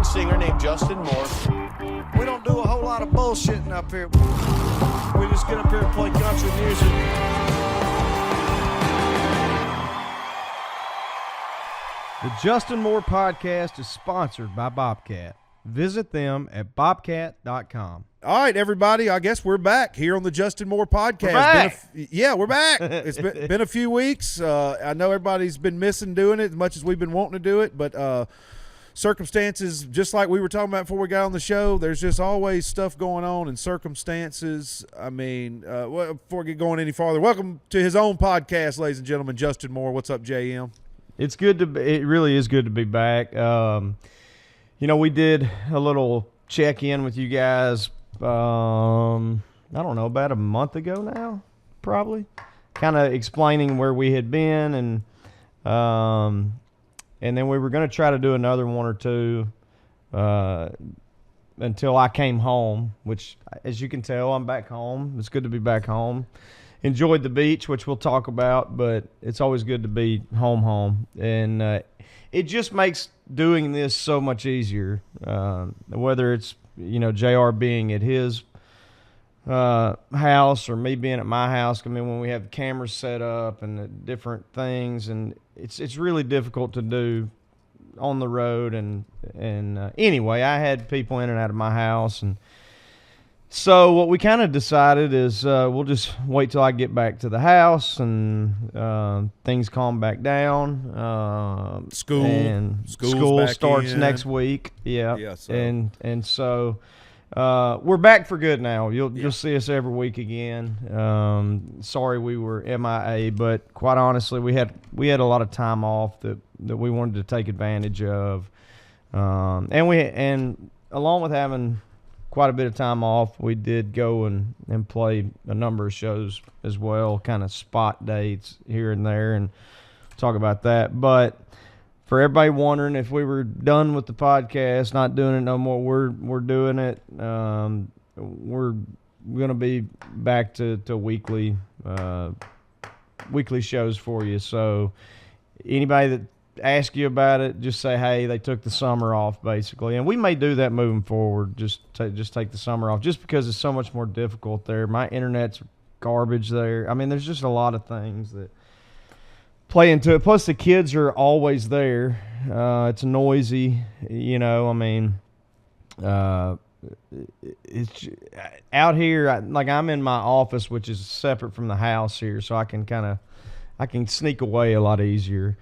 lead singer named Justin Moore. We don't do a whole lot of bullshitting up here. We just get up here and play country music. The Justin Moore podcast is sponsored by Bobcat. Visit them at bobcat.com. All right, everybody. I guess we're back here on the Justin Moore podcast. We're back. It's been a few weeks. I know everybody's been missing doing it as much as we've been wanting to do it, but circumstances, just like we were talking about before we got on the show, there's just always stuff going on and circumstances. I mean, before we get going any farther, welcome to his own podcast, ladies and gentlemen, Justin Moore. What's up, JM? It really is good to be back. We did a little check-in with you guys, I don't know, about a month ago now, probably, kind of explaining where we had been, and then we were going to try to do another one or two until I came home, which, as you can tell, I'm back home. It's good to be back home. Enjoyed the beach, which we'll talk about, but it's always good to be home. And it just makes doing this so much easier, whether it's, JR being at his house or me being at my house. I mean, when we have the cameras set up and the different things, and it's really difficult to do on the road. And anyway, I had people in and out of my house, and so what we kind of decided is we'll just wait till I get back to the house and things calm back down. School starts next week. Yeah. So. And so we're back for good now. You'll see us every week again. Sorry we were MIA, but quite honestly, we had a lot of time off that we wanted to take advantage of. And along with having quite a bit of time off, we did go and play a number of shows as well, kind of spot dates here and there, and talk about that. But for everybody wondering if we were done with the podcast, not doing it no more, we're doing it. We're going to be back to weekly shows for you. So anybody that ask you about it, just say, hey, they took the summer off, basically. And we may do that moving forward, just take the summer off, just because it's so much more difficult there. My internet's garbage there. I mean, there's just a lot of things that play into it. Plus, the kids are always there. It's noisy, I mean, it's out here, I'm in my office, which is separate from the house here, so I can sneak away a lot easier.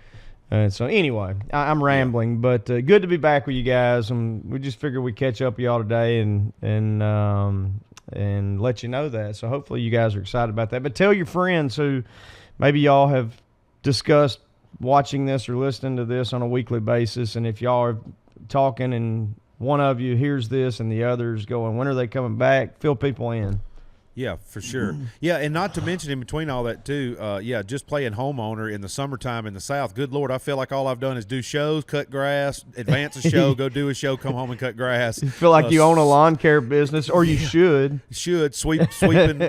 So anyway, I'm rambling, but good to be back with you guys, and we just figured we'd catch up with y'all today and let you know that. So hopefully you guys are excited about that. But tell your friends who maybe y'all have discussed watching this or listening to this on a weekly basis, and if y'all are talking and one of you hears this and the other's going, when are they coming back? Fill people in. Yeah, for sure. Yeah, and not to mention in between all that too, just playing homeowner in the summertime in the South. Good Lord, I feel like all I've done is do shows, cut grass, advance a show, go do a show, come home and cut grass. You feel like you own a lawn care business, or you should. Sweeping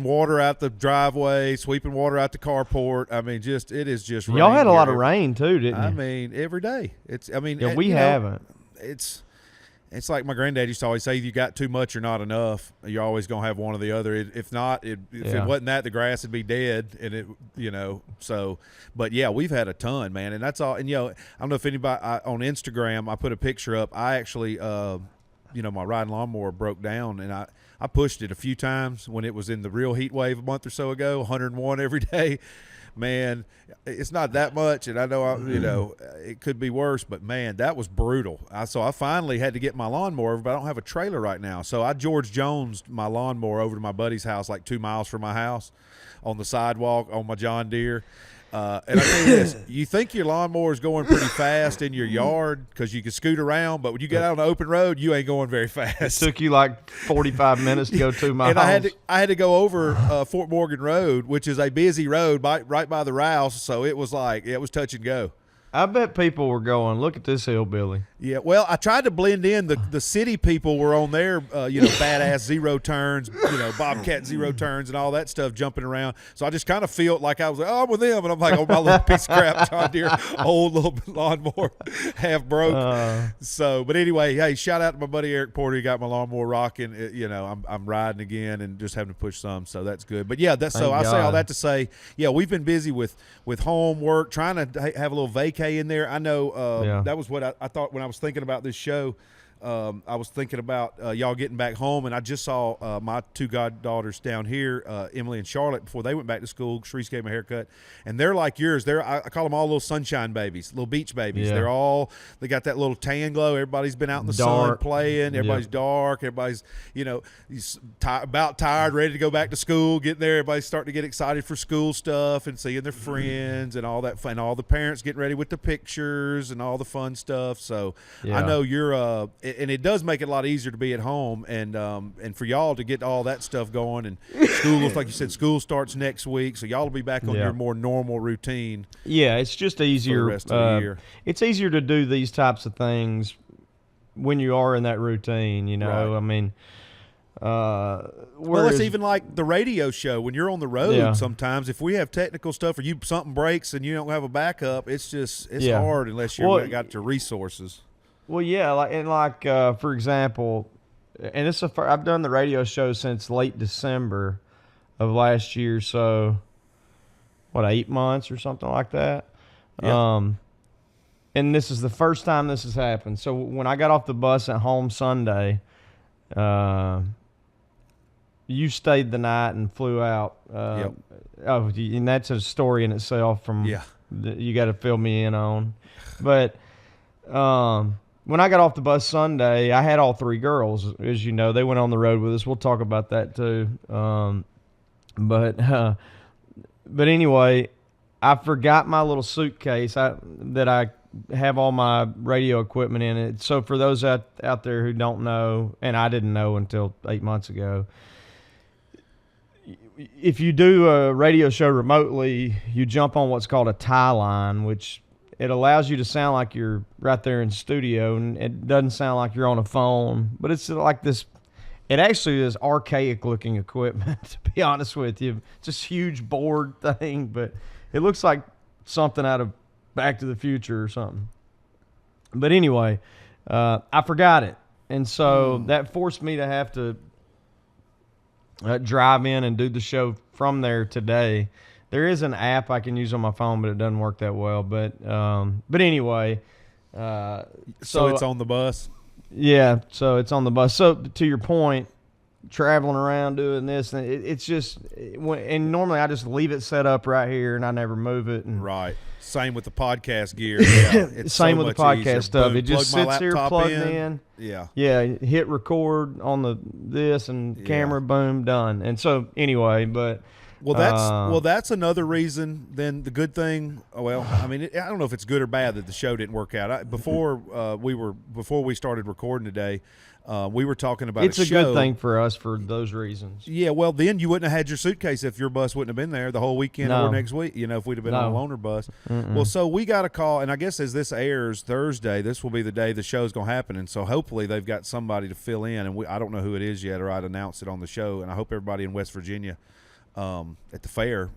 water out the driveway, sweeping water out the carport. I mean, it is just rain. Y'all had a lot of rain too, didn't you? I mean, every day. We haven't. It's like my granddad used to always say, if you got too much or not enough, you're always going to have one or the other. If not, if it wasn't that, the grass would be dead. And but yeah, we've had a ton, man. And that's all. And, I don't know if anybody on Instagram, I put a picture up. I actually, my riding lawnmower broke down, and I pushed it a few times when it was in the real heat wave a month or so ago, 101 every day. Man, it's not that much, and I know it could be worse, but man, that was brutal. So I finally had to get my lawnmower, but I don't have a trailer right now. So I George Jones'd my lawnmower over to my buddy's house, like 2 miles from my house, on the sidewalk on my John Deere. And I tell you this, you think your lawnmower is going pretty fast in your yard because you can scoot around, but when you get out on the open road, you ain't going very fast. It took you like 45 minutes to go 2 miles. And I had to go over Fort Morgan Road, which is a busy road right by the Rouse, so it was touch and go. I bet people were going, look at this hillbilly. Yeah, well, I tried to blend in. The city people were on their, badass zero turns, Bobcat zero turns and all that stuff jumping around. So I just kind of felt like I was like, oh, I'm with them. And I'm like, oh, my little piece of crap John Deere, old little lawnmower, half broke. But anyway, hey, shout out to my buddy Eric Porter. He got my lawnmower rocking. I'm riding again and just having to push some, so that's good. But yeah, I say all that to say, yeah, we've been busy with homework, trying to have a little vacay in there. I know that was what I thought when I was thinking about this show. I was thinking about y'all getting back home, and I just saw my two goddaughters down here, Emily and Charlotte, before they went back to school. Sharice gave them a haircut, and they're like yours. I call them all little sunshine babies, little beach babies. Yeah. They got that little tan glow. Everybody's been out in the sun playing. Everybody's dark. Everybody's about tired, ready to go back to school. Getting there, everybody's starting to get excited for school stuff and seeing their friends and all that fun. All the parents getting ready with the pictures and all the fun stuff. So I know you're and it does make it a lot easier to be at home and for y'all to get all that stuff going. And school looks like you said, school starts next week, so y'all will be back on your more normal routine. Yeah, it's just easier. For the rest of the year. It's easier to do these types of things when you are in that routine. Right. I mean, well, it's even like the radio show when you're on the road. Yeah. Sometimes if we have technical stuff or something breaks and you don't have a backup, it's hard unless you've got your resources. Well, yeah, for example, and I've done the radio show since late December of last year, so 8 months or something like that. Yeah. And this is the first time this has happened. So when I got off the bus at home Sunday, you stayed the night and flew out. Yep. Oh, and that's a story in itself. You got to fill me in on, but. When I got off the bus Sunday, I had all three girls. As you know, they went on the road with us. We'll talk about that too. But anyway, I forgot my little suitcase that I have all my radio equipment in it. So for those out there who don't know, and I didn't know until 8 months ago, if you do a radio show remotely, you jump on what's called a tie line, which it allows you to sound like you're right there in studio, and it doesn't sound like you're on a phone. But it's like this. It actually is archaic-looking equipment, to be honest with you. It's this huge board thing, but it looks like something out of Back to the Future or something. But anyway, I forgot it, and so that forced me to have to drive in and do the show from there today. There is an app I can use on my phone, but it doesn't work that well. But anyway. So it's on the bus? Yeah, so it's on the bus. So to your point, traveling around doing this, and it's just – and normally I just leave it set up right here and I never move it. And right. Same with the podcast gear. Yeah, it's same with the podcast easier. stuff. Boom, it just sits here plugged in. Yeah. Yeah, hit record on this and camera, boom, done. And so anyway, but – that's another reason. Then the good thing. Well, I mean, I don't know if it's good or bad that the show didn't work out. Before we started recording today, we were talking about it's a good thing for us for those reasons. Yeah, well, then you wouldn't have had your suitcase if your bus wouldn't have been there the whole weekend or next week. If we'd have been on a loaner bus. Well, so we got a call, and I guess as this airs Thursday, this will be the day the show's going to happen, and so hopefully they've got somebody to fill in, and I don't know who it is yet, or I'd announce it on the show, and I hope everybody in West Virginia at the fair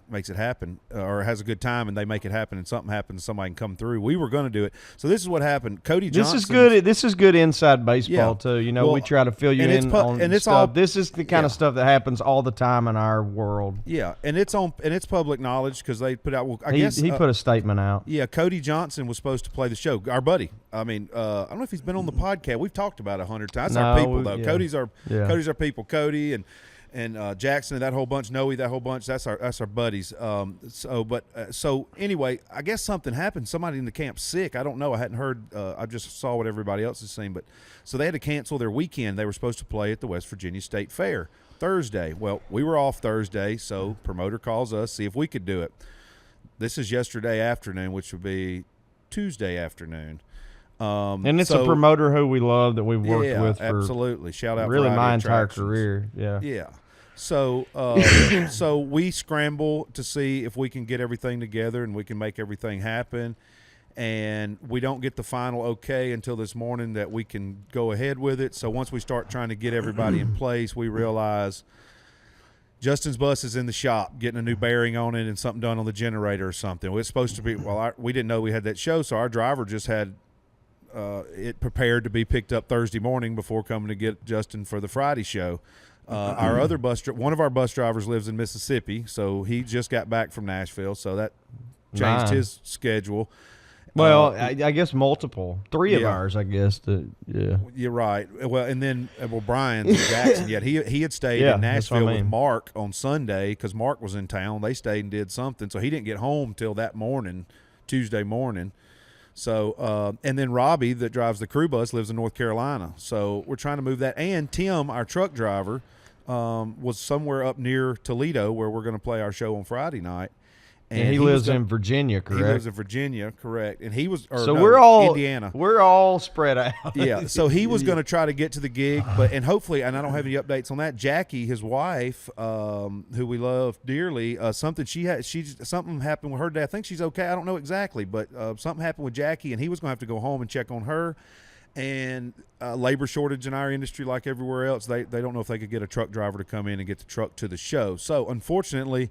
makes it happen or has a good time and they make it happen and something happens, somebody can come through. We were going to do it. So this is what happened. Cody Johnson. This is good inside baseball too. We try to fill you in on stuff. This is the kind of stuff that happens all the time in our world. Yeah, and it's public knowledge because they put out. He put a statement out. Yeah, Cody Johnson was supposed to play the show. Our buddy. I mean, I don't know if he's been on the podcast. We've talked about it 100 times. That's our people though. Yeah. Cody's our people. Cody and Jackson and that whole bunch, Noe, that whole bunch, that's our buddies. So anyway, I guess something happened. Somebody in the camp's sick. I don't know. I hadn't heard. I just saw what everybody else has seen. But so they had to cancel their weekend. They were supposed to play at the West Virginia State Fair Thursday. Well, we were off Thursday, so promoter calls us, see if we could do it. This is yesterday afternoon, which would be Tuesday afternoon. And it's a promoter who we love that we've worked with for absolutely. Shout out really my entire attractions. career. Yeah. Yeah. So so we scramble to see if we can get everything together and we can make everything happen. and we don't get the final okay until this morning that we can go ahead with it. So once we start trying to get everybody in place, we realize Justin's bus is in the shop getting a new bearing on it and something done on the generator or something. It's supposed to be, we didn't know we had that show, so our driver just had it prepared to be picked up Thursday morning before coming to get Justin for the Friday show. Our other one of our bus drivers lives in Mississippi, so he just got back from Nashville, so that changed his schedule. Well, I guess multiple. 3 of ours, I guess. Yeah. You're right. Well, and then Brian's in Jackson. Yet he had stayed in Nashville with Mark on Sunday because Mark was in town. They stayed and did something, so he didn't get home till that morning, Tuesday morning. So, and then Robbie that drives the crew bus lives in North Carolina. So we're trying to move that. And Tim, our truck driver, was somewhere up near Toledo where we're going to play our show on Friday night. And he lives in Virginia, correct? He lives in Virginia, correct. And he was, we're all Indiana. We're all spread out. Yeah. So he was going to try to get to the gig, and hopefully, and I don't have any updates on that. Jackie, his wife, who we love dearly, something happened with her dad. I think she's okay. I don't know exactly, but something happened with Jackie, and he was going to have to go home and check on her. And labor shortage in our industry, like everywhere else, they don't know if they could get a truck driver to come in and get the truck to the show. So unfortunately,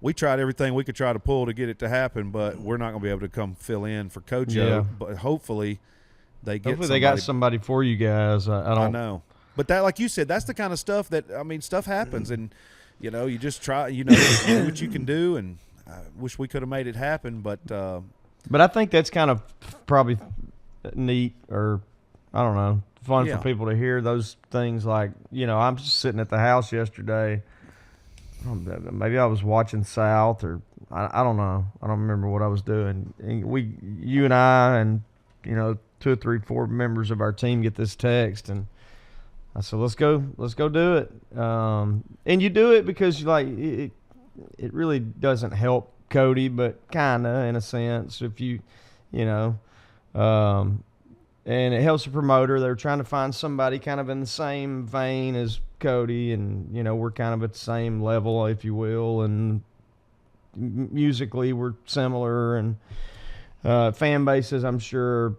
we tried everything we could try to pull to get it to happen, but we're not going to be able to come fill in for Kojo. Yeah. But hopefully they got somebody for you guys. I know. But that, like you said, that's the kind of stuff that, stuff happens, and, you just try, do what you can do, and I wish we could have made it happen, but I think that's kind of probably neat, or I don't know, fun for people to hear those things. Like, I'm just sitting at the house yesterday. Maybe I was watching South, or I don't know. I don't remember what I was doing. And you and I and 2 or 3, 4 members of our team get this text, and I said, let's go do it. And you do it because it really doesn't help Cody, but kind of in a sense, if and it helps the promoter. They're trying to find somebody kind of in the same vein as Cody, and we're kind of at the same level, if you will, and musically we're similar, and fan bases, I'm sure,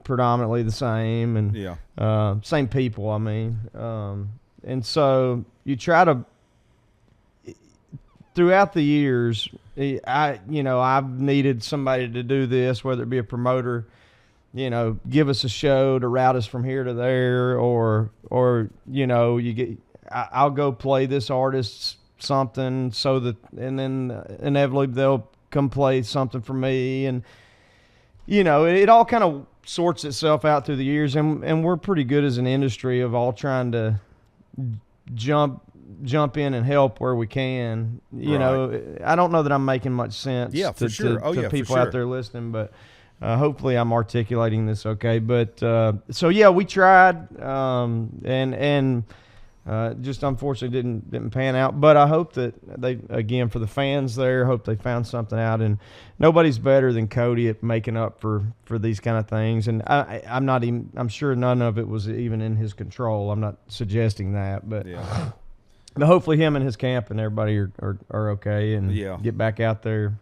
predominantly the same, and same people. And so you try to, throughout the years, I've needed somebody to do this, whether it be a promoter, give us a show to route us from here to there, or I'll go play this artist something, so that, and then inevitably they'll come play something for me, and it all kind of sorts itself out through the years, and we're pretty good as an industry of all trying to jump in and help where we can. I don't know that I'm making much sense to people out there listening, but hopefully I'm articulating this okay. But we tried, and just unfortunately didn't pan out. But I hope that they, again, for the fans there, hope they found something out. And nobody's better than Cody at making up for these kind of things. And I'm sure none of it was even in his control. I'm not suggesting that, but hopefully him and his camp and everybody are okay and get back out there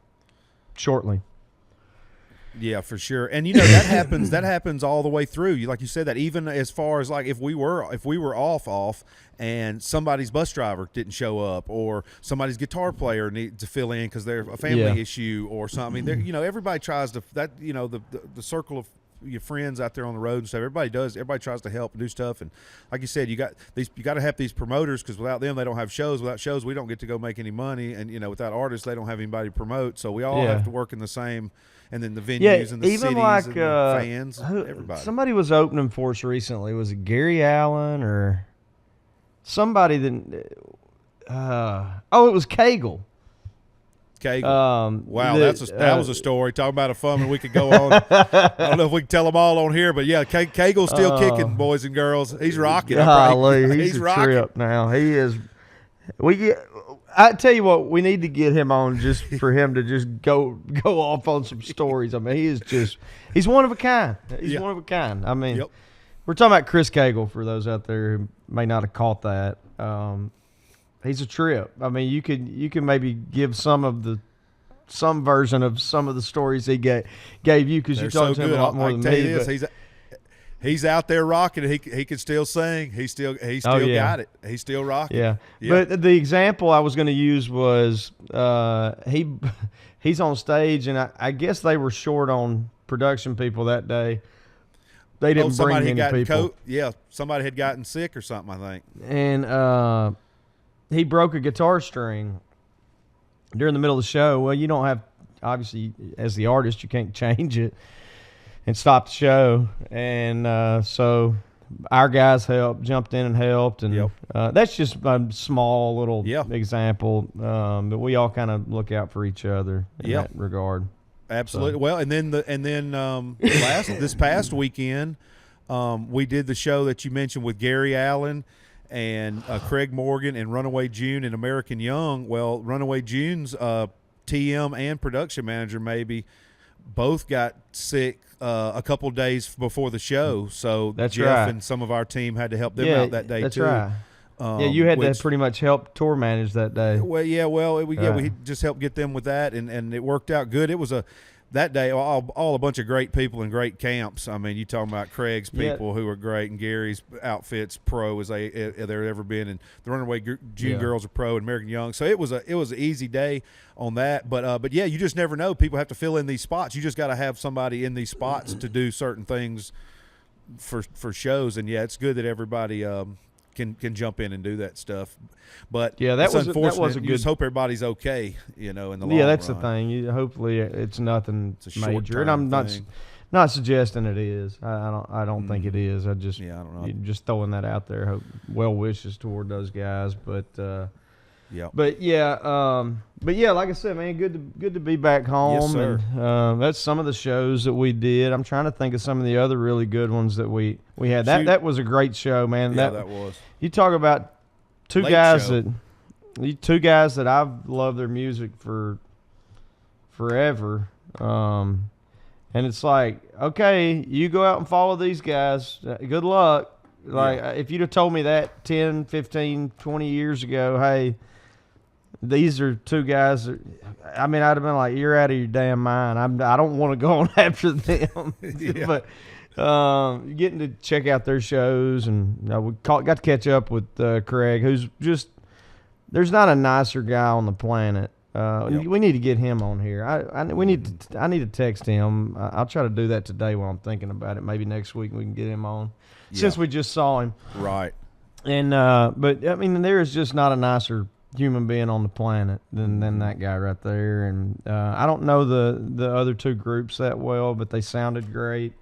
shortly. Yeah, for sure. And that happens all the way through. Like you said, that even as far as, like, if we were off and somebody's bus driver didn't show up, or somebody's guitar player needs to fill in because they're a family issue or something. Everybody tries to, the circle of your friends out there on the road and stuff, everybody tries to help and do stuff. And like you said, you got to have these promoters, because without them they don't have shows. Without shows we don't get to go make any money, and without artists they don't have anybody to promote. So we all have to work in the same. And then the venues and the even cities like, and the fans, everybody. Somebody was opening for us recently. Was it Gary Allen or somebody that? It was Cagle. Cagle. Wow, that was a story. Talking about a fun, and we could go on. I don't know if we can tell them all on here, but yeah, Cagle's still kicking, boys and girls. He's rocking. He's a rocking. Trip now. He is. I tell you what, we need to get him on just for him to just go off on some stories. He's one of a kind. He's one of a kind. We're talking about Chris Cagle, for those out there who may not have caught that. He's a trip. You can maybe give some of the some version of some of the stories he gave you because you talked to him a lot more than me. He's out there rocking. He could still sing. He still got it. He's still rocking. Yeah. But the example I was going to use was he's on stage, and I guess they were short on production people that day. They didn't bring many people. Somebody had gotten sick or something, I think. And he broke a guitar string during the middle of the show. Well, you don't have, obviously, as the artist, you can't change it and stop the show. And so our guys jumped in and helped. And that's just a small little example. But we all kind of look out for each other in that regard. Absolutely. So. Well, and then this past weekend, we did the show that you mentioned with Gary Allen and Craig Morgan and Runaway June and American Young. Well, Runaway June's TM and production manager maybe both got sick a couple days before the show, so that's Jeff right. and some of our team had to help them out that day too. That's right. You had to pretty much help tour manage that day. Well, we just helped get them with that, and it worked out good. It was that day all a bunch of great people and great camps. I mean, you talking about Craig's people who are great, and Gary's outfits pro as they've ever been, and the Runaway June girls are pro, and American Young. So it was an easy day on that. But yeah, you just never know. People have to fill in these spots. You just got to have somebody in these spots to do certain things for shows. And yeah, it's good that everybody can jump in and do that stuff. But that was unfortunate. A good. You just hope everybody's okay, in the long run. Yeah, that's the thing. Hopefully, it's nothing major, and I'm not suggesting it is. I don't think it is. I don't know. Just throwing that out there. Hope well wishes toward those guys, but like I said, man, good to be back home. Yes, sir. And that's some of the shows that we did. I'm trying to think of some of the other really good ones that we had. That was a great show, man. Yeah, that was. You talk about two guys that I've loved their music for forever. And it's like, okay, you go out and follow these guys. Good luck. If you'd have told me that 10, 15, 20 years ago, hey, these are two guys that, I'd have been like, you're out of your damn mind. I don't want to go on after them. But getting to check out their shows, and we got to catch up with Craig, who's just, there's not a nicer guy on the planet. We need to get him on here. I need to text him. I'll try to do that today while I'm thinking about it. Maybe next week we can get him on, since we just saw him. Right. And but there is just not a nicer human being on the planet than that guy right there. And I don't know the other two groups that well, but they sounded great.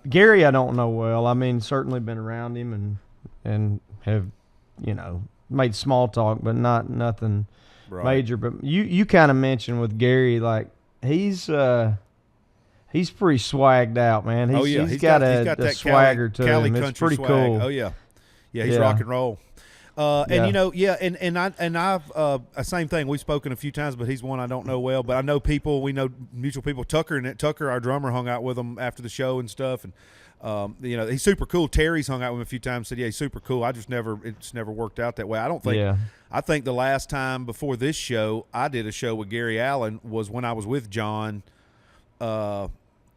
Gary I don't know well. Certainly been around him and have made small talk, but nothing major. But you kind of mentioned with Gary, like he's pretty swagged out, man. He's got that swagger to him. It's pretty swag. cool. Oh yeah, he's rock and roll. And I've same thing. We've spoken a few times, but he's one I don't know well. But I know people. We know mutual people. Tucker, our drummer, hung out with him after the show and stuff. And he's super cool. Terry's hung out with him a few times. Said, yeah, he's super cool. It's never worked out that way. I don't think. Yeah. I think the last time before this show I did a show with Gary Allen was when I was with John.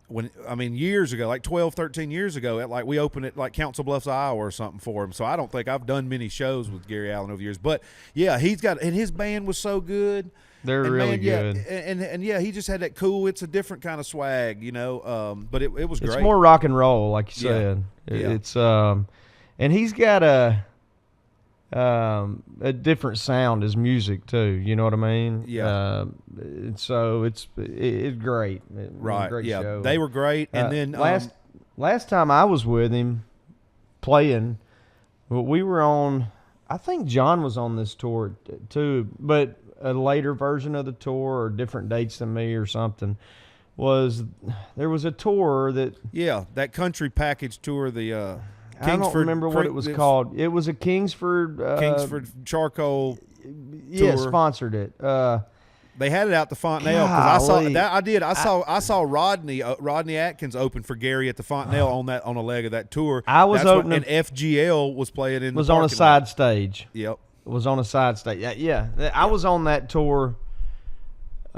Years ago, like 12, 13 years ago, we opened at like Council Bluffs, Iowa or something for him. So I don't think I've done many shows with Gary Allen over the years. But yeah, and his band was so good. They're really good. And he just had that cool, it's a different kind of swag, but it was great. It's more rock and roll, like you said. Yeah. It's and he's got a different sound as music too. You know what I mean? Yeah. So it's great. Right. Great yeah. show. They were great. And then last time I was with him playing, we were on. I think John was on this tour too, but a later version of the tour or different dates than me or something. There was a tour that country package tour, the I don't remember what it was called. It was a Kingsford charcoal tour. Sponsored it. They had it out the Fontanelle because I saw Rodney Atkins open for Gary at the Fontanelle on a leg of that tour. And FGL was playing in. Was on a side stage. Yep. Was on a side stage. Yeah. I was on that tour.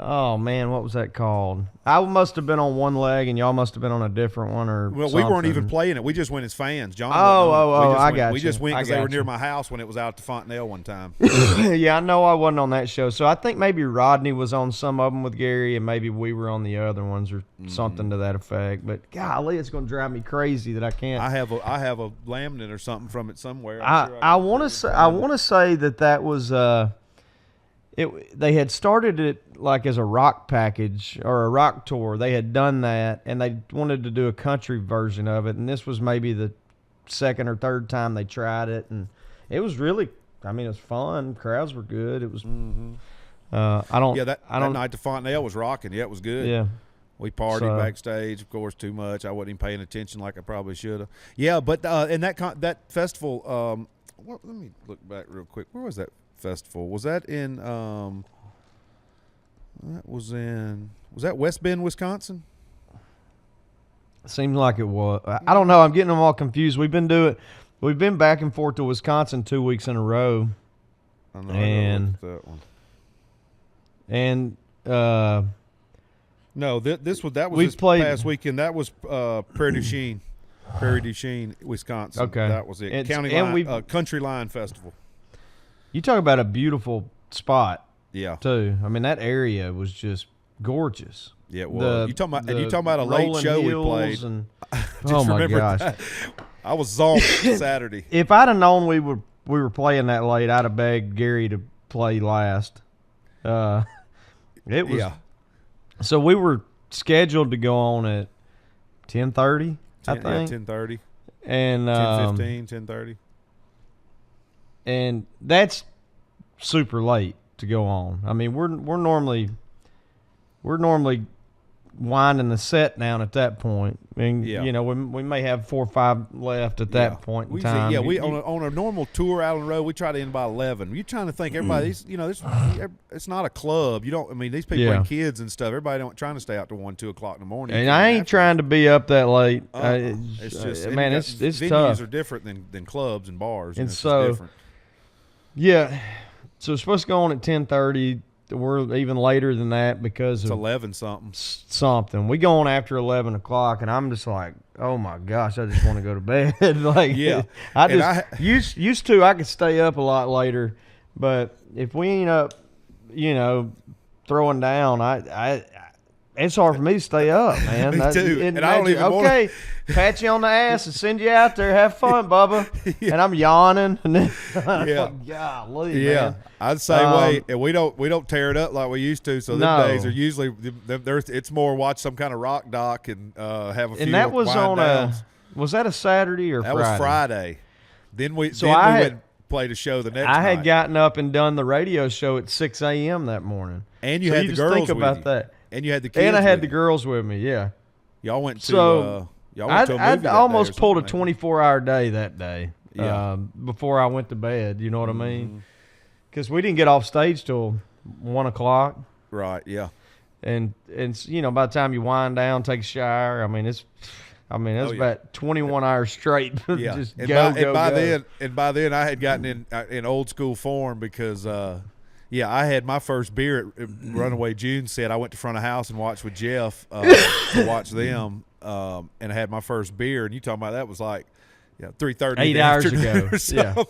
Oh man, what was that called? I must have been on one leg, and y'all must have been on a different one, or Well, something. we weren't even playing it. We just went as fans. John. I got you. We just went because they were near you. my house when it was out to Fontenelle one time. Yeah, I know I wasn't on that show, so I think maybe Rodney was on some of them with Gary, and maybe we were on the other ones or something to that effect. But golly, it's going to drive me crazy that I can't. I have a laminate or something from it somewhere. I want to say that was. They had started it like as a rock package or a rock tour. They had done that, and they wanted to do a country version of it. And this was maybe the second or third time they tried it, and it was really. I mean, it was fun. Crowds were good. It was. That night the Fontenelle was rocking. Yeah, it was good. Yeah. We partied backstage, of course, too much. I wasn't even paying attention like I probably should have. Yeah, but and that festival. Let me look back real quick. Where was that festival? Was that in was that West Bend, Wisconsin? Seems like it was. I don't know. I'm getting them all confused. We've been back and forth to Wisconsin 2 weeks in a row. I know. And that one. And no, that was this past weekend. That was Prairie du Chien, Wisconsin. Okay, that was it. Country Line Festival. You talk about a beautiful spot. Yeah. Too. I mean, that area was just gorgeous. Yeah, it was. You talking about a late show we played? Oh my gosh! I was zonked Saturday. If I'd have known we were playing that late, I'd have begged Gary to play last. It was. Yeah. So we were scheduled to go on at 10:30. I think 10:30. And 10:15, 10:30. And that's super late to go on. I mean, we're normally winding the set down at that point. And you know, we may have 4 or 5 left at that point in time. On a normal tour out on the road, we try to end by 11. You're trying to think everybody. It's not a club. You don't. I mean, these people and kids and stuff. Everybody don't trying to stay out to 1, 2 o'clock in the morning. And I ain't trying to be up that late. It's just man, it's venues tough. are different than clubs and bars. And it's so different. Yeah, so it's supposed to go on at 10:30. We're even later than that because it's of 11 something. Something. We go on after 11 o'clock, and I'm just like, oh my gosh, I just want to go to bed. Like, yeah, used to I could stay up a lot later, but if we ain't up, throwing down, I it's hard for me to stay up, man. Me too. And I don't even want pat you on the ass and send you out there. Have fun, Bubba. Yeah. And I'm yawning. And then golly, man. I'd the same way. And we don't tear it up like we used to. So them days are usually it's more watch some kind of rock doc and have a few. And that was on downs. Was that a Saturday or Friday? That was Friday. Then we went and played a show the next night. I had gotten up and done the radio show at 6 a.m. that morning. And you had the girls think about with that. You. And you had the kids. And I had the girls with me. Yeah. Y'all went to. I'd almost pulled a 24-hour day that day. Yeah. Before I went to bed. You know what I mean? Because we didn't get off stage till 1 o'clock. Right. Yeah. And by the time you wind down, take a shower, it's about 21 hours straight. Yeah. Just by then I had gotten in old school form because. I had my first beer at Runaway June set. I went to front of house and watched with Jeff to watch them, and I had my first beer. And you talking about that was like 3:30, 8 hours ago. Yeah.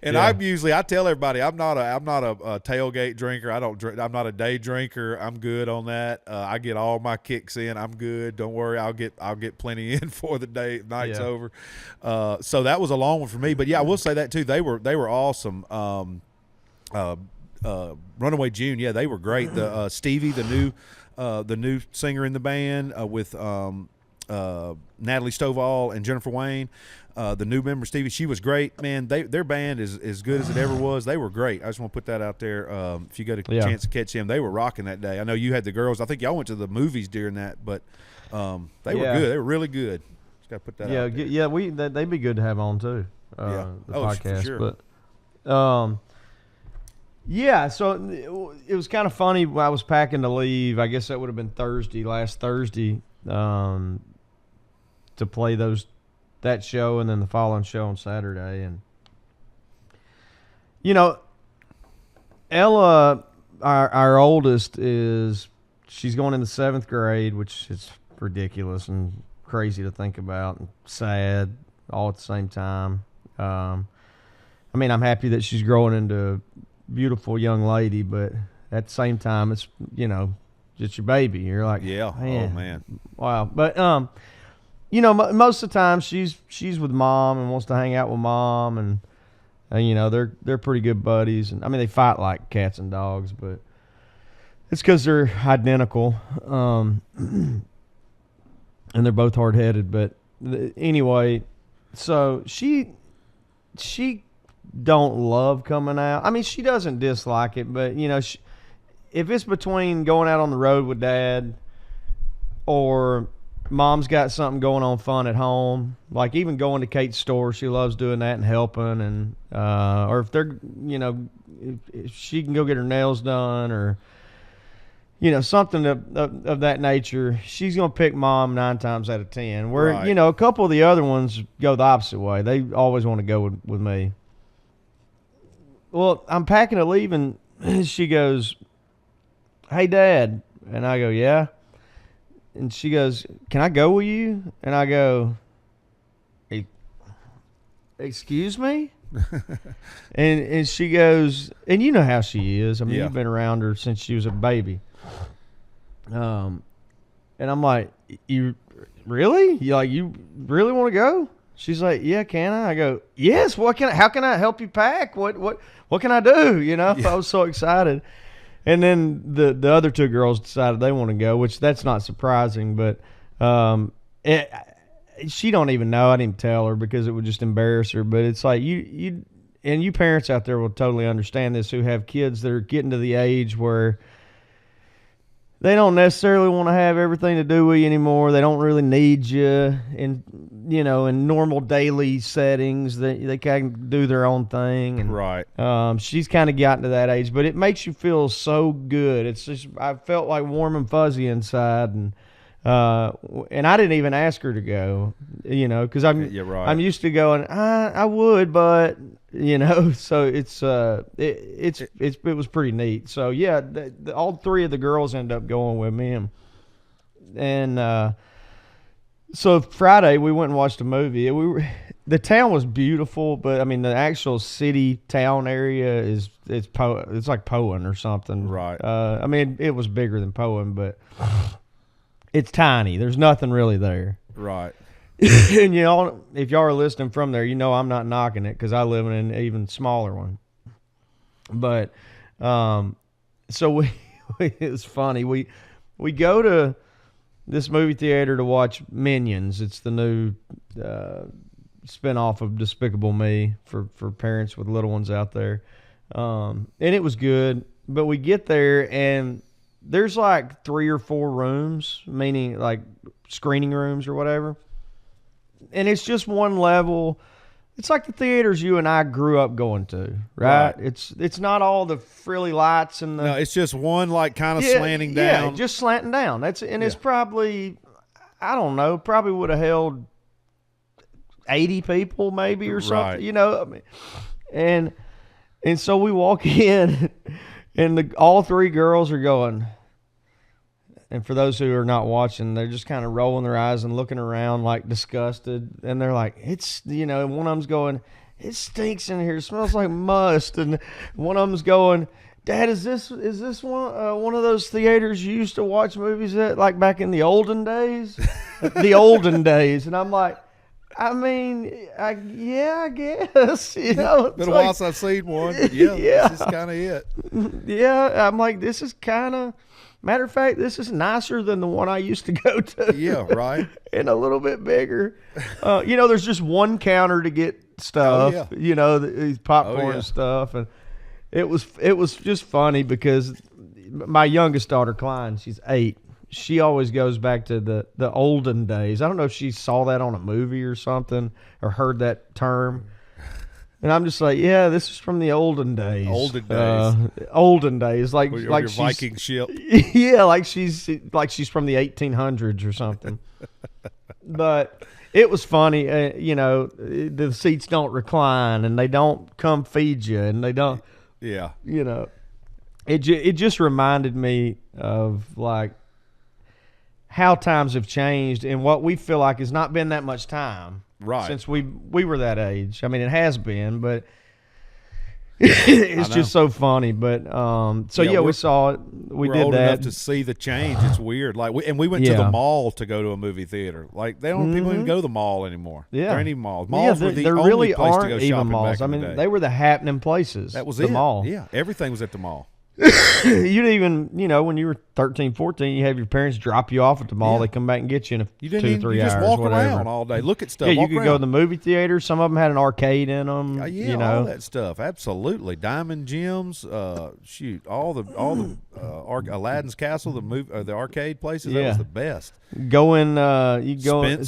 And I tell everybody I'm not a tailgate drinker. I don't drink. I'm not a day drinker. I'm good on that. I get all my kicks in. I'm good. Don't worry. I'll get plenty in for the night's over. So that was a long one for me. But yeah, I will say that too. They were awesome. Runaway June, they were great. The Stevie, the new singer in the band with Natalie Stovall and Jennifer Wayne, the new member Stevie, she was great. Man, their band is as good as it ever was. They were great. I just want to put that out there. If you got a chance to catch them, they were rocking that day. I know you had the girls. I think y'all went to the movies during that, but they were good. They were really good. Just got to put that out there. Yeah, they'd be good to have on too. The podcast, for sure. But. So it was kind of funny when I was packing to leave. I guess that would have been last Thursday, to play that show and then the following show on Saturday. And, Ella our oldest she's going into 7th grade, which is ridiculous and crazy to think about and sad all at the same time. I mean, I'm happy that she's growing into a beautiful young lady, but at the same time, it's, just your baby. You're like, yeah, man, oh man, wow. But most of the time she's with mom and wants to hang out with mom, and they're pretty good buddies. And I mean, they fight like cats and dogs, but it's because they're identical, and they're both hard headed. But anyway, so she don't love coming out. I mean, she doesn't dislike it, but if it's between going out on the road with dad or mom's got something going on fun at home, like even going to Kate's store, she loves doing that and helping, and or if they're if she can go get her nails done or something of that nature, she's gonna pick mom 9 times out of 10. Where right. A couple of the other ones go the opposite way. They always want to go with me. Well, I'm packing to leave, and she goes, "Hey, Dad," and I go, "Yeah." And she goes, "Can I go with you?" And I go, "Hey, excuse me?" and she goes, and you know how she is. I mean, You've been around her since she was a baby. And I'm like, "You really? You really want to go?" She's like, "Yeah, can I?" I go, "Yes. How can I help you pack? What can I do?" Yeah. I was so excited. And then the other 2 girls decided they want to go, which that's not surprising, but she don't even know. I didn't tell her because it would just embarrass her. But it's like you parents out there will totally understand this, who have kids that are getting to the age where they don't necessarily want to have everything to do with you anymore. They don't really need you in normal daily settings. They can do their own thing. And, right. She's kind of gotten to that age, but it makes you feel so good. It's just, I felt like warm and fuzzy inside, and I didn't even ask her to go, because I'm used to going, I would, but so it was pretty neat. So yeah, all 3 of the girls end up going with me, and so Friday we went and watched a movie. The town was beautiful, but I mean the actual city town area it's like Poen or something. Right. I mean it was bigger than Poen, but it's tiny. There's nothing really there. Right. And if y'all are listening from there, I'm not knocking it because I live in an even smaller one. But so it's funny. We go to this movie theater to watch Minions. It's the new spinoff of Despicable Me for parents with little ones out there. And it was good, but we get there and there's like 3 or 4 rooms, meaning like screening rooms or whatever. And it's just one level. It's like the theaters you and I grew up going to, right? It's not all the frilly lights and the... No, it's just one like kind of slanting down. Yeah, just slanting down. It's probably, I don't know, probably would have held 80 people maybe or something, right. I mean, and so we walk in and all 3 girls are going... And for those who are not watching, they're just kind of rolling their eyes and looking around like disgusted. And they're like, one of them's going, "It stinks in here. It smells like must." And one of them's going, "Dad, is this one of those theaters you used to watch movies at, like back in the olden days?" The olden days. And I'm like, I mean, yeah, I guess. Been a while since I've seen one. But yeah, this is kind of it. Yeah, I'm like, this is kind of... Matter of fact, this is nicer than the one I used to go to. Yeah, right. And a little bit bigger. There's just one counter to get stuff. Oh, yeah. These popcorn and stuff. And it was just funny because my youngest daughter, Klein, she's 8. She always goes back to the olden days. I don't know if she saw that on a movie or something or heard that term. And I'm just like, yeah, this is from the olden days. Olden days, like your Viking ship. Yeah, like she's from the 1800s or something. But it was funny. The seats don't recline, and they don't come feed you, and they don't. Yeah. it just reminded me of like how times have changed and what we feel like has not been that much time since we were that age. I mean, it has been, but it's just so funny. But we saw it. We did old that enough to see the change. It's weird. Like we went to the mall to go to a movie theater. Like they don't people even go to the mall anymore. Yeah, there ain't even malls. Malls were the there only really place to aren't go even shopping malls. back in the day. They were the happening places. That was the mall. Yeah, everything was at the mall. You'd even, when you were 13, 14, you have your parents drop you off at the mall. Yeah. They come back and get you in you 2 or 3 hours. You just walk whatever. around all day, look at stuff. Yeah, you could go to the movie theater. Some of them had an arcade in them. All that stuff. Absolutely, Diamond Gems. All the Aladdin's Castle, the arcade places. That was the best.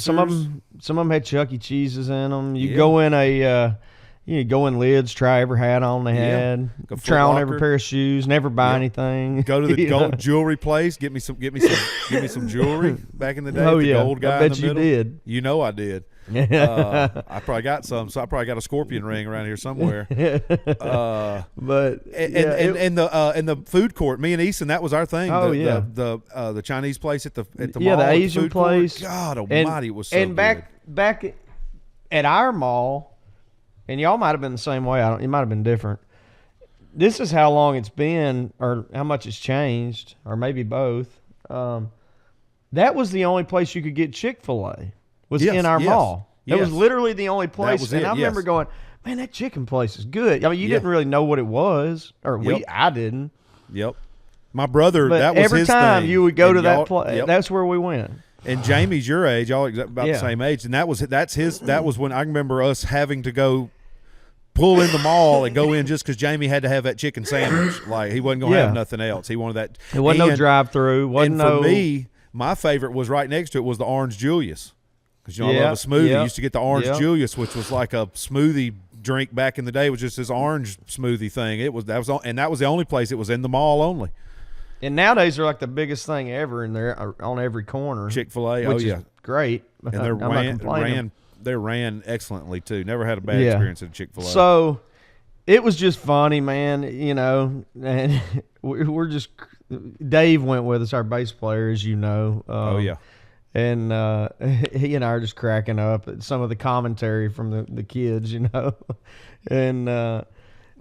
Some of them had Chuck E. Cheese's in them. You go in you go in lids, try every hat on they had, try on every pair of shoes, never buy anything. Go to the gold jewelry place, get me some jewelry. Back in the day, the gold guy. I bet in the middle. you did. You know I did. I probably got some, so I probably got a scorpion ring around here somewhere. But and the food court, me and Easton, that was our thing. The Chinese place at the mall, the Asian place. Court. God Almighty, it was so good. And back at our mall. And y'all might have been the same way. It might have been different. This is how long it's been, or how much it's changed, or maybe both. That was the only place you could get Chick-fil-A. Was in our mall. That was literally the only place. And I remember going, man, that chicken place is good. I mean, you didn't really know what it was, or I didn't. Yep. My brother, but that was every his time thing. you would go to that place, that's where we went. And Jamie's your age, y'all about the same age, and that was when I remember us having to go pull in the mall and go in just because Jamie had to have that chicken sandwich. Like he wasn't going to have nothing else. He wanted that. It wasn't no drive-through. And for me, my favorite was right next to it was the Orange Julius, because I love a smoothie. I used to get the Orange Julius, which was like a smoothie drink back in the day. It was just this orange smoothie thing. That was the only place. It was in the mall only. And nowadays they're like the biggest thing ever, and they're on every corner. Chick-fil-A, which is great. And they ran excellently too. Never had a bad experience at Chick-fil-A. So it was just funny, man. And we're just Dave went with us, our bass player, as you know. And he and I are just cracking up at some of the commentary from the kids, and.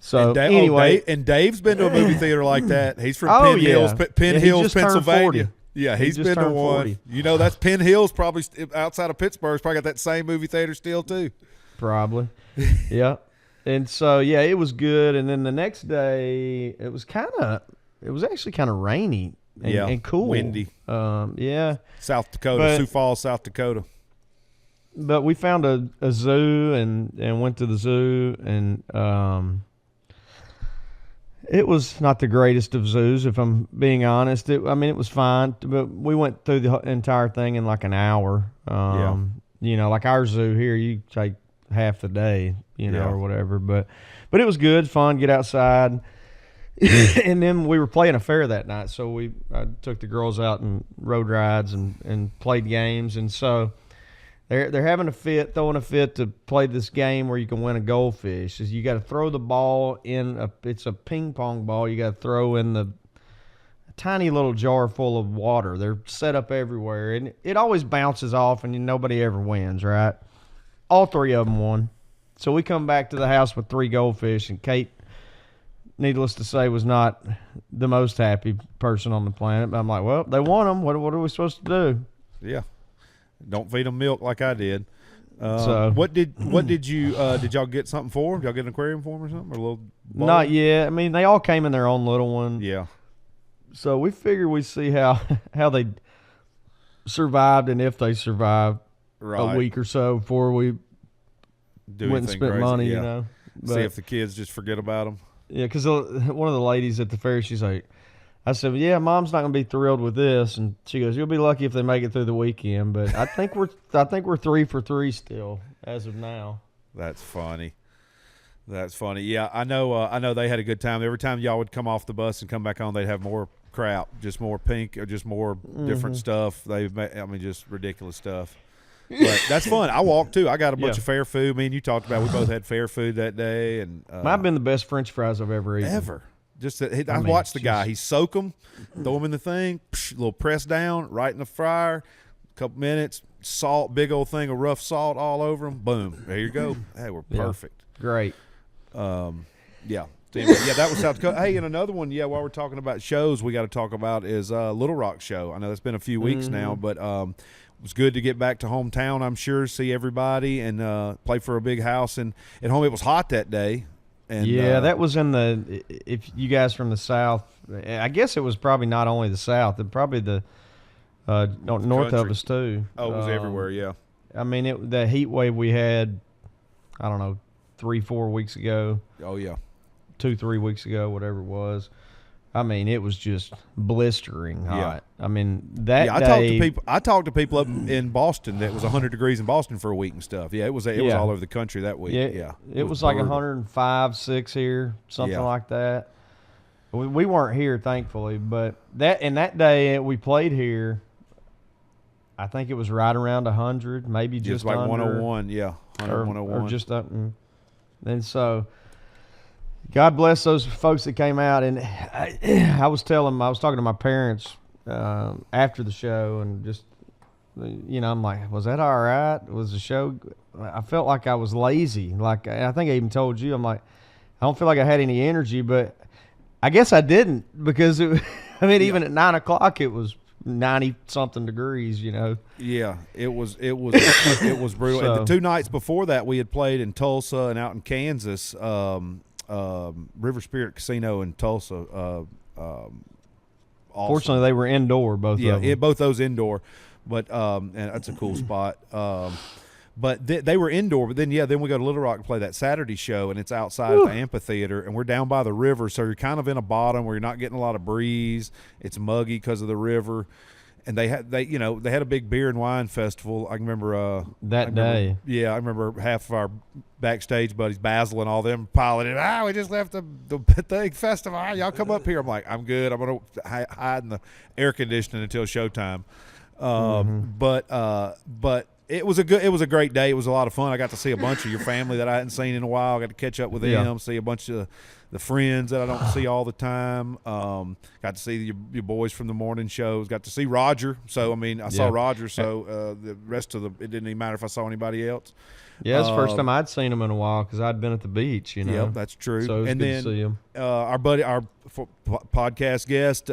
So anyway, and Dave's been to a movie theater like that. He's from Penn Hills, Pennsylvania. Yeah, he's been to one. 40. That's Penn Hills, probably outside of Pittsburgh. Probably got that same movie theater still too. Probably, yeah. And so it was good. And then the next day, it was actually kind of rainy and cool, windy. South Dakota, Sioux Falls, South Dakota. But we found a zoo and went to the zoo and. It was not the greatest of zoos, if I'm being honest. It was fine, but we went through the entire thing in like an hour. Like our zoo here, you take half the day, or whatever. But it was good, fun, get outside. And then we were playing a fair that night, so I took the girls out and rode rides and played games. And so they're having throwing a fit to play this game where you can win a goldfish. Is you got to throw the ball it's a ping pong ball. You got to throw in a tiny little jar full of water. They're set up everywhere, and it always bounces off, and nobody ever wins, right? All three of them won. So we come back to the house with 3 goldfish, and Kate, needless to say, was not the most happy person on the planet. But I'm like, well, they won them. What are we supposed to do? Yeah. Don't feed them milk like I did. What did you did y'all get something for them? Did y'all get an aquarium for them or something? Or a little bowl? Not yet. I mean, they all came in their own little one. Yeah. So we figured we'd see how they survived, and if they survived a week or so before we went and spent crazy. Money, But, see if the kids just forget about them. Yeah, because one of the ladies at the fair, she's like, I said, yeah, Mom's not going to be thrilled with this. And she goes, you'll be lucky if they make it through the weekend. But I think we're 3 for 3 still as of now. That's funny. Yeah, I know they had a good time. Every time y'all would come off the bus and come back on, they'd have more crap, just more pink or just more different stuff. Just ridiculous stuff. But that's fun. I walked too. I got a bunch of fair food. Me and you talked about. We both had fair food that day, and might have been the best French fries I've ever eaten. Ever. I watched the guy. He soak them, throw them in the thing, a little press down, right in the fryer, a couple minutes, salt, big old thing of rough salt all over them. Boom, there you go. Hey, we're perfect. Great. Yeah. Yeah, that was South Dakota. Hey, and another one, while we're talking about shows, we got to talk about is Little Rock show. I know it's been a few weeks now, but it was good to get back to hometown, I'm sure, see everybody, and play for a big house. And at home, it was hot that day. And, that was in if you guys from the South, I guess it was probably not only the South, it probably the north of us too. Oh, it was everywhere, yeah. I mean, the heat wave we had, I don't know, 3-4 weeks ago. Oh, yeah. 2-3 weeks ago, whatever it was. I mean, it was just blistering hot. I mean, that day, I talked to people up in Boston that was 100 degrees in Boston for a week and stuff. Yeah, it was all over the country that week. Yeah, it was like 105, 6 here, something like that. We weren't here, thankfully, but that day we played here, I think it was right around 100, maybe just like under, 101, 101. Or just up. And so, God bless those folks that came out. And I was talking to my parents after the show, and just, I'm like, was that all right? Was the show? I felt like I was lazy. Like, I think I even told you, I'm like, I don't feel like I had any energy, but I guess I didn't, because even at 9 o'clock, it was 90-something degrees, Yeah, it was brutal. So, and the 2 nights before that, we had played in Tulsa and out in Kansas. River Spirit Casino in Tulsa. Fortunately, they were indoor, both of them. Both those indoor, but and that's a cool spot. But they were indoor. But then we go to Little Rock to play that Saturday show, and it's outside at the amphitheater, and we're down by the river, so you're kind of in a bottom where you're not getting a lot of breeze. It's muggy because of the river. And they had a big beer and wine festival. I can remember that day. Yeah, I remember half of our backstage buddies, Basil and all them, piling in. We just left the thing festival. Y'all come up here. I'm like, I'm good. I'm gonna hide in the air conditioning until showtime. But it was a great day. It was a lot of fun. I got to see a bunch of your family that I hadn't seen in a while. I got to catch up with them, see a bunch of the friends that I don't see all the time. Got to see your boys from the morning shows. Got to see Roger. So, I saw Roger. So, the rest of it didn't even matter if I saw anybody else. Yeah, it's the first time I'd seen him in a while, because I'd been at the beach, Yep, that's true. So it was good to see him. Our podcast guest,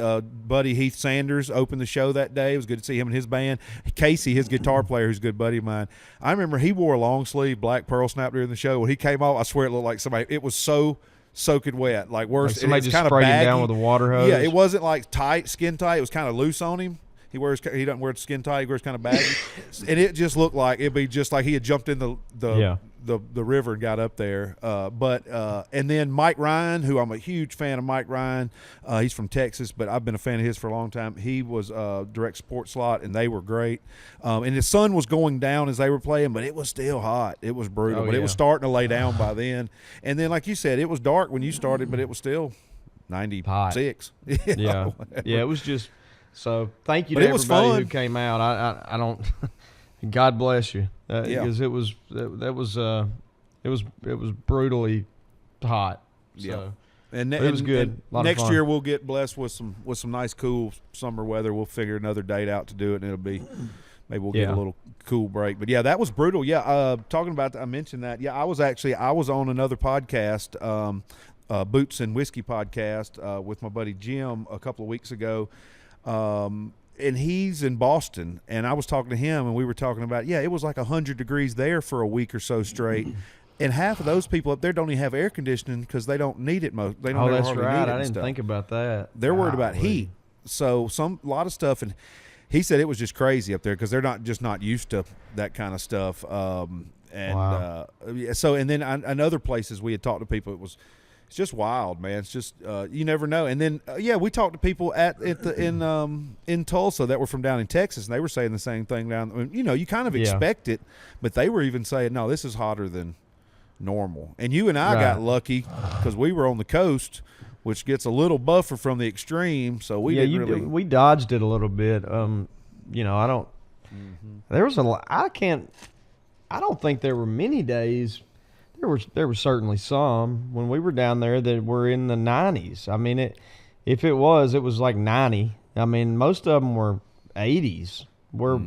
buddy Heath Sanders, opened the show that day. It was good to see him and his band. Casey, his guitar player, who's a good buddy of mine. I remember he wore a long sleeve black pearl snap during the show. When he came off, I swear it looked like somebody. It was so soaking wet, like worse. Like somebody just sprayed him down with a water hose. Yeah, it wasn't like tight, skin tight. It was kind of loose on him. He doesn't wear skin tight. He wears kind of baggy, and it just looked like it'd be just like he had jumped in the river and got up there. And then Mike Ryan, who I'm a huge fan of. Mike Ryan, he's from Texas, but I've been a fan of his for a long time. He was direct support slot, and they were great. And the sun was going down as they were playing, but it was still hot. It was brutal, but it was starting to lay down by then. And then, like you said, it was dark when you started, but it was still 96. Yeah, it was just. So thank you to everybody who came out. I don't. God bless you, because it was brutally hot. So. Yeah, and it was good. Next year we'll get blessed with some nice cool summer weather. We'll figure another date out to do it, and it'll be maybe we'll get a little cool break. But that was brutal. Yeah, talking about I mentioned that. Yeah, I was on another podcast, Boots and Whiskey podcast, with my buddy Jim a couple of weeks ago. And he's in Boston, and I was talking to him, and we were talking about, it was like 100 degrees there for a week or so straight. And half of those people up there don't even have air conditioning because they don't need it most. They don't that's right. I didn't think about that. They're worried about heat. So a lot of stuff, and he said it was just crazy up there because they're not used to that kind of stuff. So in other places we had talked to people, it's just wild, man. It's just you never know. And then we talked to people in Tulsa that were from down in Texas, and they were saying the same thing down. You kind of expect it, but they were even saying, no, this is hotter than normal. And you and I got lucky because we were on the coast, which gets a little buffer from the extreme. So we we dodged it a little bit. I don't. There was a lot. I don't think there were many days. There were certainly some when we were down there that were in the 90s. I mean, if it was like 90. I mean, most of them were 80s where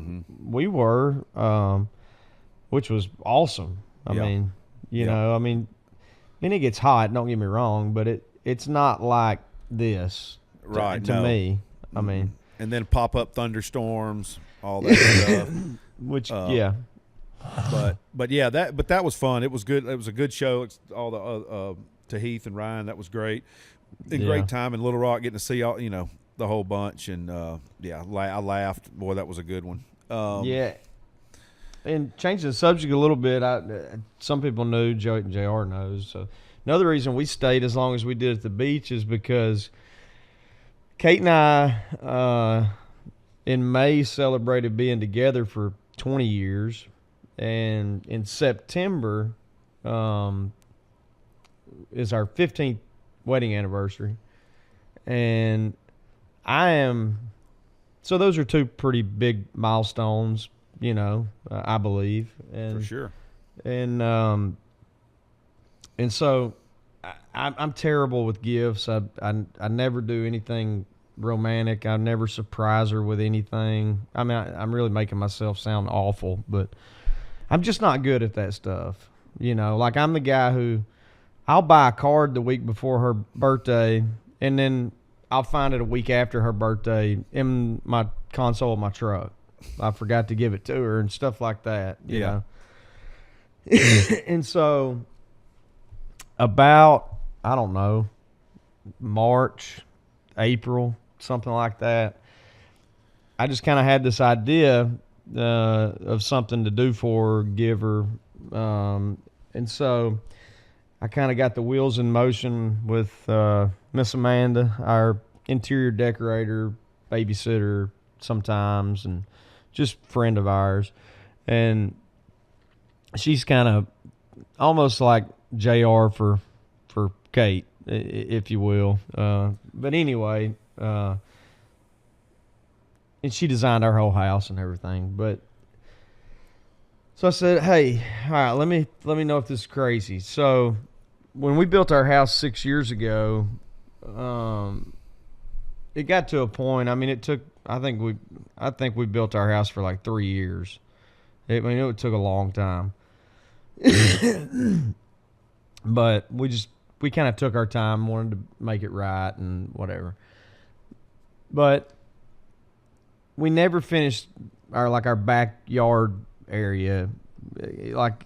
we were, which was awesome. I mean, you know, I mean, it gets hot, don't get me wrong, but it's not like this to me. I mean, and then pop-up thunderstorms, all that stuff. Which but yeah, that was fun. It was good. It was a good show. It's all the to Heath and Ryan, that was great. Great time in Little Rock, getting to see all, you know, the whole bunch, and I laughed. Boy, that was a good one. Yeah. And changing the subject a little bit, some people knew, JR knows. So another reason we stayed as long as we did at the beach is because Kate and I in May celebrated being together for 20 years, and in September is our 15th wedding anniversary, and so those are two pretty big milestones, you know, I believe. And for sure. And so I'm terrible with gifts. I never do anything romantic. I never surprise her with anything. I mean, I'm really making myself sound awful, but I'm just not good at that stuff. You know, like I'm the guy who I'll buy a card the week before her birthday, and then I'll find it a week after her birthday in my console of my truck. I forgot to give it to her and stuff like that, you know. And so about, I don't know, March, April, something like that, I just kind of had this idea of something to do for her, give her. And so I kind of got the wheels in motion with Miss Amanda, our interior decorator, babysitter sometimes, and just friend of ours. And she's kind of almost like JR for Kate, if you will. But anyway, and she designed our whole house and everything. But so I said, hey, all right, let me know if this is crazy. So when we built our house 6 years ago, it got to a point. I mean, it took. I think we built our house for like 3 years. It took a long time, but we kind of took our time, wanted to make it right and whatever. But we never finished our backyard area. Like,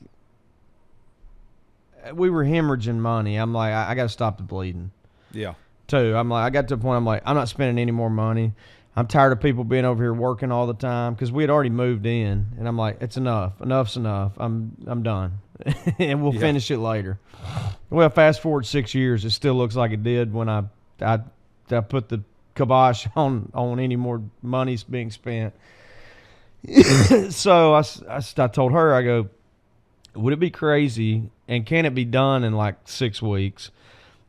we were hemorrhaging money. I'm like, I got to stop the bleeding. Yeah. Too. I'm like, I got to a point. I'm like, I'm not spending any more money. I'm tired of people being over here working all the time, because we had already moved in, and I'm like, it's enough. Enough's enough. I'm done, and we'll finish it later. Well, fast forward 6 years, it still looks like it did when I put the kibosh on any more money being spent. So I told her, I go, would it be crazy, and can it be done in like 6 weeks,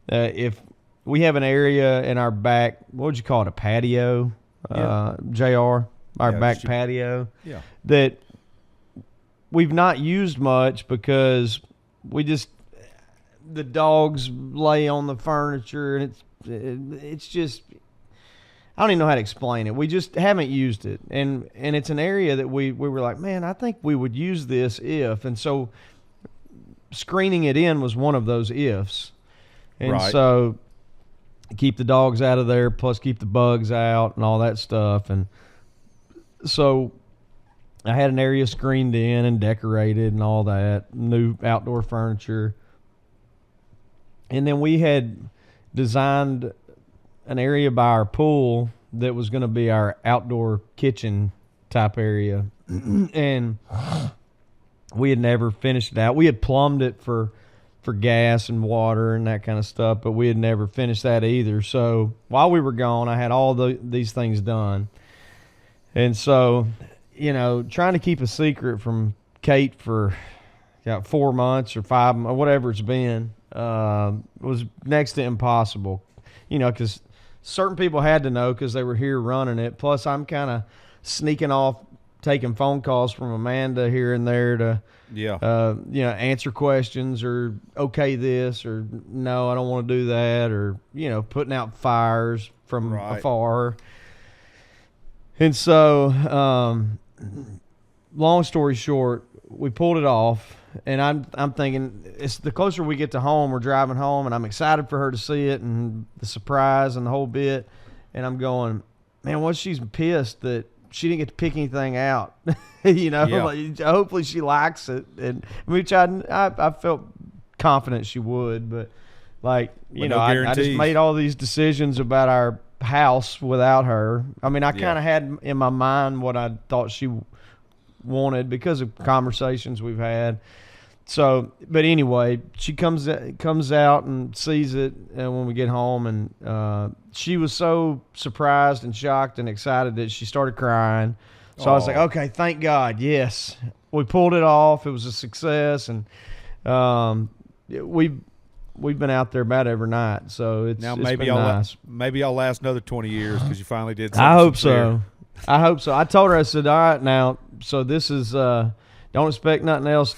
if we have an area in our back, what would you call it, a patio, JR, our back patio, that we've not used much because the dogs lay on the furniture, and it's just, I don't even know how to explain it. We just haven't used it, and it's an area that we were like, man, I think we would use this if, and so screening it in was one of those ifs, and so keep the dogs out of there, plus keep the bugs out and all that stuff. And so I had an area screened in and decorated and all that, new outdoor furniture. And then we had designed an area by our pool that was going to be our outdoor kitchen type area. And we had never finished it out. We had plumbed it for gas and water and that kind of stuff, but we had never finished that either. So while we were gone, I had all these things done. And so, you know, trying to keep a secret from Kate for 4 months or 5 or whatever it's been was next to impossible, you know, because certain people had to know because they were here running it. Plus, I'm kind of sneaking off taking phone calls from Amanda here and there to, answer questions or okay this or no, I don't want to do that, or, putting out fires from afar. And so, long story short, we pulled it off, and I'm thinking, it's the closer we get to home, we're driving home, and I'm excited for her to see it and the surprise and the whole bit. And I'm going, man, what if she's pissed that she didn't get to pick anything out? Like, hopefully she likes it. And which I felt confident she would, but I just made all these decisions about our house without her. I mean, I kind of had in my mind what I thought she wanted because of conversations we've had. So, but anyway, she comes out and sees it when we get home, and she was so surprised and shocked and excited that she started crying. So I was like, okay, thank God, yes, we pulled it off. It was a success, and we've been out there about every night. So it's been nice. Maybe I'll last another 20 years because you finally did something. I hope so. I told her, I said, all right, now, so this is don't expect nothing else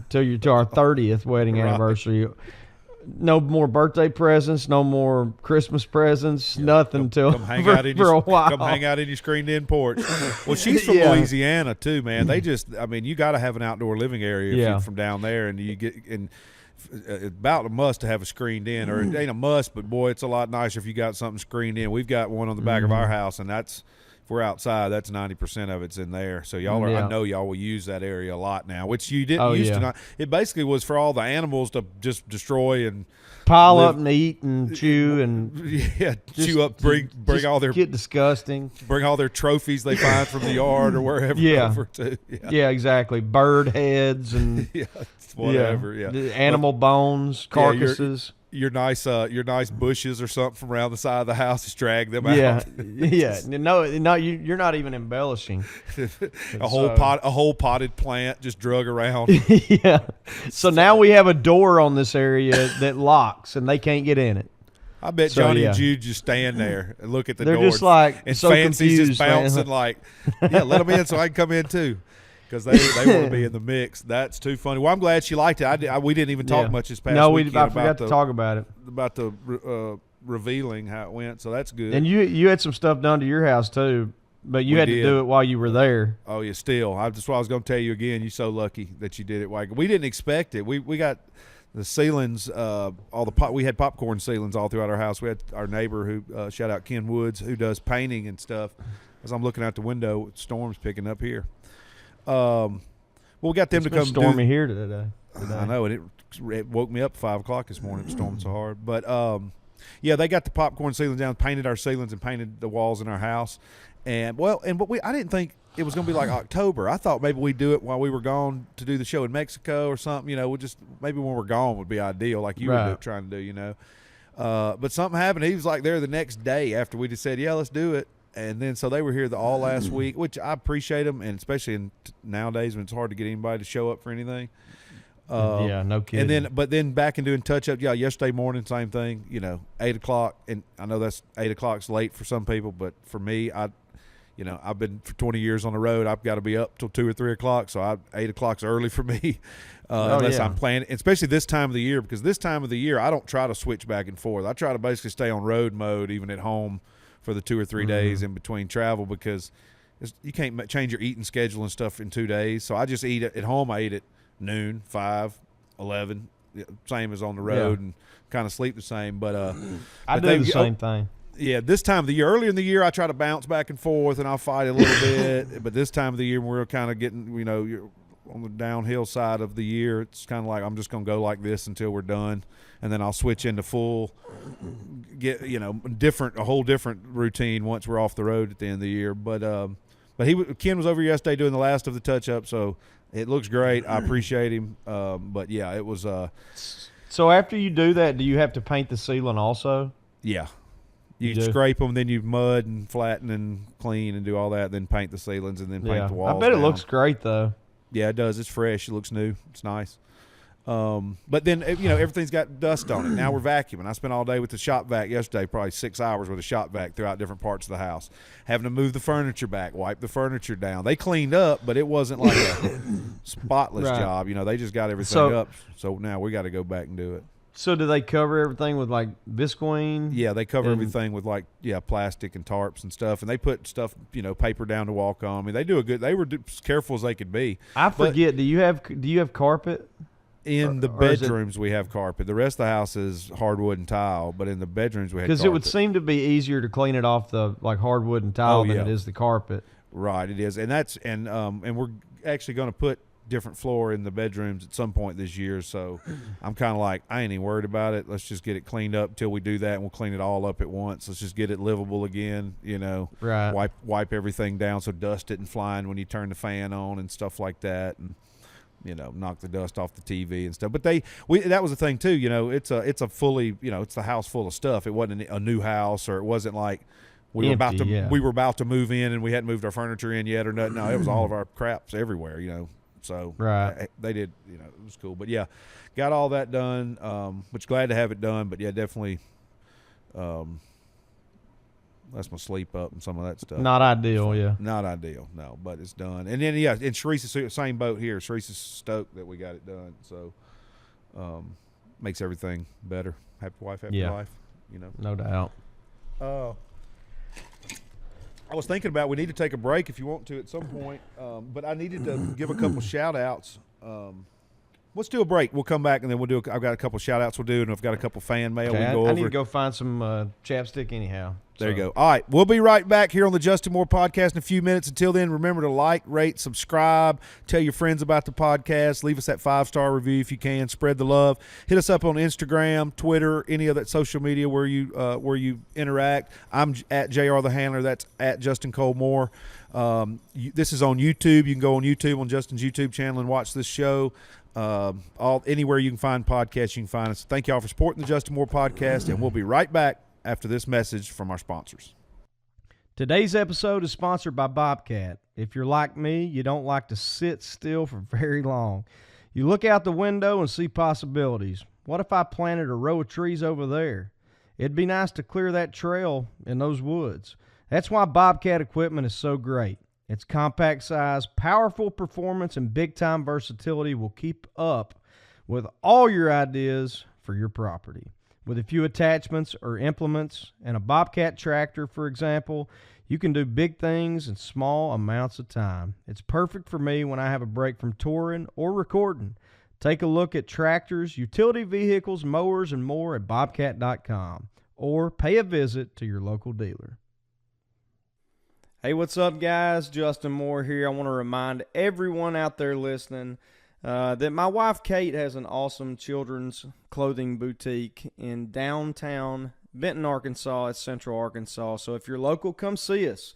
till our 30th wedding anniversary. No more birthday presents, no more Christmas presents, nothing for a while. Come hang out in your screened-in porch. Well, she's from Louisiana too, man. They you got to have an outdoor living area if you're from down there, and you get in. It's about a must to have a screened in, or it ain't a must, but boy, it's a lot nicer if you got something screened in. We've got one on the back of our house, and that's. If we're outside, that's 90% of it's in there. So I know y'all will use that area a lot now, which you didn't used to not. It basically was for all the animals to just destroy and pile up and eat and chew and chew up, bring all their get disgusting. Bring all their trophies they find from the yard or wherever over to. Yeah, exactly. Bird heads and whatever. Animal bones, carcasses. Your nice bushes or something from around the side of the house, just drag them out. No, you're not even embellishing. a whole potted plant just drug around. So now we have a door on this area that locks, and they can't get in it. I bet Johnny and Jude just stand there and look at the door. They're just like and so Fancy's confused, just bouncing man. Let them in so I can come in too. Because they want to be in the mix. That's too funny. Well, I'm glad she liked it. We didn't even talk much this past weekend. I forgot to talk about it. About the revealing how it went, so that's good. And you had some stuff done to your house too, but you had to do it while you were there. Oh, yeah, still. That's what I was going to tell you again. You're so lucky that you did it. We didn't expect it. We got the ceilings, we had popcorn ceilings all throughout our house. We had our neighbor who, shout out Ken Woods, who does painting and stuff. As I'm looking out the window, storm's picking up here. We got them to come. It's stormy here today. I know, and it woke me up at 5 o'clock this morning. It stormed so hard, but they got the popcorn ceilings down, painted our ceilings, and painted the walls in our house. I didn't think it was going to be like October. I thought maybe we'd do it while we were gone to do the show in Mexico or something. We'll just maybe when we're gone would be ideal, like you were trying to do. But something happened. He was like there the next day after we just said, yeah, let's do it. And then so they were here all last week, which I appreciate them, and especially nowadays when it's hard to get anybody to show up for anything. No kidding. But then back and doing touch-up. Yeah, yesterday morning, same thing. 8 o'clock, and I know that's 8 o'clock's late for some people, but for me, I've been for 20 years on the road. I've got to be up till 2 or 3 o'clock, so 8 o'clock's early for me, unless I'm planning. Especially this time of the year, because this time of the year I don't try to switch back and forth. I try to basically stay on road mode even at home for the 2 or 3 days in between travel, because you can't change your eating schedule and stuff in 2 days. So I just eat at home. I eat at noon, 5, 11, same as on the road, and kind of sleep the same. But I do the same thing. Yeah, this time of the year, earlier in the year, I try to bounce back and forth, and I'll fight a little bit. But this time of the year, we're kind of getting, you're on the downhill side of the year. It's kind of like I'm just going to go like this until we're done, and then I'll switch into full, a whole different routine once we're off the road at the end of the year. But Ken was over yesterday doing the last of the touch-up, so it looks great. I appreciate him. But yeah, it was. So after you do that, do you have to paint the ceiling also? Yeah. You scrape them, then you mud and flatten and clean and do all that, then paint the ceilings and then paint the walls. I bet it looks great though. Yeah, it does. It's fresh. It looks new. It's nice. But then, everything's got dust on it. Now we're vacuuming. I spent all day with the shop vac yesterday, probably 6 hours with a shop vac throughout different parts of the house, having to move the furniture back, wipe the furniture down. They cleaned up, but it wasn't like a spotless job. They just got everything up. So now we got to go back and do it. So do they cover everything with like visqueen? Yeah, they cover everything with plastic and tarps and stuff, and they put stuff, paper down to walk on. I mean, they were as careful as they could be. I forget. Do you have carpet? In the bedrooms, we have carpet. The rest of the house is hardwood and tile, but in the bedrooms, we have carpet. Because it would seem to be easier to clean it off the hardwood and tile than it is the carpet. Right, it is, and we're actually going to put different floor in the bedrooms at some point this year. So I'm kind of like, I ain't even worried about it. Let's just get it cleaned up till we do that, and we'll clean it all up at once. Let's just get it livable again. Right. Wipe everything down so dust isn't flying when you turn the fan on and stuff like that, and knock the dust off the TV and stuff. But that was the thing too. It's a fully, it's the house full of stuff. It wasn't a new house, or it wasn't like we were about to move in and we hadn't moved our furniture in yet or nothing. No, it was all of our craps everywhere. So they did. It was cool. But yeah, got all that done. Which glad to have it done. But yeah, definitely. That's my sleep up and some of that stuff. Not ideal, yeah. Not ideal, no, but it's done. And then, and Sharice's same boat here. Sharice's stoked that we got it done. So, makes everything better. Happy wife, happy life, No doubt. I was thinking about we need to take a break if you want to at some point, but I needed to give a couple shout-outs. Let's do a break. We'll come back, and then I've got a couple shout-outs we'll do, and I've got a couple fan mail we can go over. I need to go find some chapstick anyhow. There you go. All right. We'll be right back here on the Justin Moore Podcast in a few minutes. Until then, remember to like, rate, subscribe, tell your friends about the podcast, leave us that 5-star review if you can, spread the love. Hit us up on Instagram, Twitter, any of that social media where you interact. I'm at JR the Handler. That's at Justin Cole Moore. This is on YouTube. You can go on YouTube, on Justin's YouTube channel, and watch this show. Anywhere you can find podcasts, you can find us. Thank y'all for supporting the Justin Moore Podcast, and we'll be right back after this message from our sponsors. Today's episode is sponsored by Bobcat. If you're like me, you don't like to sit still for very long. You look out the window and see possibilities. What if I planted a row of trees over there? It'd be nice to clear that trail in those woods. That's why Bobcat equipment is so great. Its compact size, powerful performance, and big-time versatility will keep up with all your ideas for your property. With a few attachments or implements and a Bobcat tractor, for example, you can do big things in small amounts of time. It's perfect for me when I have a break from touring or recording. Take a look at tractors, utility vehicles, mowers, and more at bobcat.com, or pay a visit to your local dealer. Hey, what's up, guys? Justin Moore here. I want to remind everyone out there listening that my wife Kate has an awesome children's clothing boutique in downtown Benton, Arkansas. It's Central Arkansas. So if you're local, come see us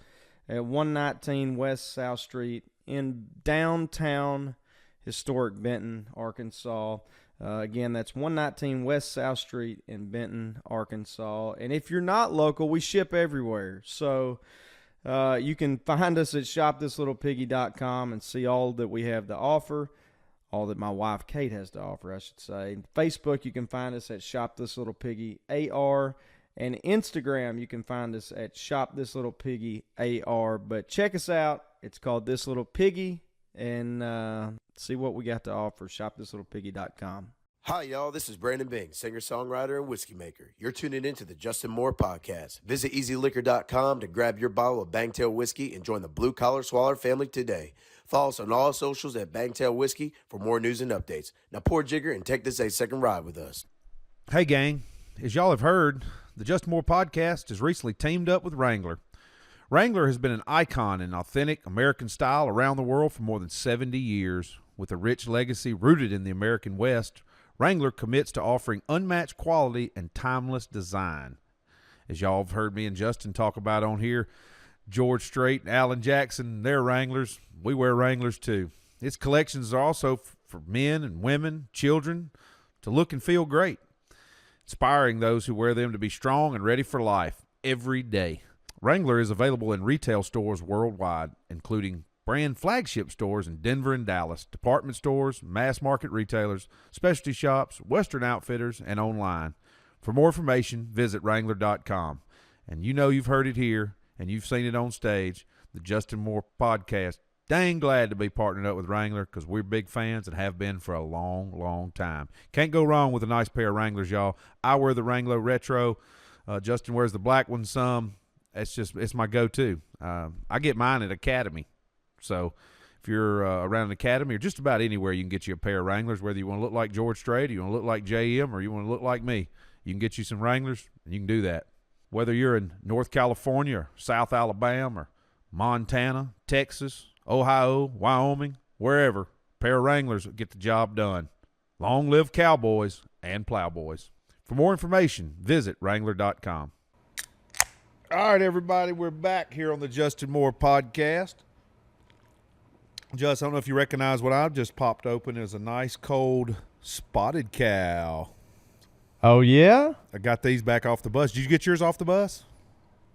at 119 West South Street in downtown historic Benton, Arkansas. Again, that's 119 West South Street in Benton, Arkansas. And if you're not local, we ship everywhere. So you can find us at shopthislittlepiggy.com and see all that we have to offer. All that my wife Kate has to offer, I should say. Facebook, you can find us at Shop This Little Piggy AR, and Instagram, you can find us at Shop This Little Piggy AR. But check us out. It's called This Little Piggy, and see what we got to offer. ShopThisLittlePiggy.com. Hi, y'all. This is Brandon Bing, singer-songwriter and whiskey maker. You're tuning into the Justin Moore Podcast. Visit EasyLiquor.com to grab your bottle of Bangtail Whiskey and join the Blue Collar Swaller family today. Follow us on all socials at Bangtail Whiskey for more news and updates. Now pour Jigger and take this a second ride with us. Hey, gang. As y'all have heard, the Justin Moore Podcast has recently teamed up with Wrangler. Wrangler has been an icon in authentic American style around the world for more than 70 years. With a rich legacy rooted in the American West, Wrangler commits to offering unmatched quality and timeless design. As y'all have heard me and Justin talk about on here, George Strait and Alan Jackson, they're Wranglers. We wear Wranglers too. Its collections are also for men and women, children, to look and feel great, inspiring those who wear them to be strong and ready for life every day. Wrangler is available in retail stores worldwide, including brand flagship stores in Denver and Dallas, department stores, mass market retailers, specialty shops, Western outfitters, and online. For more information, visit Wrangler.com. And you know you've heard it here, and you've seen it on stage, the Justin Moore Podcast. Dang glad to be partnered up with Wrangler because we're big fans and have been for a long, long time. Can't go wrong with a nice pair of Wranglers, y'all. I wear the Wrangler Retro. Justin wears the black one some. It's my go-to. I get mine at Academy. So if you're around an Academy or just about anywhere, you can get you a pair of Wranglers, whether you want to look like George Strait, or you want to look like JM, or you want to look like me. You can get you some Wranglers, and you can do that. Whether you're in North California or South Alabama or Montana, Texas, Ohio, Wyoming, wherever, a pair of Wranglers will get the job done. Long live cowboys and plowboys. For more information, visit Wrangler.com. All right, everybody, we're back here on the Justin Moore Podcast. Just, I don't know if you recognize what I've just popped open is a nice cold spotted cow. Oh, yeah? I got these back off the bus. Did you get yours off the bus?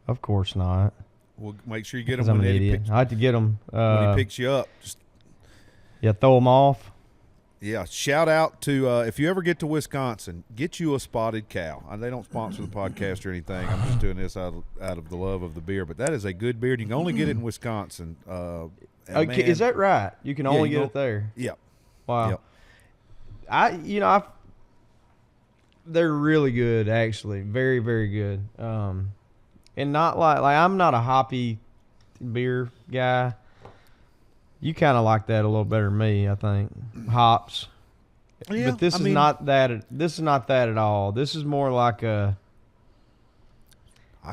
Of course not. We'll make sure you get them Because I'm when an Eddie idiot. I had to get them. when he picks you up. Just, throw them off. yeah, shout out to if you ever get to Wisconsin, get you a spotted cow. They don't sponsor the podcast or anything. I'm just doing this out of the love of the beer. But that is a good beer. You can only get it in Wisconsin. Okay, man, is that right? You can only get it there. Yep. Wow. Yep. They're really good, actually. Very, very good. And not like I'm not a hoppy beer guy. You kind of like that a little better than me, I think. Hops. Yeah, But this is not that. This is not that at all. This is more like a.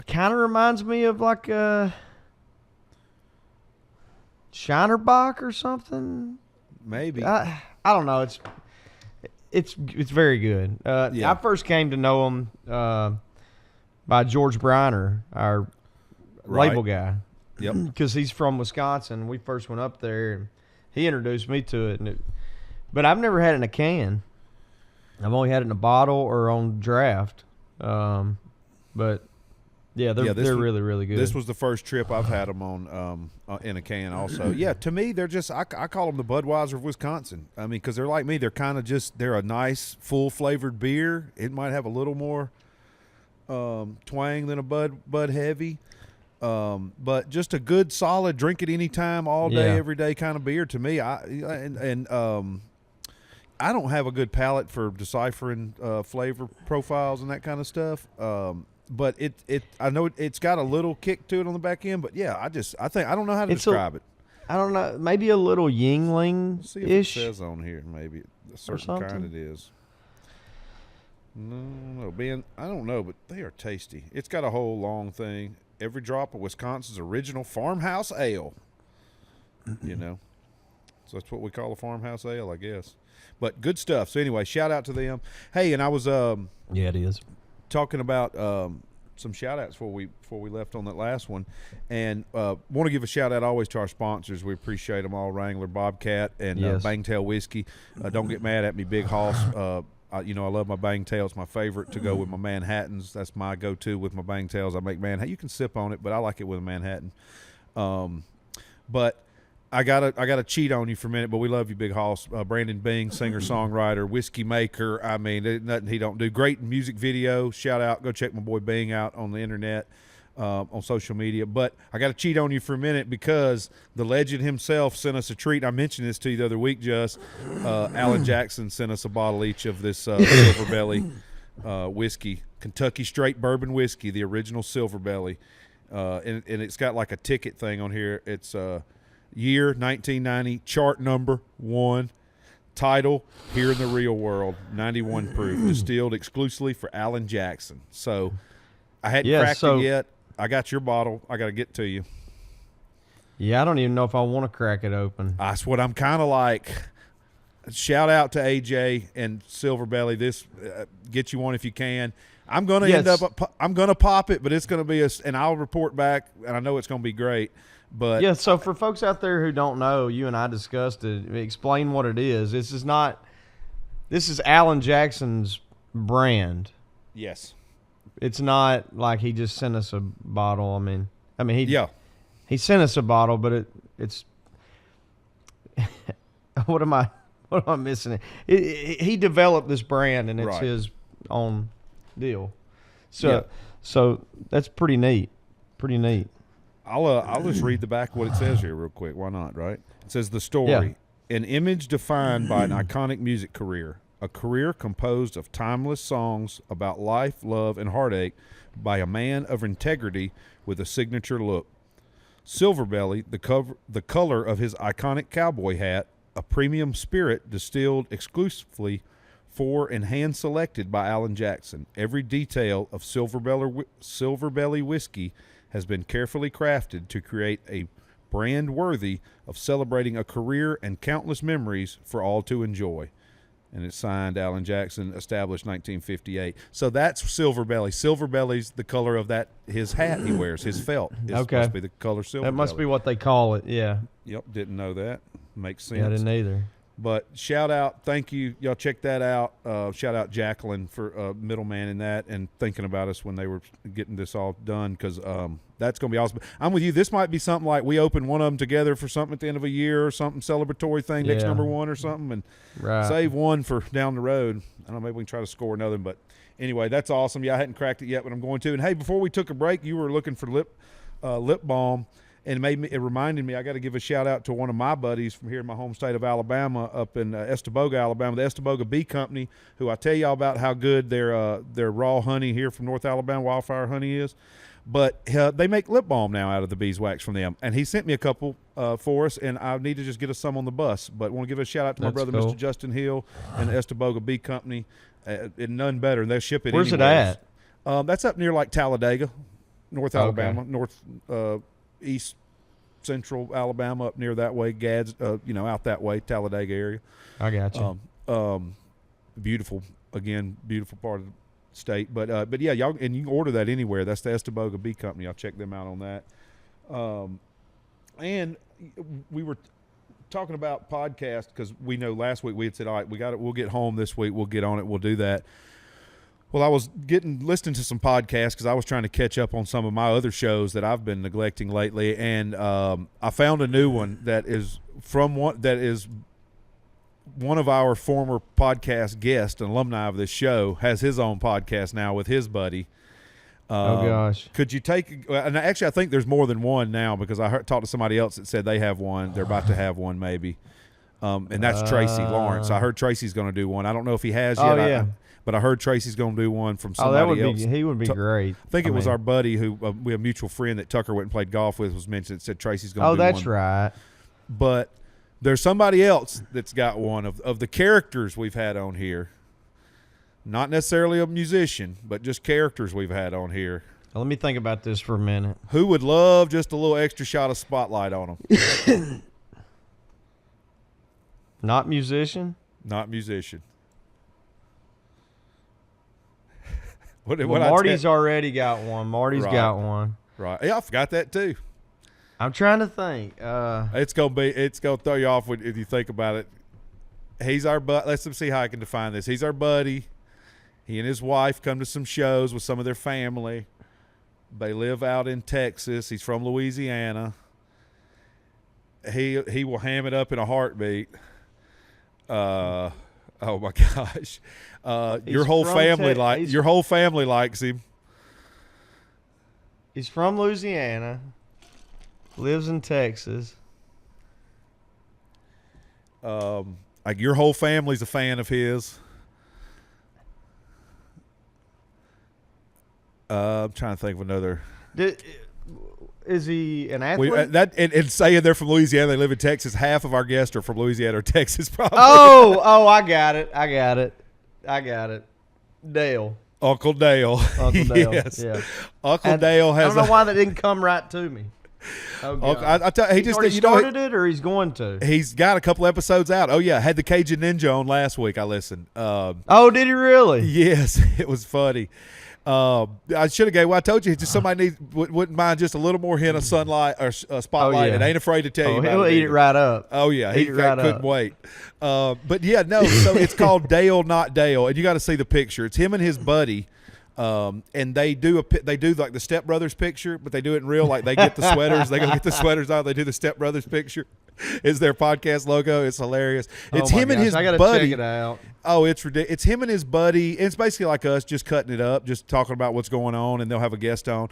Kind of reminds me of like a Shinerbach or something. Maybe. I don't know. It's very good. Yeah. I first came to know him by George Briner, our label guy. Yep. Because he's from Wisconsin. We first went up there, and he introduced me to it. But I've never had it in a can. I've only had it in a bottle or on draft. But yeah, they're really, really good. This was the first trip I've had them on in a can also. Yeah, to me, they're just, I call them the Budweiser of Wisconsin. I mean, because they're like me. They're kind of just, they're a nice, full-flavored beer. It might have a little more twang than a Bud Heavy. But just a good, solid, drink it anytime, all day, every day kind of beer to me. I don't have a good palate for deciphering flavor profiles and that kind of stuff. But I know it's got a little kick to it on the back end. But yeah, I don't know how to describe it. I don't know, maybe a little Yingling-ish. Let's see if it says on here, maybe a certain kind it is. No, Ben, I don't know, but they are tasty. It's got a whole long thing. Every drop of Wisconsin's original farmhouse ale. So that's what we call a farmhouse ale, I guess. But good stuff. So anyway, shout out to them. Hey, and I was yeah, it is. talking about some shout outs before we left on that last one, and want to give a shout out always to our sponsors. We appreciate them all: Wrangler, Bobcat, and Bangtail Whiskey. Don't get mad at me, Big Hoss. I love my Bangtail. It's my favorite to go with my Manhattans. That's my go-to with my Bangtails. I make Manhattan. You can sip on it, but I like it with a Manhattan. But I gotta cheat on you for a minute, but we love you, Big Hoss. Brandon Bing, singer-songwriter, whiskey maker. I mean, there's nothing he don't do. Great music video. Shout out. Go check my boy Bing out on the internet, on social media. But I got to cheat on you for a minute because the legend himself sent us a treat. I mentioned this to you the other week, Just. Alan Jackson sent us a bottle each of this Silver Belly whiskey, Kentucky straight bourbon whiskey, the original Silver Belly. And it's got like a ticket thing on here. It's year 1990, chart number 1, title Here in the Real World, 91 proof, distilled exclusively for Alan Jackson. So I hadn't cracked it yet. I got your bottle. I got to get to you. Yeah, I don't even know if I want to crack it open. That's what I'm kind of like. Shout out to AJ and Silver Belly. This get you one if you can. I'm going to end up. I'm going to pop it, but it's going to be and I'll report back. And I know it's going to be great. But yeah, so for folks out there who don't know, you and I discussed it. Explain what it is. This is Alan Jackson's brand. Yes. It's not like he just sent us a bottle. I mean he sent us a bottle, but what am I missing? He developed this brand, and it's Right. his own deal. So that's pretty neat. Pretty neat. I'll just read the back of what it says here real quick. Why not, right? It says the story. Yeah. An image defined by an iconic music career. A career composed of timeless songs about life, love, and heartache by a man of integrity with a signature look. Silverbelly, the color of his iconic cowboy hat, a premium spirit distilled exclusively for and hand-selected by Alan Jackson. Every detail of Silverbelly whiskey has been carefully crafted to create a brand worthy of celebrating a career and countless memories for all to enjoy. And it's signed Alan Jackson, established 1958. So that's Silverbelly. Silverbelly's the color of his hat he wears, his felt. It's supposed to be the color Silverbelly. That must be what they call it, yeah. Yep, didn't know that. Makes sense. Yeah, I didn't either. But shout out, thank you. Y'all check that out. Shout out Jacqueline for middleman in that and thinking about us when they were getting this all done, because that's going to be awesome. I'm with you. This might be something like we open one of them together for something at the end of a year or something, celebratory thing, next number one or something, and save one for down the road. I don't know, maybe we can try to score another. But anyway, that's awesome. Yeah, I hadn't cracked it yet, but I'm going to. And, hey, before we took a break, you were looking for lip balm. And it reminded me, I got to give a shout out to one of my buddies from here in my home state of Alabama, up in Estaboga, Alabama, the Estaboga Bee Company, who I tell y'all about how good their raw honey here from North Alabama, wildfire honey is. But they make lip balm now out of the beeswax from them. And he sent me a couple for us, and I need to just get us some on the bus. But I want to give a shout out to my brother, cool. Mr. Justin Hill, and the Estaboga Bee Company. None better. They'll ship it Where's anywhere. it at? That's up near like Talladega, North Alabama, north east central Alabama, up near that way, Gads, out that way, Talladega area. I got you. Beautiful part of the state. But yeah, y'all, and you can order that anywhere. That's the Estaboga Bee Company. I'll check them out on that. And we were talking about podcasts because we know last week we had said, all right, we'll get home this week. We'll get on it. We'll do that. Well, I was listening to some podcasts because I was trying to catch up on some of my other shows that I've been neglecting lately, and I found a new one that is one of our former podcast guests, an alumni of this show, has his own podcast now with his buddy. Oh gosh! Could you take? And actually, I think there's more than one now because I talked to somebody else that said they have one. They're about to have one, maybe. And that's Tracy Lawrence. I heard Tracy's going to do one. I don't know if he has yet. Oh yeah. But I heard Tracy's going to do one from somebody else. He would be great. I think it was our buddy who we have a mutual friend that Tucker went and played golf with was mentioned. Said Tracy's going to do one. Oh, that's right. But there's somebody else that's got one of the characters we've had on here. Not necessarily a musician, but just characters we've had on here. Well, let me think about this for a minute. Who would love just a little extra shot of spotlight on them? Not musician? Not musician. Marty's already got one. Marty's got one. Right. Yeah, I forgot that too. I'm trying to think. It's gonna throw you off if you think about it. He's our buddy. Let's see how I can define this. He's our buddy. He and his wife come to some shows with some of their family. They live out in Texas. He's from Louisiana. He will ham it up in a heartbeat. Oh my gosh. Your whole family likes him. He's from Louisiana. Lives in Texas. Like your whole family's a fan of his. I'm trying to think of another. Is he an athlete? And saying they're from Louisiana, they live in Texas. Half of our guests are from Louisiana or Texas, probably. Oh, I got it. Dale. Uncle Dale. Yes. Yeah. Uncle Dale has. I don't know why that didn't come right to me. I tell you, he started it, or he's going to. He's got a couple episodes out. Oh yeah, had the Cajun Ninja on last week. I listened. Did he really? Yes, it was funny. I should have gave. Well, I told you, just somebody wouldn't mind just a little more hint of sunlight or spotlight, and ain't afraid to tell you. He'll eat it right up. Oh yeah, he couldn't wait. But yeah, no. So it's called Dale, Not Dale, and you got to see the picture. It's him and his buddy. And they do like the Step Brothers picture, but they do it in real. Like they get the sweaters, they go get the sweaters out. They do the Step Brothers picture. is their podcast logo. It's hilarious. It's Oh my him and gosh, his I gotta buddy. check it out. Oh, it's ridiculous. It's him and his buddy. It's basically like us, just cutting it up, just talking about what's going on, and they'll have a guest on.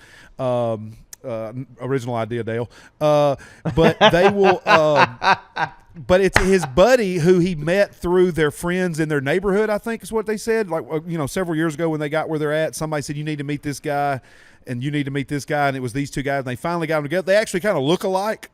Original idea, Dale. But they will. But it's his buddy who he met through their friends in their neighborhood, I think is what they said. Like, several years ago when they got where they're at, somebody said, you need to meet this guy, and you need to meet this guy, and it was these two guys, and they finally got them together. They actually kind of look alike.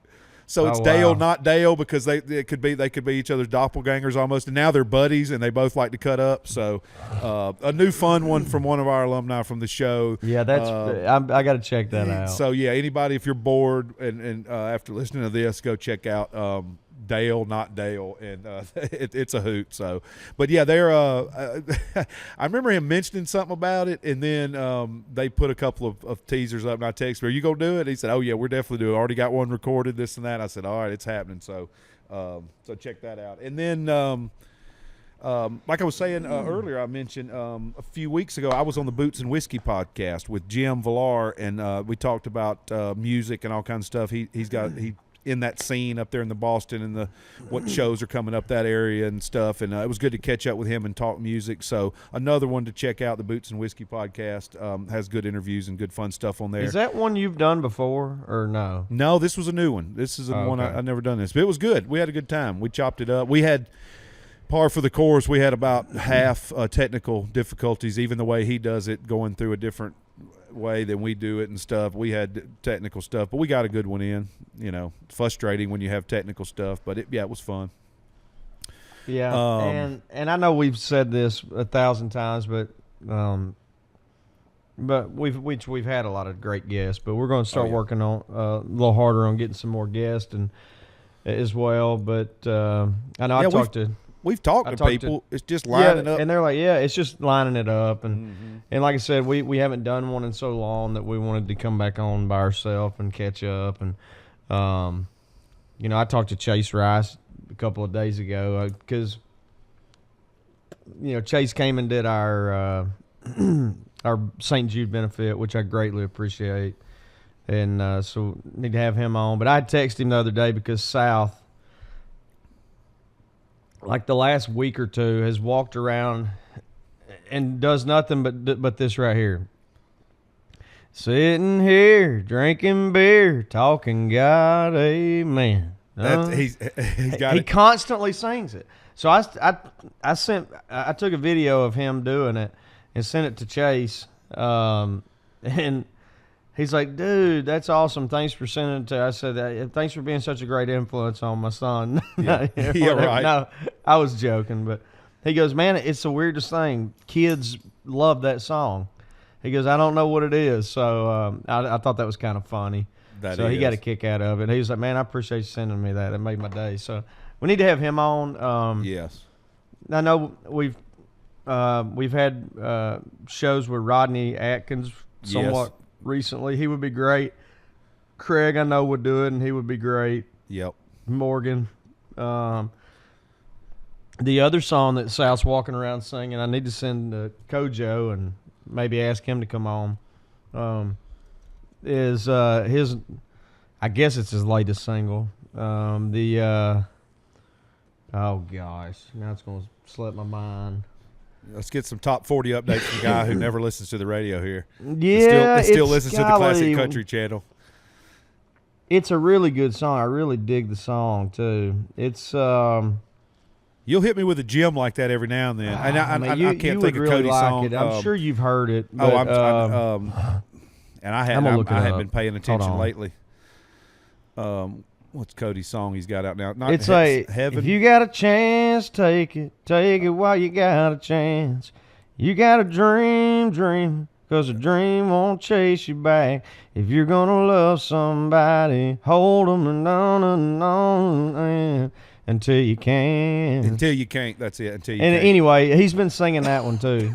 So it's Dale, not Dale, because they could be each other's doppelgangers almost, and now they're buddies, and they both like to cut up. So a new fun one from one of our alumni from the show. Yeah, that's I got to check that out. So yeah, anybody, if you're bored and after listening to this, go check out Dale, not Dale, and it's a hoot. So, but yeah, they're. I remember him mentioning something about it, and then they put a couple of teasers up, and I texted him, "Are you gonna do it?" He said, "Oh yeah, we're definitely doing it. Already got one recorded, this and that." I said, "All right, it's happening." So, so check that out. And then, like I was saying earlier, I mentioned a few weeks ago, I was on the Boots and Whiskey podcast with Jim Villar, and we talked about music and all kinds of stuff. He's in that scene up there in the Boston and what shows are coming up that area and stuff, and it was good to catch up with him and talk music. So another one to check out, the Boots and Whiskey podcast, has good interviews and good fun stuff on there. Is that one you've done before or no? No, this was a new one. This is one I never done this, but it was good. We had a good time. We chopped it up. We had par for the course. We had about half technical difficulties, even the way he does it, going through a different way than we do it and stuff. We had technical stuff, but we got a good one in. Frustrating when you have technical stuff, but it was fun. Yeah, and I know we've said this 1,000 times, but we've had a lot of great guests, but we're going to start working on a little harder on getting some more guests and as well. But I know we've talked to people. It's just lining up, and they're like, it's just lining it up, and like I said, we haven't done one in so long that we wanted to come back on by ourselves and catch up. And I talked to Chase Rice a couple of days ago because Chase came and did our our St. Jude benefit, which I greatly appreciate, and so need to have him on. But I texted him the other day because South, like the last week or two, has walked around and does nothing but this right here. Sitting here, drinking beer, talking God, amen. He's got he it. constantly sings it. So I took a video of him doing it and sent it to Chase, and he's like, "Dude, that's awesome. Thanks for sending it to." I said, "Thanks for being such a great influence on my son." Yeah, right. No, I was joking, but he goes, "Man, it's the weirdest thing. Kids love that song." He goes, "I don't know what it is." So I thought that was kind of funny. He got a kick out of it. He was like, "Man, I appreciate you sending me that. That made my day." So we need to have him on. Yes. I know we've had shows with Rodney Atkins somewhat recently. He would be great. Craig, I know, would do it, and he would be great. Yep. Morgan. The other song that Sal's walking around singing, I need to send to Kojo and maybe ask him to come on, is his, I guess it's his latest single. Oh gosh, now it's going to slip my mind. Let's get some top 40 updates from a guy who never listens to the radio here. Yeah, still listens to the classic country channel. It's a really good song. I really dig the song too. It's You'll hit me with a gem like that every now and then, and I can't think of really Cody's like song. It. I'm sure you've heard it. But, and I hadn't been paying attention lately. What's Cody's song he's got out now? Heaven. If you got a chance, take it while you got a chance. You got a dream, 'cause a dream won't chase you back. If you're gonna love somebody, hold them and on until you can. Until you can't, that's it, until you can't. And anyway, he's been singing that one too.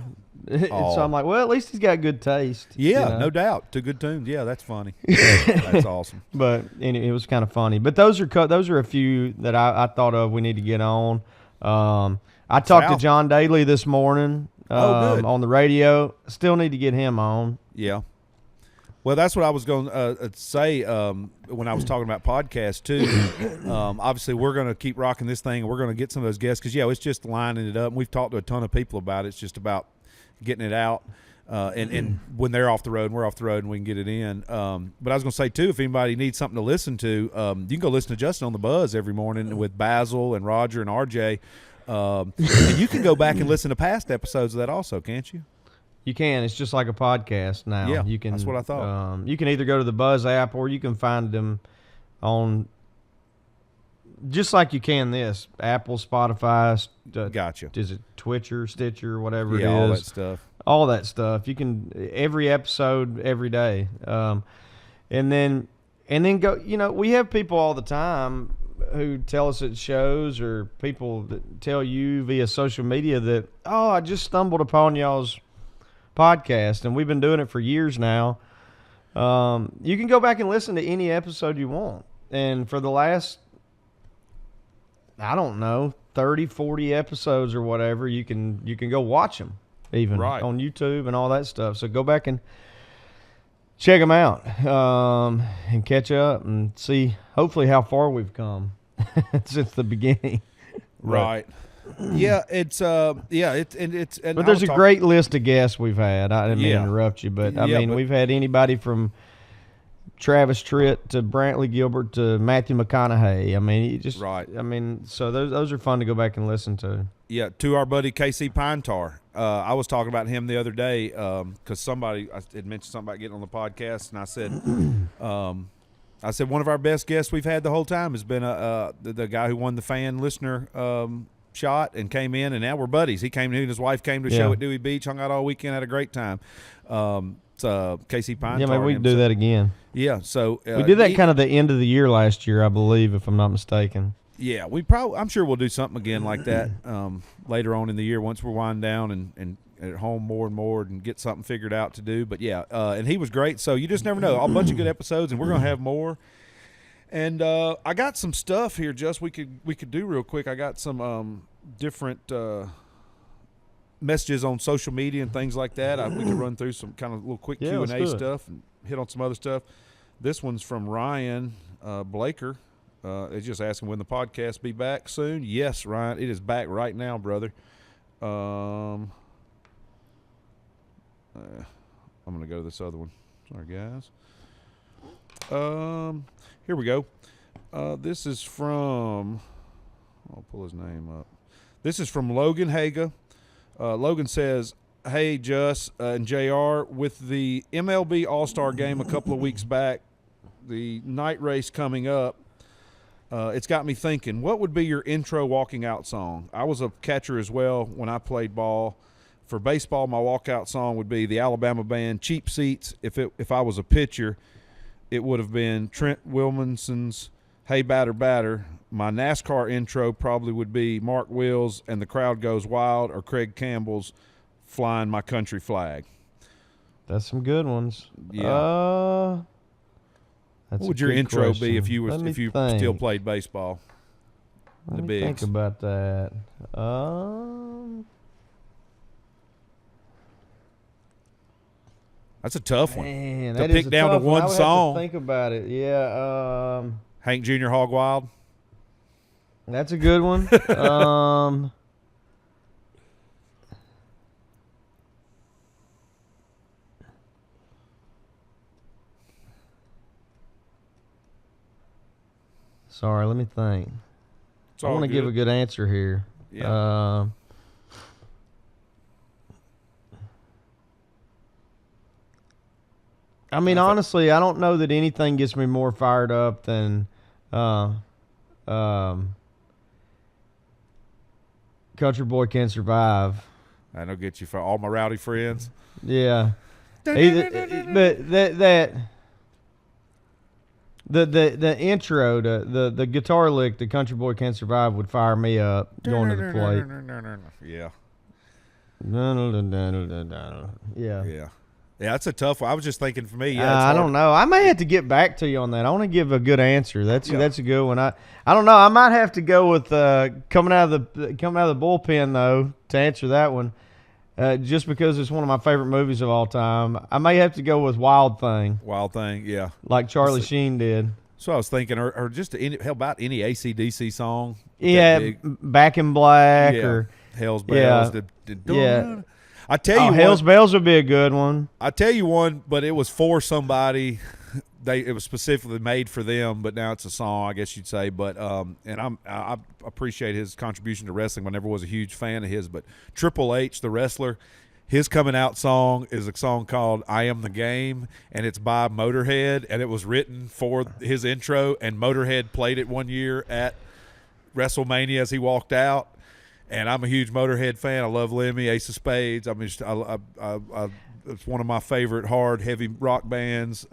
So I'm like, well, at least he's got good taste. Yeah, no doubt. Two good tunes. Yeah, that's funny. That's awesome. But it was kind of funny. But those are a few that I thought of we need to get on. I talked to John Daly this morning on the radio. Still need to get him on. Yeah. Well, that's what I was going to say when I was talking about podcasts, too. Obviously, we're going to keep rocking this thing, and we're going to get some of those guests because, it's just lining it up. And we've talked to a ton of people about it. It's just about getting it out. And when they're off the road and we're off the road and we can get it in. But I was going to say, too, if anybody needs something to listen to, you can go listen to Justin on the Buzz every morning with Basil and Roger and RJ. And you can go back and listen to past episodes of that also, can't you? You can. It's just like a podcast now. Yeah, you can, that's what I thought. You can either go to the Buzz app or you can find them on, just like you can this, Apple, Spotify. Gotcha. Is it Twitcher, Stitcher, whatever it is? All that stuff. All that stuff. You can, every episode, every day. And then go, we have people all the time who tell us at shows or people that tell you via social media that, I just stumbled upon y'all's podcast, and we've been doing it for years now. You can go back and listen to any episode you want. And for the last, I don't know, 30, 40 episodes or whatever, you can go watch them even on YouTube and all that stuff. So go back and check them out and catch up and see hopefully how far we've come since the beginning. Right. Yeah, it's but there's a great list of guests we've had. I didn't mean to interrupt you, but we've had anybody from Travis Tritt to Brantley Gilbert to Matthew McConaughey. So those are fun to go back and listen to. Yeah, to our buddy KC Pinetar. I was talking about him the other day because somebody had mentioned something about getting on the podcast, and I said one of our best guests we've had the whole time has been the guy who won the fan listener shot and came in, and now we're buddies. He came in and his wife came to a show at Dewey Beach, hung out all weekend, had a great time. Casey Pine. Yeah, maybe we can do that again. Yeah, so we did that kind of the end of the year last year, I believe, if I'm not mistaken. Yeah, I'm sure we'll do something again like that later on in the year once we're winding down and at home more and more and get something figured out to do. But yeah, and he was great. So you just never know. A bunch of good episodes, and we're gonna have more. And I got some stuff here, just we could do real quick. I got some different messages on social media and things like that. We could run through some kind of little quick Q&A stuff and hit on some other stuff. This one's from Ryan Blaker. They're just asking when the podcast be back soon. Yes, Ryan, it is back right now, brother. I'm going to go to this other one. Sorry, guys. Here we go. This is from, I'll pull his name up. This is from Logan Haga. Logan says, hey, Just and JR, with the MLB All-Star game a couple of weeks back, the night race coming up, it's got me thinking, what would be your intro walking out song? I was a catcher as well when I played ball. For baseball, my walkout song would be the Alabama band Cheap Seats. If I was a pitcher, it would have been Trent Williamson's Hey Batter Batter. My NASCAR intro probably would be Mark Wills and The Crowd Goes Wild, or Craig Campbell's Flying My Country Flag. That's some good ones. Yeah. What would your intro be if you still played baseball? Let me think about that. That's a tough one. Man, to pick down to one song. Have to think about it. Yeah. Hank Jr. Hog Wild. That's a good one. Sorry, let me think. I want to give a good answer here. Yeah. Honestly, I don't know that anything gets me more fired up than Country Boy Can't Survive. I know, get you for all my rowdy friends. Yeah. But the intro, the guitar lick, the Country Boy Can't Survive would fire me up going to the plate. Yeah. Yeah. Yeah. Yeah, that's a tough one. I was just thinking for me. I don't know. I may have to get back to you on that. I want to give a good answer. That's a good one. I don't know. I might have to go with coming out of the bullpen though to answer that one. just because it's one of my favorite movies of all time. I may have to go with Wild Thing, Wild Thing, yeah. like Charlie Sheen did. So I was thinking, or just how about any AC/DC song? Yeah, Back in Black or Hell's Bells. Yeah. I tell you, Hell's Bells would be a good one. I tell you one, but it was for somebody. It was specifically made for them, but now it's a song, I guess you'd say. But and I appreciate his contribution to wrestling. I never was a huge fan of his, but Triple H, the wrestler, his coming out song is a song called "I Am the Game," and it's by Motorhead, and it was written for his intro. And Motorhead played it one year at WrestleMania as he walked out. And I'm a huge Motorhead fan. I love Lemmy, Ace of Spades. I mean, it's one of my favorite hard, heavy rock bands.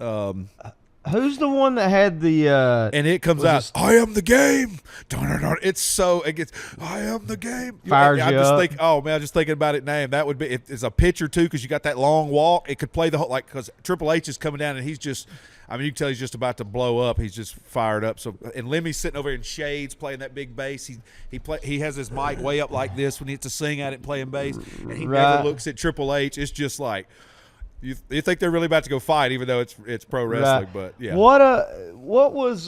Who's the one that had the and it comes out, I am the game. It's so, it gets, I am the game. Fires you up. Oh man, I'm just thinking about it now. That would be, it's a picture too, because you got that long walk. It could play the whole, like, because Triple H is coming down and he's just, I mean, you can tell he's just about to blow up. He's just fired up. So, and Lemmy's sitting over in shades playing that big bass. He has his mic way up like this when he has to sing at it playing bass, and he never looks at Triple H. It's just like, you think they're really about to go fight, even though it's pro wrestling. Right. But yeah, what was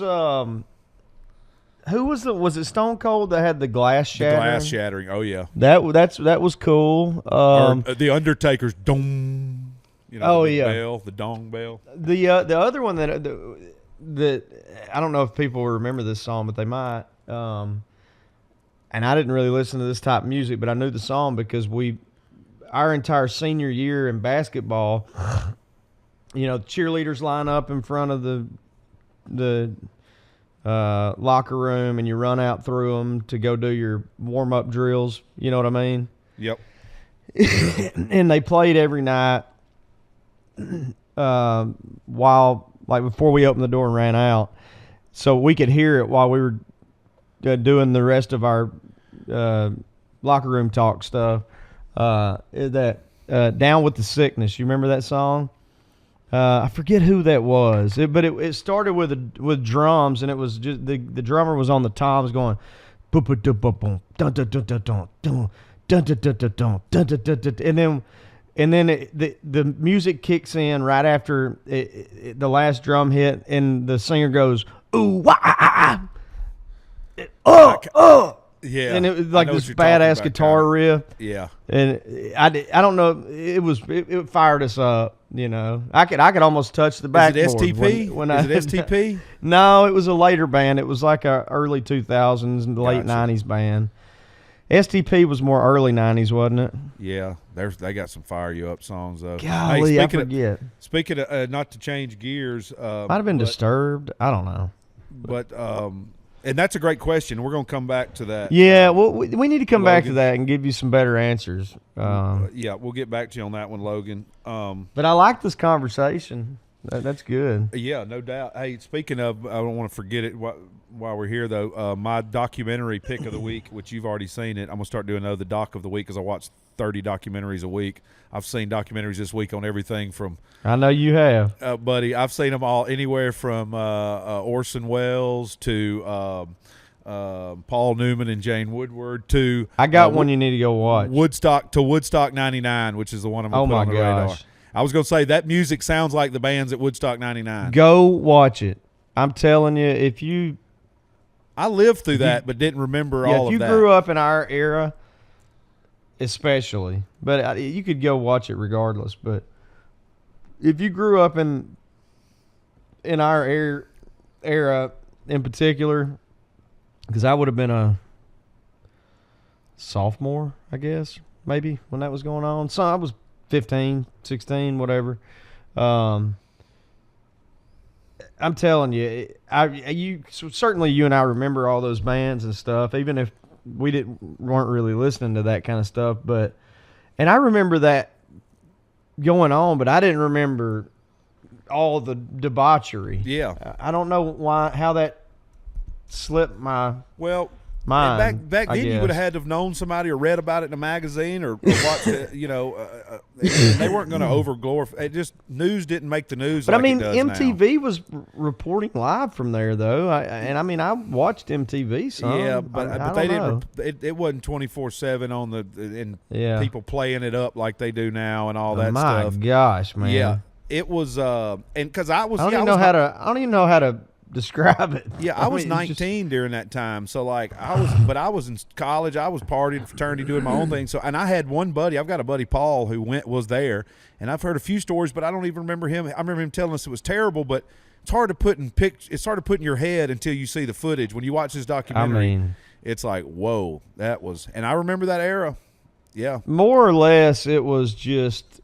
who was it Stone Cold that had the glass shattering? The glass shattering. Oh yeah, that was cool. Or the Undertaker's dong. You know, bell, the dong bell. The other one that I don't know if people remember this song, but they might. And I didn't really listen to this type of music, but I knew the song because our entire senior year in basketball, you know, cheerleaders line up in front of the locker room, and you run out through them to go do your warm up drills. You know what I mean? Yep. And they played every night. While, like, before we opened the door and ran out, so we could hear it while we were doing the rest of our locker room talk stuff. That Down with the Sickness. You remember that song? I forget who that was, but it started with drums, and it was just the drummer was on the toms going, and then the music kicks in right after the last drum hit, and the singer goes, ooh, wah, ah, ah. Yeah, and it was like this badass guitar riff. Yeah, and I don't know. It fired us up. You know, I could almost touch the backboard. Is it STP? Is it STP? No, it was a later band. It was like a early 2000s and late 90s band. STP was more early 90s, wasn't it? Yeah, they got some fire you up songs though. Golly, I forget. Speaking of, not to change gears, might have been Disturbed. I don't know, but and that's a great question. We're going to come back to that. Yeah, well, we need to come back to that and give you some better answers. Yeah, we'll get back to you on that one, Logan. But I like this conversation. That's good. Yeah, no doubt. Hey, speaking of, I don't want to forget it while we're here, though. My documentary pick of the week, which you've already seen it, I'm going to start doing the doc of the week because I watch 30 documentaries a week. I've seen documentaries this week on everything from – I know you have. Buddy, I've seen them all anywhere from Orson Welles to Paul Newman and Jane Woodward to – I got one you need to go watch. Woodstock 99, which is the one I'm going to put on the radar. I was going to say that music sounds like the bands at Woodstock 99. Go watch it. I'm telling you, if you – I lived through that but didn't remember all of that. If you grew up in our era – especially, but you could go watch it regardless. But if you grew up in our era in particular, because I would have been a sophomore, I guess, maybe when that was going on. So I was 15, 16, whatever. I'm telling you, certainly you and I remember all those bands and stuff, even if we weren't really listening to that kind of stuff, and I remember that going on, but I didn't remember all the debauchery. Yeah, I don't know how that slipped my mind. Back I then, you guess. would have had to have known somebody or read about it in a magazine or watched it. They weren't going to over glorify. Just news didn't make the news. But like I mean, it does MTV now. was reporting live from there, though. I watched MTV some. Yeah, but I they don't didn't. It wasn't 24/7 on and Yeah. people playing it up like they do now and all know. that My stuff. gosh, man. Yeah, it was. And because I was, I don't yeah, even I know was how to. I don't even know how to describe it. Yeah, I was mean, it's 19 just- during that time. So like I was in college. I was partying, fraternity, doing my own thing. So and I had one buddy. I've got a buddy Paul who was there, and I've heard a few stories, but I don't even remember him. I remember him telling us it was terrible, but it's hard to put in It's hard to put in your head until you see the footage. When you watch this documentary, it's like, whoa, that was. And I remember that era. Yeah, more or less, it was just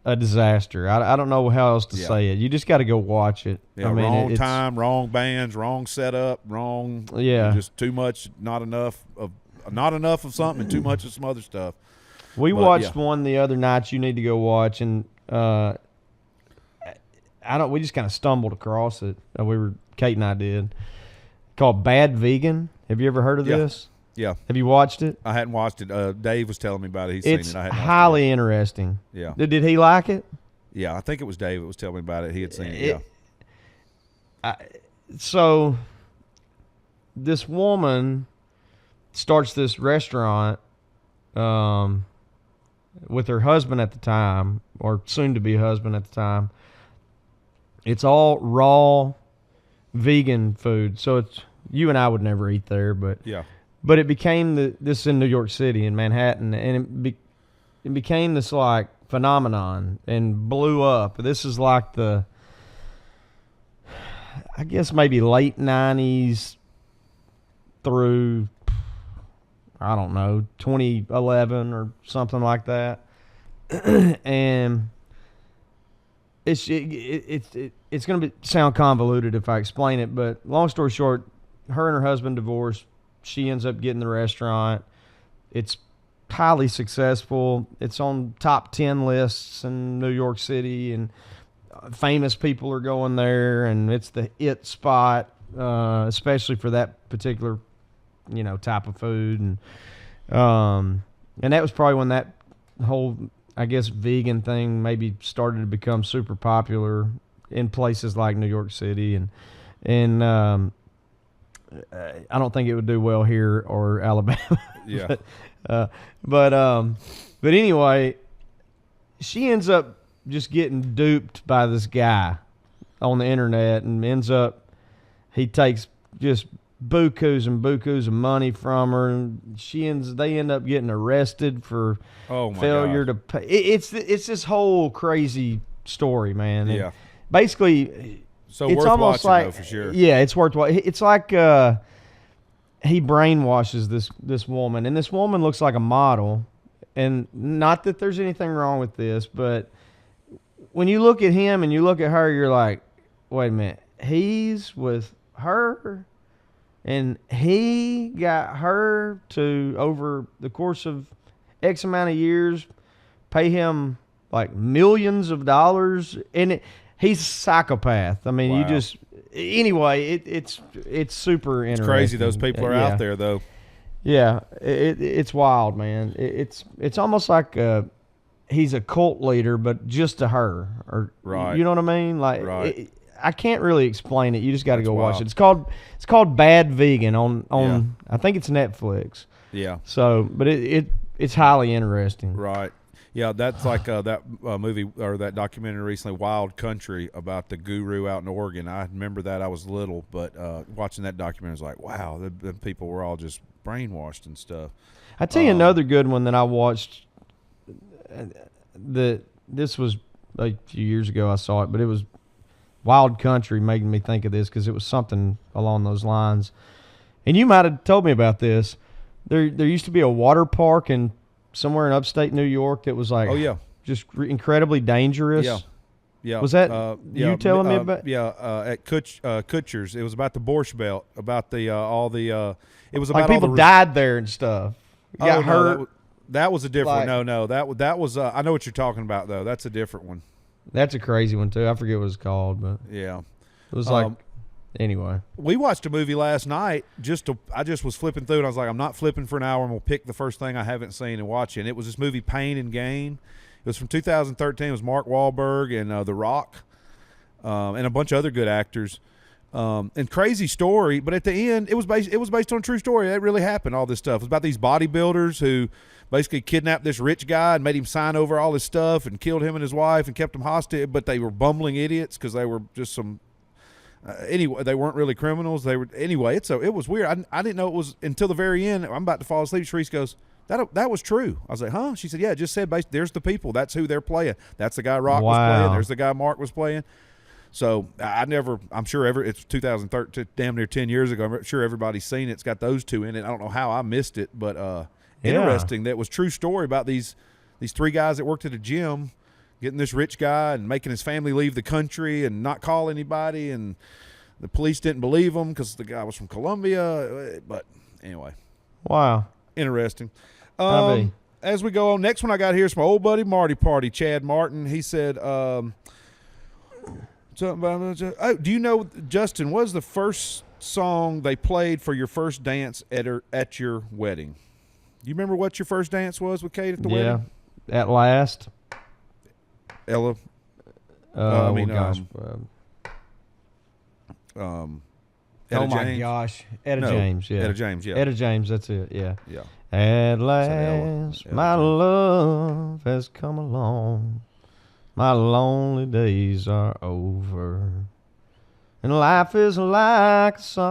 a disaster. I don't know how else to say it. You just got to go watch it. Yeah, I mean, wrong time, wrong bands, wrong setup, wrong. Yeah, just too much, not enough of something, and too much of some other stuff. We watched one the other night. You need to go watch, and we just kind of stumbled across it. Kate and I did. Called Bad Vegan. Have you ever heard of this? Yeah. Have you watched it? I hadn't watched it. Dave was telling me about it. He's It's seen it. I hadn't highly watched it. interesting. Yeah. Did he like it? Yeah, I think it was Dave that was telling me about it. He had seen it. Yeah. So this woman starts this restaurant with her husband at the time, or soon-to-be husband at the time. It's all raw vegan food. So it's you and I would never eat there, but Yeah. But it became this in New York City, in Manhattan, and it became this like phenomenon and blew up. This is like I guess maybe late 90s through, I don't know, 2011 or something like that. And it's going to sound convoluted if I explain it, but long story short, her and her husband divorced. She ends up getting the restaurant. It's highly successful. It's on top 10 lists in New York City, and famous people are going there, and it's the it spot, especially for that particular, type of food. And that was probably when that whole, I guess, vegan thing maybe started to become super popular in places like New York City, and I don't think it would do well here or Alabama. Yeah. But anyway, she ends up just getting duped by this guy on the internet, and he takes just bukus and bukus of money from her, and they end up getting arrested for failure to pay. It's this whole crazy story, man. And Yeah. basically, So it's worth almost watching, like, though, for sure. Yeah, it's worth watching. It's like he brainwashes this woman, and this woman looks like a model. And not that there's anything wrong with this, but when you look at him and you look at her, you're like, wait a minute, he's with her, and he got her to, over the course of X amount of years, pay him like millions of dollars, and he's a psychopath. I mean, Wow. Anyway, it's super interesting. It's crazy those people are out there, though. Yeah, it's wild, man. It's almost like he's a cult leader, but just to her, or Right. You know what I mean? Like, Right. I can't really explain it. You just got to That's go watch wild. it. It's called Bad Vegan on Yeah. I think it's Netflix. Yeah. So, but it's highly interesting. Right. Yeah, that's like that movie or that documentary recently, Wild Country, about the guru out in Oregon. I remember that. I was little, but watching that documentary, I was like, wow, the people were all just brainwashed and stuff. I tell you another good one that I watched. This was a few years ago. I saw it, but it was Wild Country, making me think of this because it was something along those lines. And you might have told me about this. There used to be a water park somewhere in upstate New York that was like, just incredibly dangerous. Yeah. Yeah. Was that you telling me about? Yeah, at Kutcher's. It was about the Borscht Belt, about it was about like people died there and stuff. Got hurt. That was a different. That was. I know what you're talking about, though. That's a different one. That's a crazy one too. I forget what it's called, but Yeah, it was like Anyway, we watched a movie last night. I just was flipping through, and I was like, I'm not flipping for an hour. I'm gonna pick the first thing I haven't seen and watch it. And it was this movie, Pain and Gain. It was from 2013. It was Mark Wahlberg and The Rock, and a bunch of other good actors. And crazy story, but at the end, it was based on a true story. That really happened. All this stuff. It was about these bodybuilders who basically kidnapped this rich guy and made him sign over all his stuff and killed him and his wife and kept him hostage. But they were bumbling idiots because they were just some. Anyway, they weren't really criminals. They were anyway. It was weird. I didn't know it was until the very end. I'm about to fall asleep. Sharice goes, that was true. I was like, huh? She said, yeah. It just said there's the people. That's who they're playing. That's the guy Rock was playing. There's the guy Mark was playing. So I'm sure it's 2013, damn near 10 years ago. I'm sure everybody's seen it. It's got those two in it. I don't know how I missed it, but interesting. That was true story about these three guys that worked at a gym, getting this rich guy and making his family leave the country and not call anybody. And the police didn't believe him because the guy was from Colombia. But anyway. Wow. Interesting. As we go on, next one I got here is my old buddy Marty Party, Chad Martin. He said, do you know, Justin, what was the first song they played for your first dance at your wedding? Do you remember what your first dance was with Kate at the wedding? Yeah, At Last. Ella. Oh Etta my James. gosh. Etta James, yeah. Etta James, yeah. Etta James, that's it, yeah. Yeah. At last, Ella my James. love has come along. My lonely days are over. And life is like a song.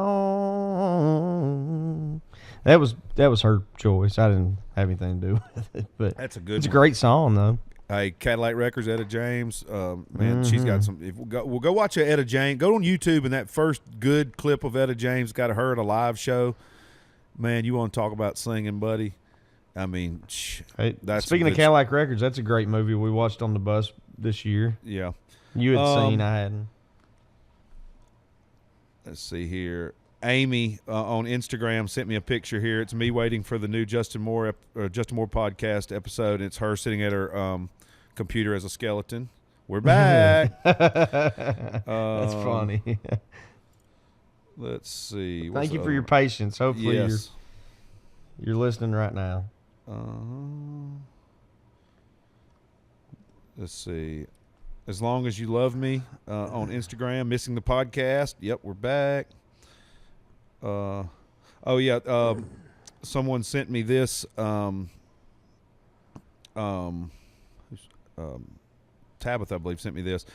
That was her choice. I didn't have anything to do with it. But That's a good it's one. a great song, though. Hey, Cadillac Records, Etta James. Man, she's got some. We'll go watch Etta James. Go on YouTube, and that first good clip of Etta James got her at a live show. Man, you want to talk about singing, buddy? I mean, that's speaking of Cadillac Records, that's a great movie we watched on the bus this year. Yeah. You had seen, I hadn't. Let's see here. Amy on Instagram sent me a picture here. It's me waiting for the new Justin Moore podcast episode. It's her sitting at her computer as a skeleton. We're back. That's funny. Let's see. Thank you for your patience. Hopefully Yes. you're listening right now. Let's see. As Long as You Love Me on Instagram. Missing the podcast. Yep, we're back. Someone sent me this. Tabitha, I believe, sent me this.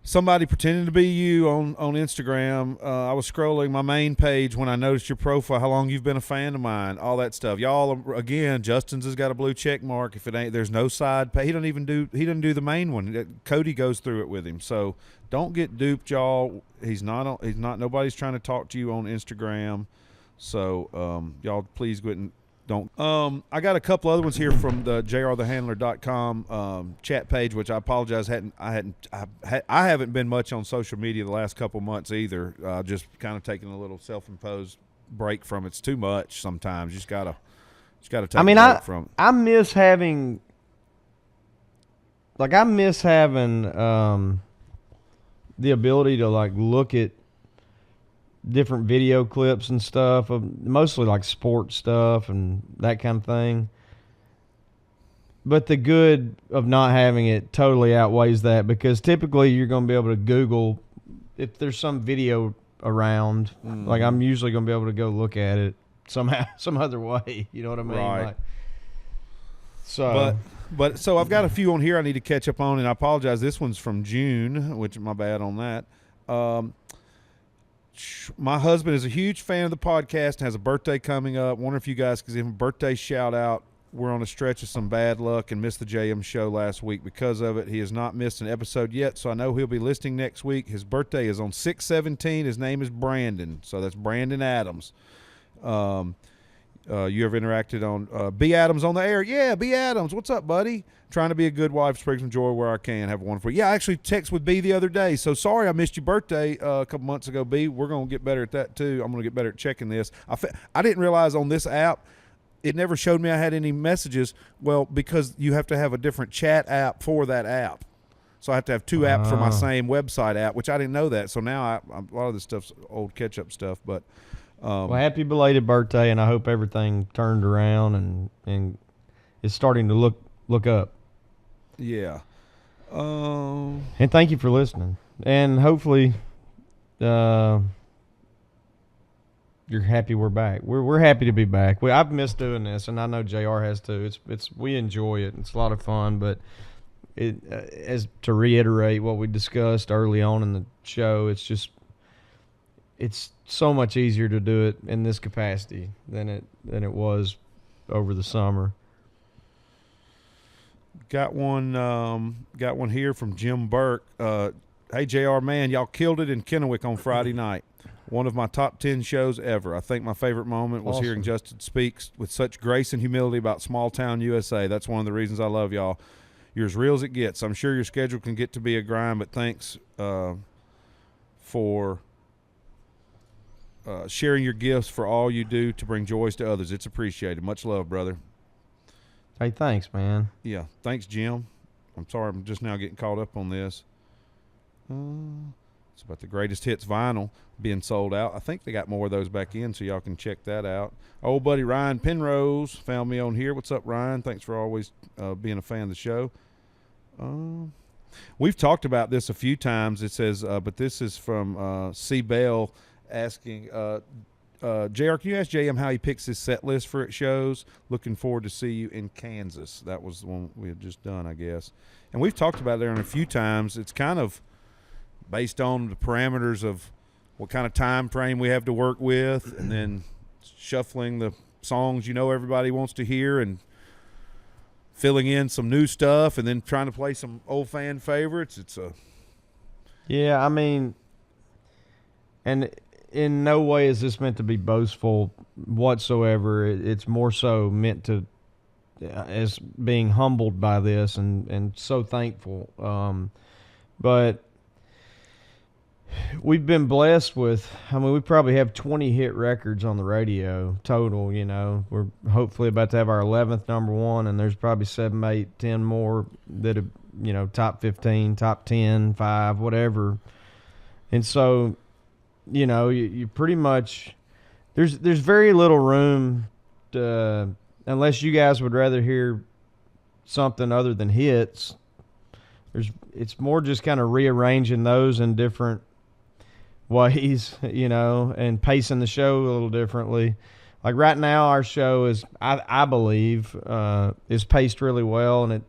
Somebody pretending to be you on Instagram. I was scrolling my main page when I noticed your profile, how long you've been a fan of mine, all that stuff. Y'all, again, Justin's has got a blue check mark. If it ain't, there's no side pay. He doesn't do the main one. Cody goes through it with him. So don't get duped, y'all. He's not. Nobody's trying to talk to you on Instagram. So y'all, please go ahead and don't. I got a couple other ones here from the jrthehandler.com chat page, which I apologize. I haven't been much on social media the last couple months either. Just kind of taking a little self-imposed break from it. It's too much sometimes. You just gotta take a break from it. I miss having the ability to like look at different video clips and stuff of mostly like sports stuff and that kind of thing. But the good of not having it totally outweighs that, because typically you're going to be able to Google if there's some video around. Like I'm usually going to be able to go look at it somehow, some other way. You know what I mean? Right. Like, so, so I've got a few on here I need to catch up on, and I apologize. This one's from June, which my bad on that. My husband is a huge fan of the podcast and has a birthday coming up. Wonder if you guys could give him a birthday shout out. We're on a stretch of some bad luck and missed the JM show last week because of it. He has not missed an episode yet, so I know he'll be listening next week. His birthday is on 6/17. His name is Brandon, so that's Brandon Adams. You ever interacted on B. Adams on the air? Yeah, B. Adams. What's up, buddy? Trying to be a good wife, spread some joy where I can. Have a wonderful. Yeah, I actually texted with B the other day. So sorry I missed your birthday a couple months ago, B. We're going to get better at that too. I'm going to get better at checking this. I didn't realize on this app it never showed me I had any messages. Well, because you have to have a different chat app for that app. So I have to have 2 apps for my same website app, which I didn't know that. So now a lot of this stuff's old catch-up stuff. But well, happy belated birthday, and I hope everything turned around and is starting to look up. Yeah. And thank you for listening. And hopefully you're happy we're back. We're happy to be back. I've missed doing this, and I know JR has too. We enjoy it. It's a lot of fun, but it as to reiterate what we discussed early on in the show, it's so much easier to do it in this capacity than it was over the summer. Got one here from Jim Burke. Hey JR, man, y'all killed it in Kennewick on Friday night. One of my top 10 shows ever. I think my favorite moment was hearing Justin speak with such grace and humility about small town USA. That's one of the reasons I love y'all. You're as real as it gets. I'm sure your schedule can get to be a grind, but thanks for sharing your gifts for all you do to bring joys to others. It's appreciated. Much love, brother. Hey, thanks, man. Yeah, thanks, Jim. I'm sorry I'm just now getting caught up on this. It's about the greatest hits vinyl being sold out. I think they got more of those back in, so y'all can check that out. Old buddy Ryan Penrose found me on here. What's up, Ryan? Thanks for always being a fan of the show. We've talked about this a few times. It says, but this is from C. Bell asking, JR, can you ask JM how he picks his set list for its shows? Looking forward to see you in Kansas. That was the one we had just done, I guess. And we've talked about it there a few times. It's kind of based on the parameters of what kind of time frame we have to work with, and then shuffling the songs everybody wants to hear and filling in some new stuff, and then trying to play some old fan favorites. Yeah, I mean, and in no way is this meant to be boastful whatsoever. It's more so meant to as being humbled by this and so thankful. But we've been blessed with, we probably have 20 hit records on the radio total, We're hopefully about to have our 11th number one, and there's probably 7, 8, 10 more that are, top 15, top 10, 5, whatever. And so, you pretty much, there's very little room to, unless you guys would rather hear something other than hits. It's more just kind of rearranging those in different ways, and pacing the show a little differently. Like right now, our show is, I believe, is paced really well, and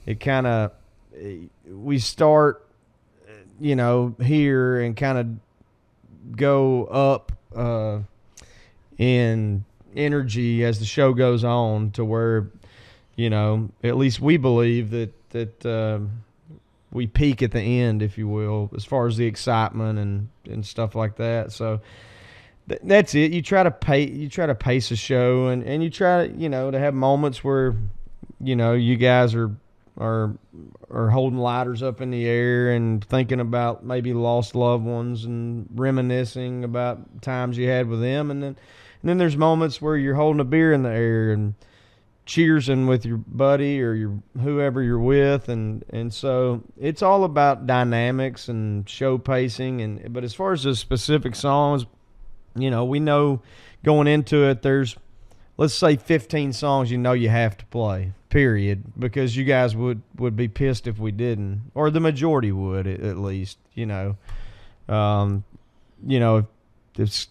it kind of, we start, here and kind of go up in energy as the show goes on to where, at least we believe that we peak at the end, if you will, as far as the excitement and stuff like that. So that's it. You try to pace a show, and you try to, to have moments where, you guys are holding lighters up in the air and thinking about maybe lost loved ones and reminiscing about times you had with them. And then there's moments where you're holding a beer in the air and cheersing with your buddy or your whoever you're with, and so it's all about dynamics and show pacing. But as far as the specific songs, we know going into it, there's, let's say, 15 songs you have to play, period, because you guys would be pissed if we didn't, or the majority would at least. If and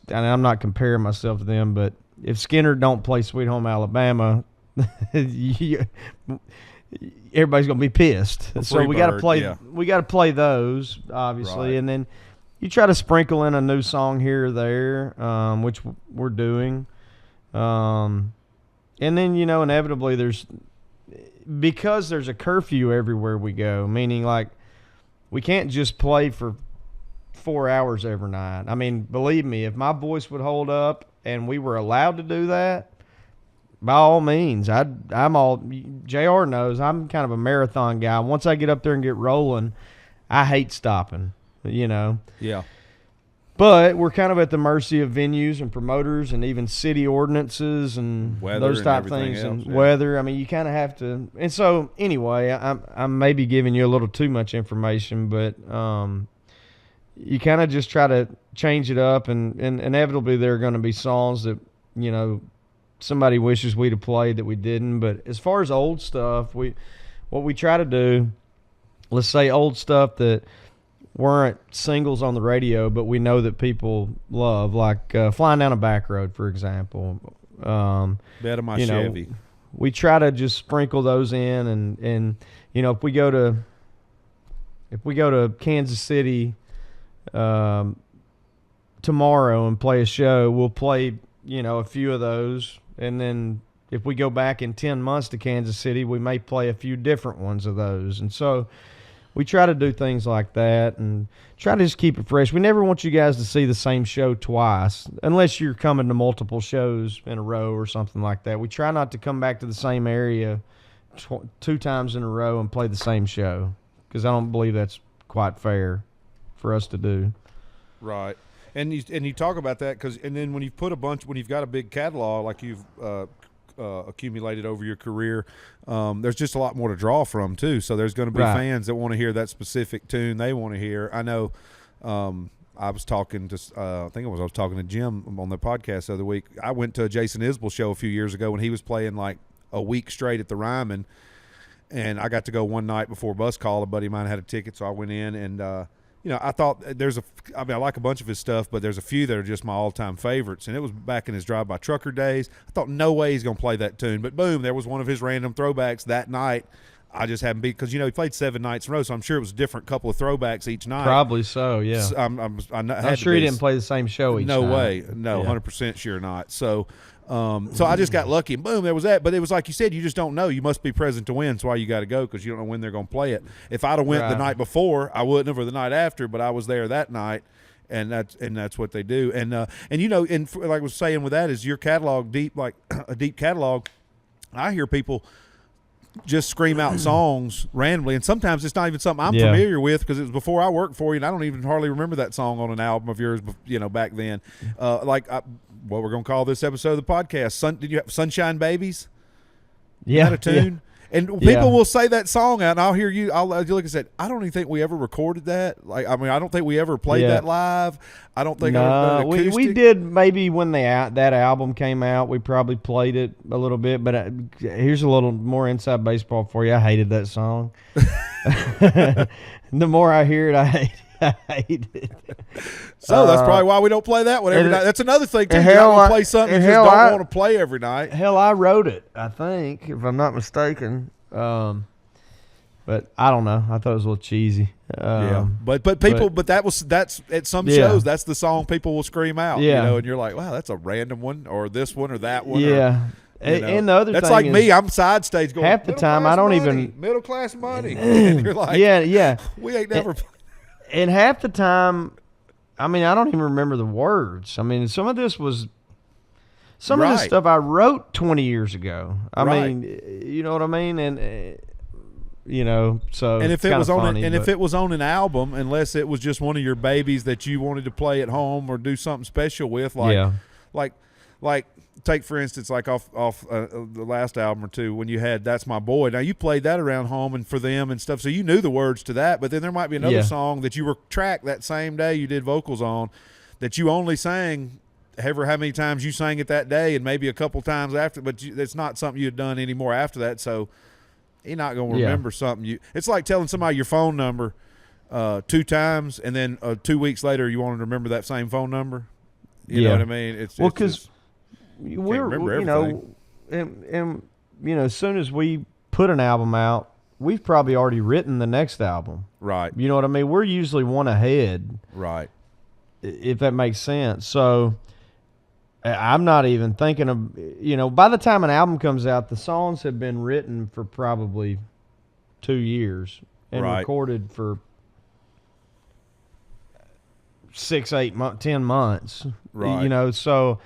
I'm not comparing myself to them, but if Skinner don't play Sweet Home Alabama, everybody's gonna be pissed. So we got to play. Yeah. We got to play those, obviously, right. And then you try to sprinkle in a new song here or there, which we're doing. And then inevitably because there's a curfew everywhere we go, meaning like we can't just play for 4 hours every night. I mean, believe me, if my voice would hold up and we were allowed to do that, by all means, JR knows I'm kind of a marathon guy. Once I get up there and get rolling, I hate stopping, Yeah. But we're kind of at the mercy of venues and promoters and even city ordinances and Weather those and type everything things else, and yeah. weather. I mean, you kind of have to. And so, anyway, I'm maybe giving you a little too much information, but you kind of just try to change it up, and inevitably there are going to be songs that, you know, somebody wishes we'd have played that we didn't. But as far as old stuff, what we try to do, let's say old stuff that weren't singles on the radio, but we know that people love, like Flying Down a Back Road, for example. Bet of my Chevy. We try to just sprinkle those in, and you know, if we go to Kansas City tomorrow and play a show, we'll play, you know, a few of those, and then if we go back in 10 months to Kansas City, we may play a few different ones of those. And so we try to do things like that and try to just keep it fresh. We never want you guys to see the same show twice, unless you're coming to multiple shows in a row or something like that. We try not to come back to the same area 2 times in a row and play the same show, because I don't believe that's quite fair for us to do. Right. And you talk about that and then when you've got a big catalog like you've accumulated over your career, there's just a lot more to draw from too. So there's going to be fans that want to hear that specific tune they want to hear. I know. I was talking to I was talking to Jim on the podcast the other week. I went to a Jason Isbell show a few years ago when he was playing like a week straight at the Ryman, and I got to go one night before bus call. A buddy of mine had a ticket, so I went in, and you know, I thought I like a bunch of his stuff, but there's a few that are just my all-time favorites. And it was back in his drive-by trucker days. I thought, no way he's going to play that tune. But boom, there was one of his random throwbacks that night. I just happened to be, because, you know, he played 7 nights in a row, so I'm sure it was a different couple of throwbacks each night. Probably so, yeah. So I'm sure he didn't play the same show each night. No way. No, yeah. 100% sure not. So I just got lucky, and boom, there was that. But it was like you said, you just don't know. You must be present to win. That's why you got to go, because you don't know when they're going to play it. If I'd have went the night before, I wouldn't have, or the night after. But I was there that night, and that's what they do. And you know, and like I was saying with that, is your catalog deep, like a deep catalog. I hear people just scream out songs randomly, and sometimes it's not even something I'm familiar with, because it was before I worked for you, and I don't even hardly remember that song on an album of yours, you know, back then. What we're going to call this episode of the podcast, did you have Sunshine Babies? Yeah. Is that a tune? Yeah. And people will say that song out, and I'll hear you. I'll look and say, I don't even think we ever recorded that. Like, I mean, I don't think we ever played that live. I don't think we did maybe when that album came out. We probably played it a little bit. But here's a little more inside baseball for you. I hated that song. The more I hear it, I hate it. So that's probably why we don't play that one every night. That's another thing too. You don't play something you just don't want to play every night. Hell, I wrote it, I think, if I'm not mistaken. But I don't know. I thought it was a little cheesy. But that's at some shows. That's the song people will scream out. Yeah. You know, and you're like, wow, that's a random one, or this one, or that one. Yeah. And the other that's thing like is, me. I'm side stage going. Half the time, I don't even middle class money. And you're like, yeah. We ain't never. And half the time, I mean, I don't even remember the words. I mean, some of this stuff I wrote 20 years ago. I mean, you know what I mean? And you know, so and if it was if it was on an album, unless it was just one of your babies that you wanted to play at home or do something special with, like take for instance, like off the last album or two, when you had "That's My Boy." Now you played that around home and for them and stuff, so you knew the words to that. But then there might be another song that you were tracked that same day you did vocals on, that you only sang ever how many times you sang it that day, and maybe a couple times after. But it's not something you had done anymore after that, so you're not going to remember something. It's like telling somebody your phone number 2 times, and then 2 weeks later you want to remember that same phone number. You know what I mean? It's because we're you know, and you know, as soon as we put an album out, we've probably already written the next album. Right. You know what I mean? We're usually one ahead. Right. If that makes sense. So I'm not even thinking of, you know, by the time an album comes out, the songs have been written for probably 2 years and recorded for 6, 8 months, 10 months. Right. You know, so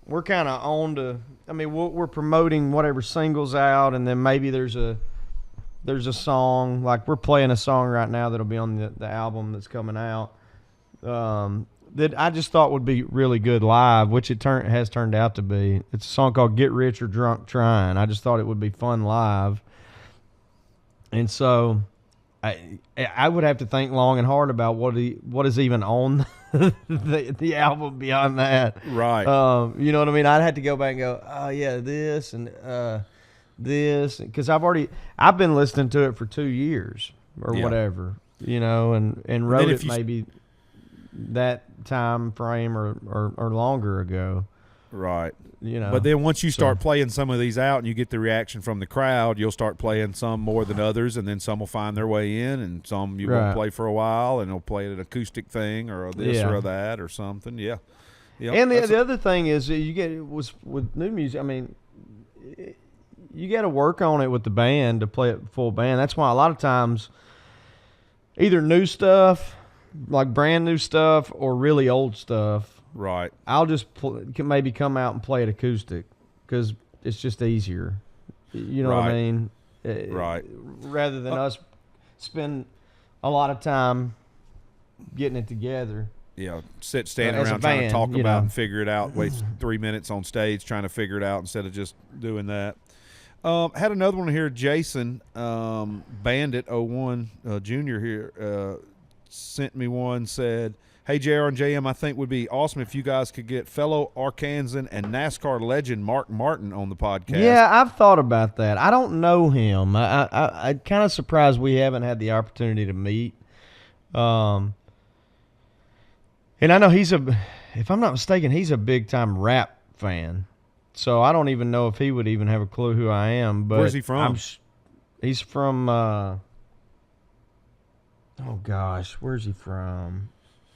we're kind of on to, I mean, we're promoting whatever singles out, and then maybe there's a song, like we're playing a song right now that'll be on the album that's coming out. that I just thought would be really good live, which it has turned out to be. It's a song called "Get Rich or Drunk Trying." I just thought it would be fun live, and so I would have to think long and hard about what is even on the album beyond that. Right. You know what I mean? I'd have to go back and go, oh yeah, this and this, because I've been listening to it for 2 years or whatever, you know, and wrote it maybe that time frame or longer ago. Right. You know. But then once you start playing some of these out and you get the reaction from the crowd, you'll start playing some more than others, and then some will find their way in, and some you won't play for a while, and they'll play an acoustic thing or this or that or something. Yeah. And the other thing is with new music, I mean, you got to work on it with the band to play it full band. That's why a lot of times either new stuff, like brand new stuff, or really old stuff, right, I'll just maybe come out and play it acoustic because it's just easier. You know what I mean? Right. Rather than us spend a lot of time getting it together. Yeah, standing as a around trying to band, talk you about know. and figure it out. Waste 3 minutes on stage trying to figure it out instead of just doing that. Had another one here. Jason Bandit 01 Junior here sent me one. Said, "Hey JR and JM, I think would be awesome if you guys could get fellow Arkansan and NASCAR legend Mark Martin on the podcast." Yeah, I've thought about that. I don't know him. I'm kind of surprised we haven't had the opportunity to meet. And I know if I'm not mistaken, he's a big time rap fan. So I don't even know if he would even have a clue who I am. But where's he from? He's from, oh gosh, where's he from?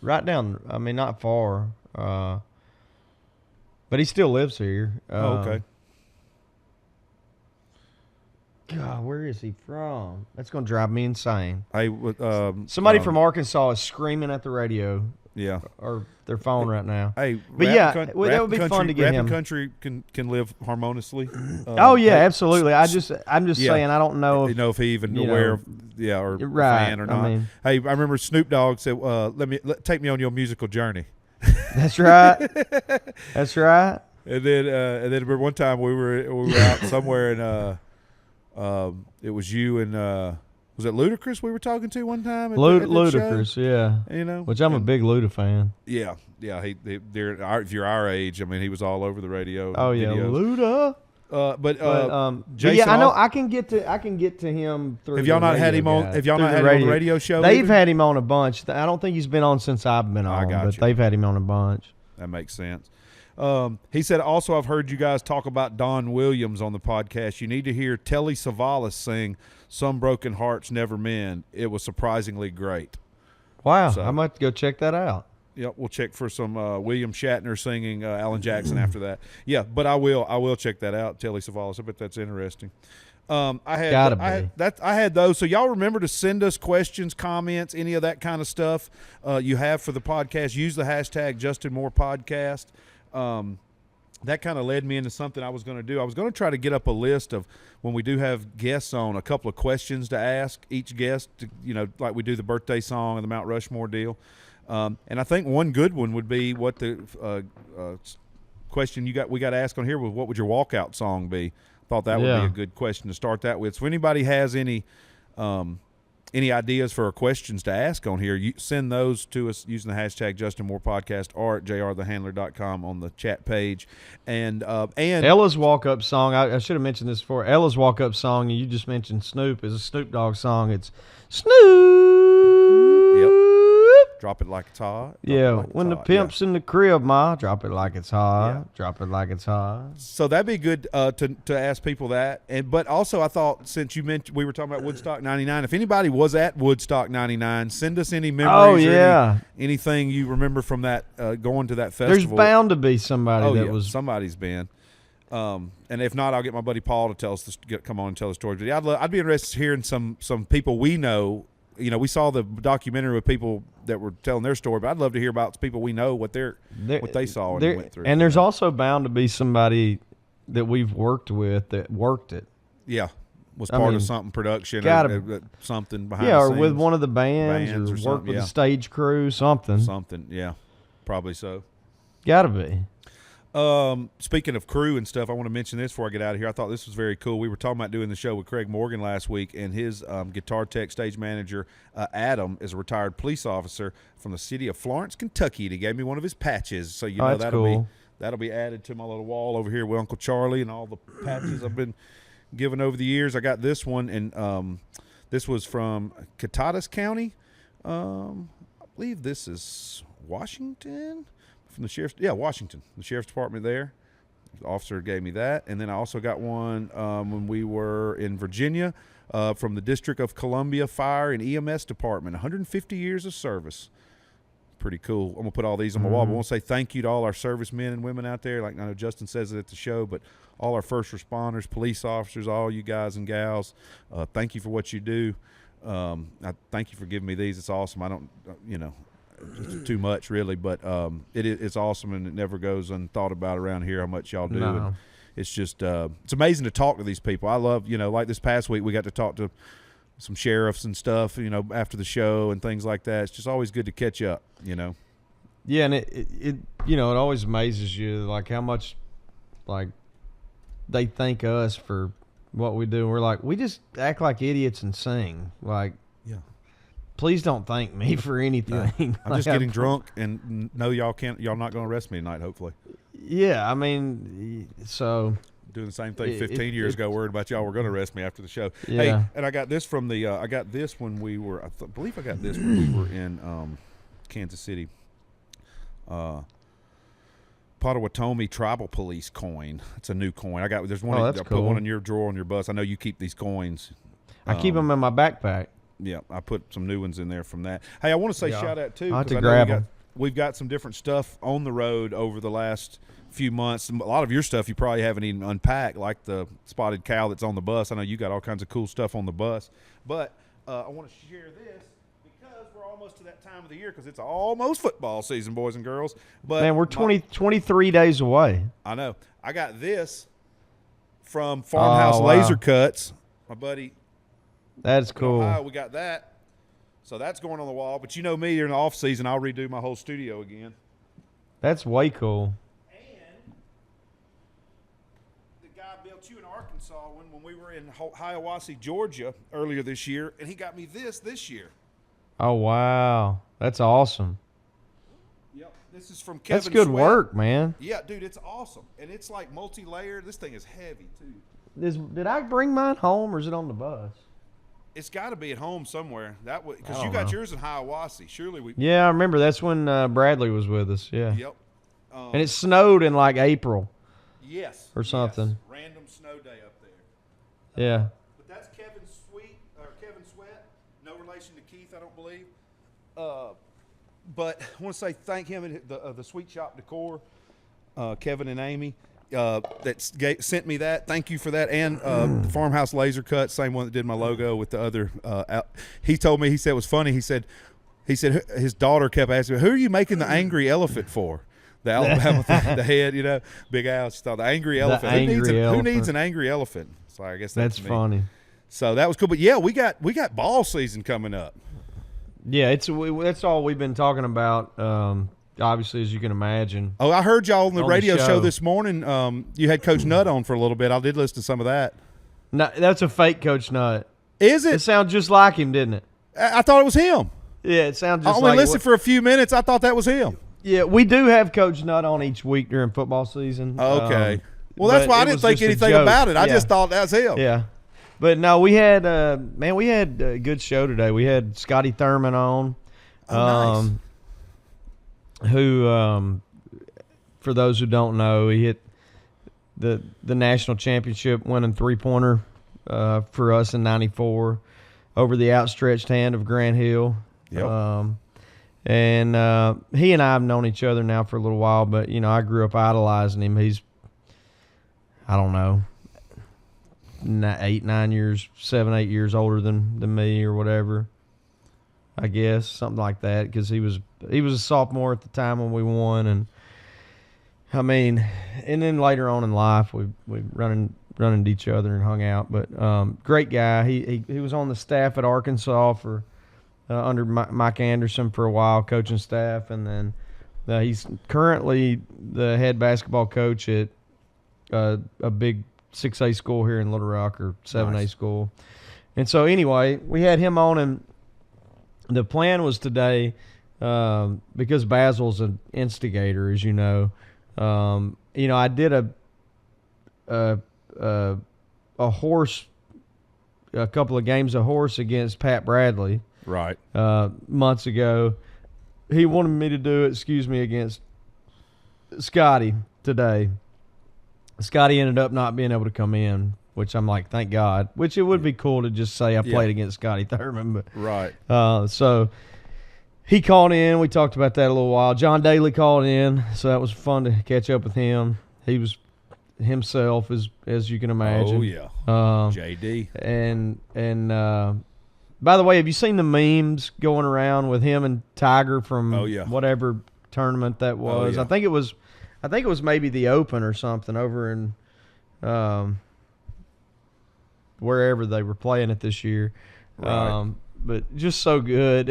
Right down, I mean, not far. But he still lives here. Okay. God, where is he from? That's going to drive me insane. Hey, Somebody from Arkansas is screaming at the radio. Yeah. Or their phone right now. Hey, but that would be fun to get him. Country can live harmoniously. Oh yeah, absolutely. I'm just saying I don't know. You know if he even aware of or a fan or not. I mean, hey, I remember Snoop Dogg said, take me on your musical journey." That's right. That's right. And then remember one time we were out somewhere and it was you and was it Ludacris we were talking to one time? At Ludacris, show? Yeah. You know, which I'm a big Luda fan. Yeah. If you're our age, I mean, he was all over the radio. Oh yeah, videos. Luda. But Jason, yeah, I know. I can get to him through. Have y'all not had him on? Have y'all not had him on the radio show? They've had him on a bunch. I don't think he's been on since I've been on, but they've had him on a bunch. That makes sense. He said, also, I've heard you guys talk about Don Williams on the podcast. You need to hear Telly Savalas sing "Some Broken Hearts Never Mend." It was surprisingly great. Wow. I might have to go check that out. Yep, we'll check for some William Shatner singing Alan Jackson after that. Yeah, but I will check that out, Telly Savalas. I bet that's interesting. I had those. So y'all remember to send us questions, comments, any of that kind of stuff you have for the podcast. Use the hashtag Justin Moore Podcast. That kind of led me into something I was going to do. I was going to try to get up a list of, when we do have guests on, a couple of questions to ask each guest, like we do the birthday song and the Mount Rushmore deal. And I think one good one would be what the question we got to ask on here was, what would your walkout song be? Thought that would be a good question to start that with. So if anybody has any ideas for questions to ask on here, you send those to us using the hashtag Justin Moore Podcast or at jrthehandler.com on the chat page. And Ella's walk-up song, I should have mentioned this before. Ella's walk-up song, and you just mentioned Snoop, is a Snoop Dogg song. It's Snoop. Yep. Drop it like it's hot. When the pimp's in the crib, ma, drop it like it's hot. Yeah. Drop it like it's hot. So that'd be good to ask people that. But also, I thought, since you mentioned we were talking about Woodstock 99, if anybody was at Woodstock 99, send us any memories or anything you remember from that going to that festival. There's bound to be somebody somebody's been. And if not, I'll get my buddy Paul to tell us come on and tell the story. But yeah, I'd be interested in hearing some people we know. We saw the documentary with people that were telling their story, but I'd love to hear about people we know what they saw and went through. And there's also bound to be somebody that we've worked with that worked it. Yeah, was part of something production or something behind. Yeah, the or scenes. with one of the bands or worked with the stage crew, something. Something, yeah. probably so. Gotta be. Speaking of crew and stuff, I want to mention this before I get out of here. I thought this was very cool. We were talking about doing the show with Craig Morgan last week, and his guitar tech stage manager, Adam, is a retired police officer from the city of Florence, Kentucky. And he gave me one of his patches, so you know that'll be added to my little wall over here with Uncle Charlie and all the patches I've been given over the years. I got this one, and this was from Catatas County. I believe this is Washington. From the Washington, the sheriff's department there. The officer gave me that. And then I also got one when we were in Virginia from the District of Columbia Fire and EMS Department, 150 years of service. Pretty cool. I'm going to put all these on my wall. But I want to say thank you to all our servicemen and women out there. Like I know Justin says it at the show, but all our first responders, police officers, all you guys and gals, thank you for what you do. I thank you for giving me these. It's awesome. I don't, too much really, but it's awesome, and it never goes unthought about around here how much y'all do. No. And it's just it's amazing to talk to these people. I love, like this past week we got to talk to some sheriffs and stuff, after the show and things like that. It's just always good to catch up, Yeah, and it always amazes you like how much like they thank us for what we do. We're like, we just act like idiots and sing. Like, yeah. Please don't thank me for anything. I'm just getting drunk, and no, y'all not going to arrest me tonight, hopefully. Yeah, I mean, so doing the same thing 15 years ago, worried about y'all were going to arrest me after the show. Yeah. Hey, and I got this from the I got this when we were I believe I got this when we were in Kansas City. Potawatomi Tribal Police coin. It's a new coin. There's one. That's put cool. one in your drawer on your bus. I know you keep these coins. I keep them in my backpack. Yeah, I put some new ones in there from that. Hey, I want to say shout out too. I'll have to know grab them. We've got some different stuff on the road over the last few months. A lot of your stuff you probably haven't even unpacked, like the spotted cow that's on the bus. I know you got all kinds of cool stuff on the bus. But I want to share this because we're almost to that time of the year because it's almost football season, boys and girls. But Man, we're 23 days away. I know. I got this from Farmhouse wow. Laser Cuts. My buddy. That's cool. Ohio, we got that. So that's going on the wall. But you know me, during the off season, I'll redo my whole studio again. That's way cool. And the guy built you in Arkansas when we were in Hiawassee, Georgia earlier this year, and he got me this year. Oh, wow. That's awesome. Yep. This is from Kevin That's good Sweat. work, man. Yeah, dude, it's awesome. And it's like multi-layered. This thing is heavy, too. Did I bring mine home, or is it on the bus? It's got to be at home somewhere. Because I you don't got know. yours in Hiawassee. Surely we. Yeah, I remember. That's when Bradley was with us. Yeah. Yep. And it snowed in like April. Yes. Or something. Yes. Random snow day up there. Yeah. But that's Kevin Sweat. No relation to Keith, I don't believe. But I want to say thank him and the Sweet Shop Decor, Kevin and Amy. Sent me that. Thank you for that. And the Farmhouse Laser Cut, same one that did my logo with the other. He told me, he said it was funny. He said his daughter kept asking, who are you making the angry elephant for? The Alabama thing, the head, Big Al. She thought the angry elephant. Who needs an angry elephant? So I guess that's me. Funny. So that was cool. But yeah, we got ball season coming up. Yeah, that's all we've been talking about. Obviously, as you can imagine. Oh, I heard y'all on the radio show. show this morning. You had Coach Nutt on for a little bit. I did listen to some of that. No, that's a fake Coach Nutt. Is It it? sounds just like him, didn't it? I thought it was him. Yeah, it sounds I just only like listened for a few minutes. I thought that was him. Yeah, we do have Coach Nutt on each week during football season. Okay. Well, that's but why I it didn't was think just a anything joke. about it. I Yeah. just thought that was him. Yeah. But no, we had a good show today. We had Scotty Thurman on. Oh, nice. Who, for those who don't know, he hit the national championship winning three-pointer for us in '94 over the outstretched hand of Grant Hill. Yep. And he and I have known each other now for a little while, but, I grew up idolizing him. He's, I don't know, 7, 8 years older than me or whatever, I guess, something like that, because he was a sophomore at the time when we won. And, I mean, and then later on in life, we run into each other and hung out. But great guy. He was on the staff at Arkansas for under Mike Anderson for a while, coaching staff, and then He's currently the head basketball coach at a big 6A school here in Little Rock, or 7A school. And so anyway, we had him on, and the plan was today, because Basil's an instigator, as you know. I did a horse, a couple of games of horse against Pat Bradley. Right. Months ago. He wanted me to do it, against Scotty today. Scotty ended up not being able to come in, which I'm like, thank God. Which it would be cool to just say I played against Scotty Thurman. But, right. So he called in. We talked about that a little while. John Daly called in, so that was fun to catch up with him. He was himself, as you can imagine. Oh, yeah. JD. And by the way, have you seen the memes going around with him and Tiger from whatever tournament that was? Oh, yeah. I think it was maybe the Open or something over in wherever they were playing it this year. Right. But just so good.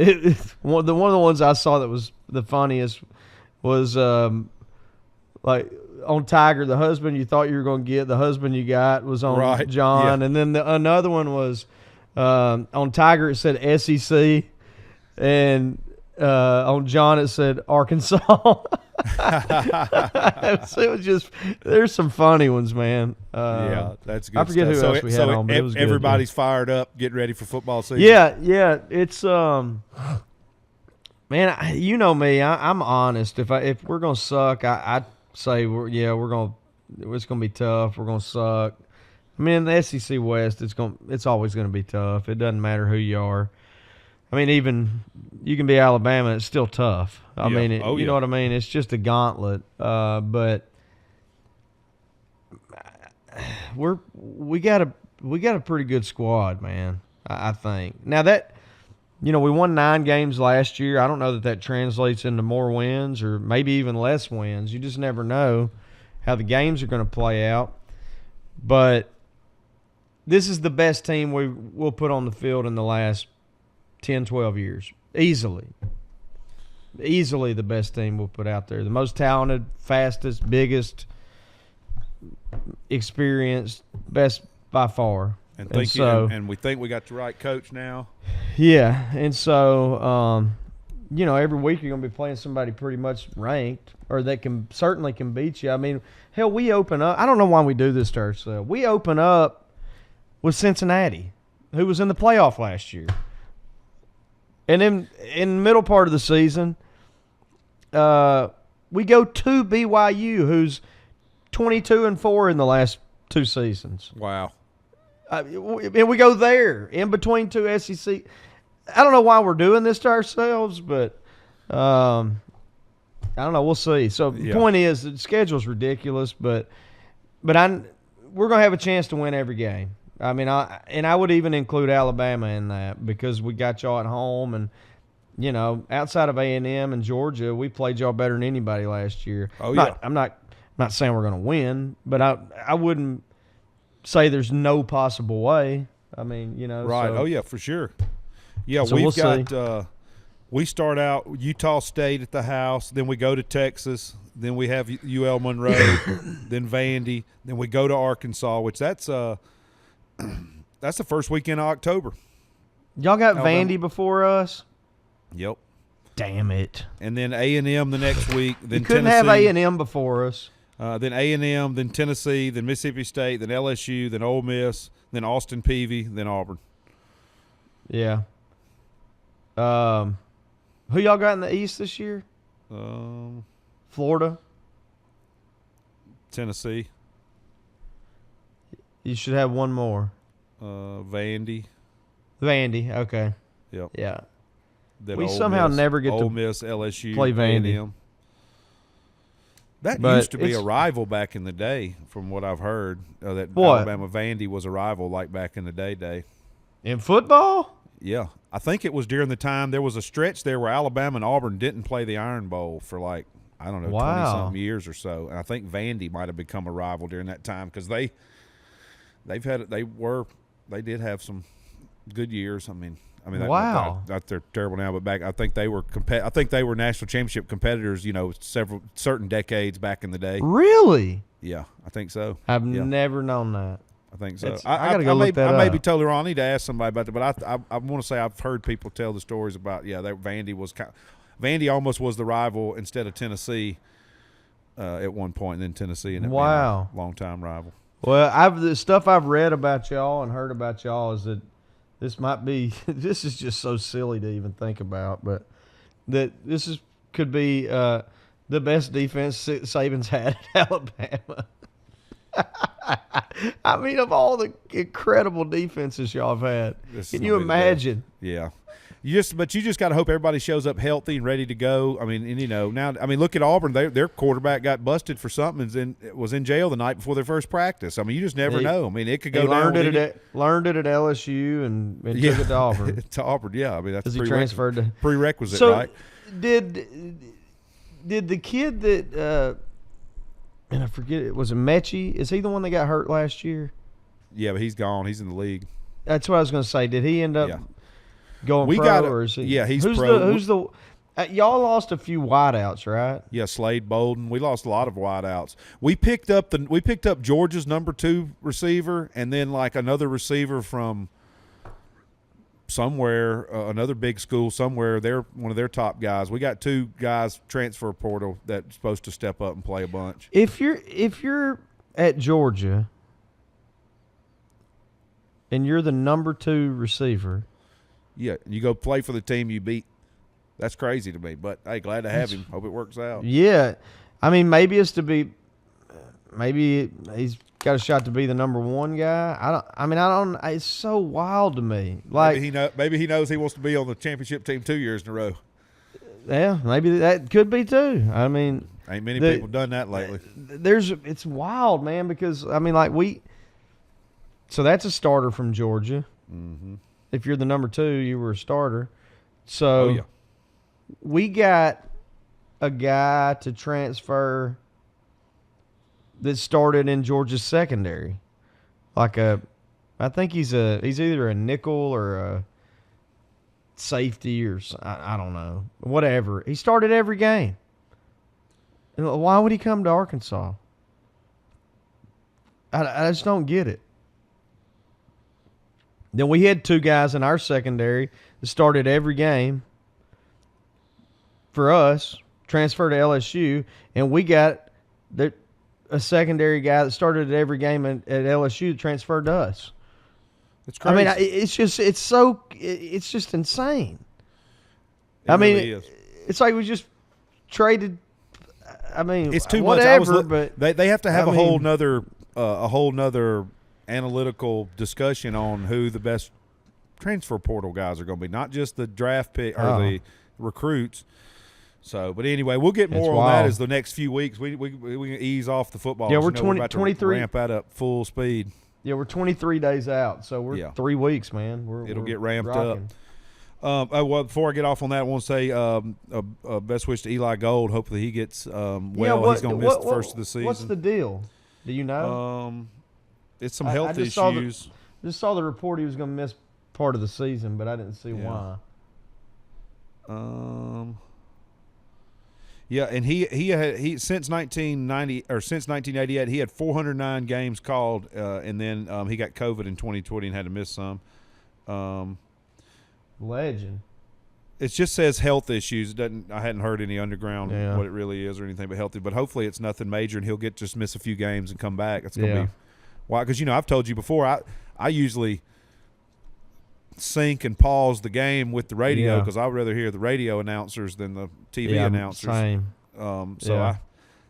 One of the ones I saw that was the funniest was like on Tiger, the husband you thought you were going to get, the husband you got was on John, and then another one was. On Tiger, it said SEC, and on John, it said Arkansas. So it was just, there's some funny ones, man. That's good. I forget stuff. who else we had on, but it was good. Everybody's fired up, getting ready for football season. Yeah. It's man, you know me. I'm honest. If we're gonna suck, I say it's gonna be tough. We're gonna suck. I mean, in the SEC West, it's always going to be tough. It doesn't matter who you are. I mean, even you can be Alabama, it's still tough. I mean, you know what I mean? It's just a gauntlet. But we got a pretty good squad, man. I think. Now that we won 9 games last year. I don't know that translates into more wins or maybe even less wins. You just never know how the games are going to play out. But this is the best team we'll put on the field in the last 10, 12 years. Easily the best team we'll put out there. The most talented, fastest, biggest, experienced, best by far. And we think we got the right coach now. Yeah, and so every week you're going to be playing somebody pretty much ranked, or that certainly can beat you. I mean, hell, we open up. I don't know why we do this to ourselves. We open up with Cincinnati, who was in the playoff last year. And then in the middle part of the season, we go to BYU, who's 22-4 in the last 2 seasons. Wow. And we go there in between 2 SEC. I don't know why we're doing this to ourselves, but I don't know. We'll see. So the point is, the schedule's ridiculous, but we're going to have a chance to win every game. I mean, I would even include Alabama in that, because we got y'all at home, and outside of A&M and Georgia, we played y'all better than anybody last year. Oh yeah. I'm not saying we're going to win, but I wouldn't say there's no possible way. I mean, Right. So, oh yeah, for sure. Yeah, so we've got. We start out Utah State at the house, then we go to Texas, then we have UL Monroe, then Vandy, then we go to Arkansas, which that's the first weekend of October. Y'all got Alabama. Vandy before us? Yep. Damn it. And then A&M the next week, then you couldn't Tennessee. have A&M before us. Then A&M, then Tennessee, then Mississippi State, then LSU, then Ole Miss, then Austin Peay, then Auburn. Yeah. Who y'all got in the East this year? Florida. Tennessee. You should have one more. Vandy. Vandy, okay. Yep. Yeah. Then We Ole somehow Miss, never get Ole to Miss, LSU, play Vandy. A&M. That But used to be a it's- rival back in the day, from what I've heard. That What? Alabama Vandy was a rival, like back in the day. In football? Yeah, I think it was during the time there was a stretch there where Alabama and Auburn didn't play the Iron Bowl for 20-something years or so, and I think Vandy might have become a rival during that time, because they did have some good years. I mean, I mean, wow. they're terrible now, but back I think they were national championship competitors. Certain decades back in the day. Really? Yeah, I think so. I've never known that. I think so. I gotta go look that up. I may be totally wrong. I need to ask somebody about that, but I want to say I've heard people tell the stories about Vandy almost was the rival instead of Tennessee at one point, and then Tennessee and wow, long-time rival. Well, the stuff I've read about y'all and heard about y'all is that this might be this is just so silly to even think about, but that could be the best defense Saban's had at Alabama. I mean, of all the incredible defenses y'all have had, can you imagine? Yeah. You just got to hope everybody shows up healthy and ready to go. I mean, and look at Auburn. Their quarterback got busted for something and was in jail the night before their first practice. I mean, you just never know. I mean, it could go down. Learned it at LSU and took it to Auburn. To Auburn, yeah. I mean, that's transferred to prerequisite, so right? Did the kid that and I forget it was Mechie? Is he the one that got hurt last year? Yeah, but he's gone. He's in the league. That's what I was going to say. Did he end up? Yeah. Going or is he? Yeah, he's pro. Who's the y'all lost a few wideouts, right? Yeah, Slade Bolden. We lost a lot of wideouts. We picked up Georgia's number 2 receiver, and then like another receiver from somewhere, another big school somewhere. They're one of their top guys. We got 2 guys transfer portal that's supposed to step up and play a bunch. If you're at Georgia and you're the number 2 receiver. Yeah, you go play for the team you beat. That's crazy to me, but hey, glad to have him. Hope it works out. Yeah, I mean, maybe it's to be. Maybe he's got a shot to be the number 1 guy. I don't. It's so wild to me. Like maybe he knows he wants to be on the championship team 2 years in a row. Yeah, maybe that could be too. I mean, ain't many people done that lately. It's wild, man. Because I mean, so that's a starter from Georgia. Mm-hmm. If you're the number 2, you were a starter. So we got a guy to transfer that started in Georgia's secondary. I think he's either a nickel or a safety or I don't know. Whatever. He started every game. And why would he come to Arkansas? I just don't get it. Then we had 2 guys in our secondary that started every game for us, transferred to LSU, and we got a secondary guy that started at every game at LSU that transferred to us. It's crazy. I mean, it's just insane. It's like we just traded. I mean, it's too whatever, much. But they have to have a whole nother analytical discussion on who the best transfer portal guys are going to be, not just the draft pick or the recruits. So, but anyway, we'll get more on that as the next few weeks. We can ease off the football. Yeah, we're we're about 23 to ramp that up full speed. Yeah, we're 23 days out, so we're 3 weeks, man. It'll get ramped rocking. up. Well, before I get off on that, I want to say best wish to Eli Gold. Hopefully he gets he's going to miss the first of the season. What's the deal? Do you know? It's some health issues. Just saw the report he was going to miss part of the season, but I didn't see why. Yeah, and he since 1990 or since 1988 he had 409 games called, and then he got COVID in 2020 and had to miss some. Legend. It just says health issues. I hadn't heard any underground what it really is or anything, but healthy. But hopefully it's nothing major, and he'll just miss a few games and come back. It's gonna be why? Because I've told you before, I usually sync and pause the game with the radio because I'd rather hear the radio announcers than the TV announcers. Same.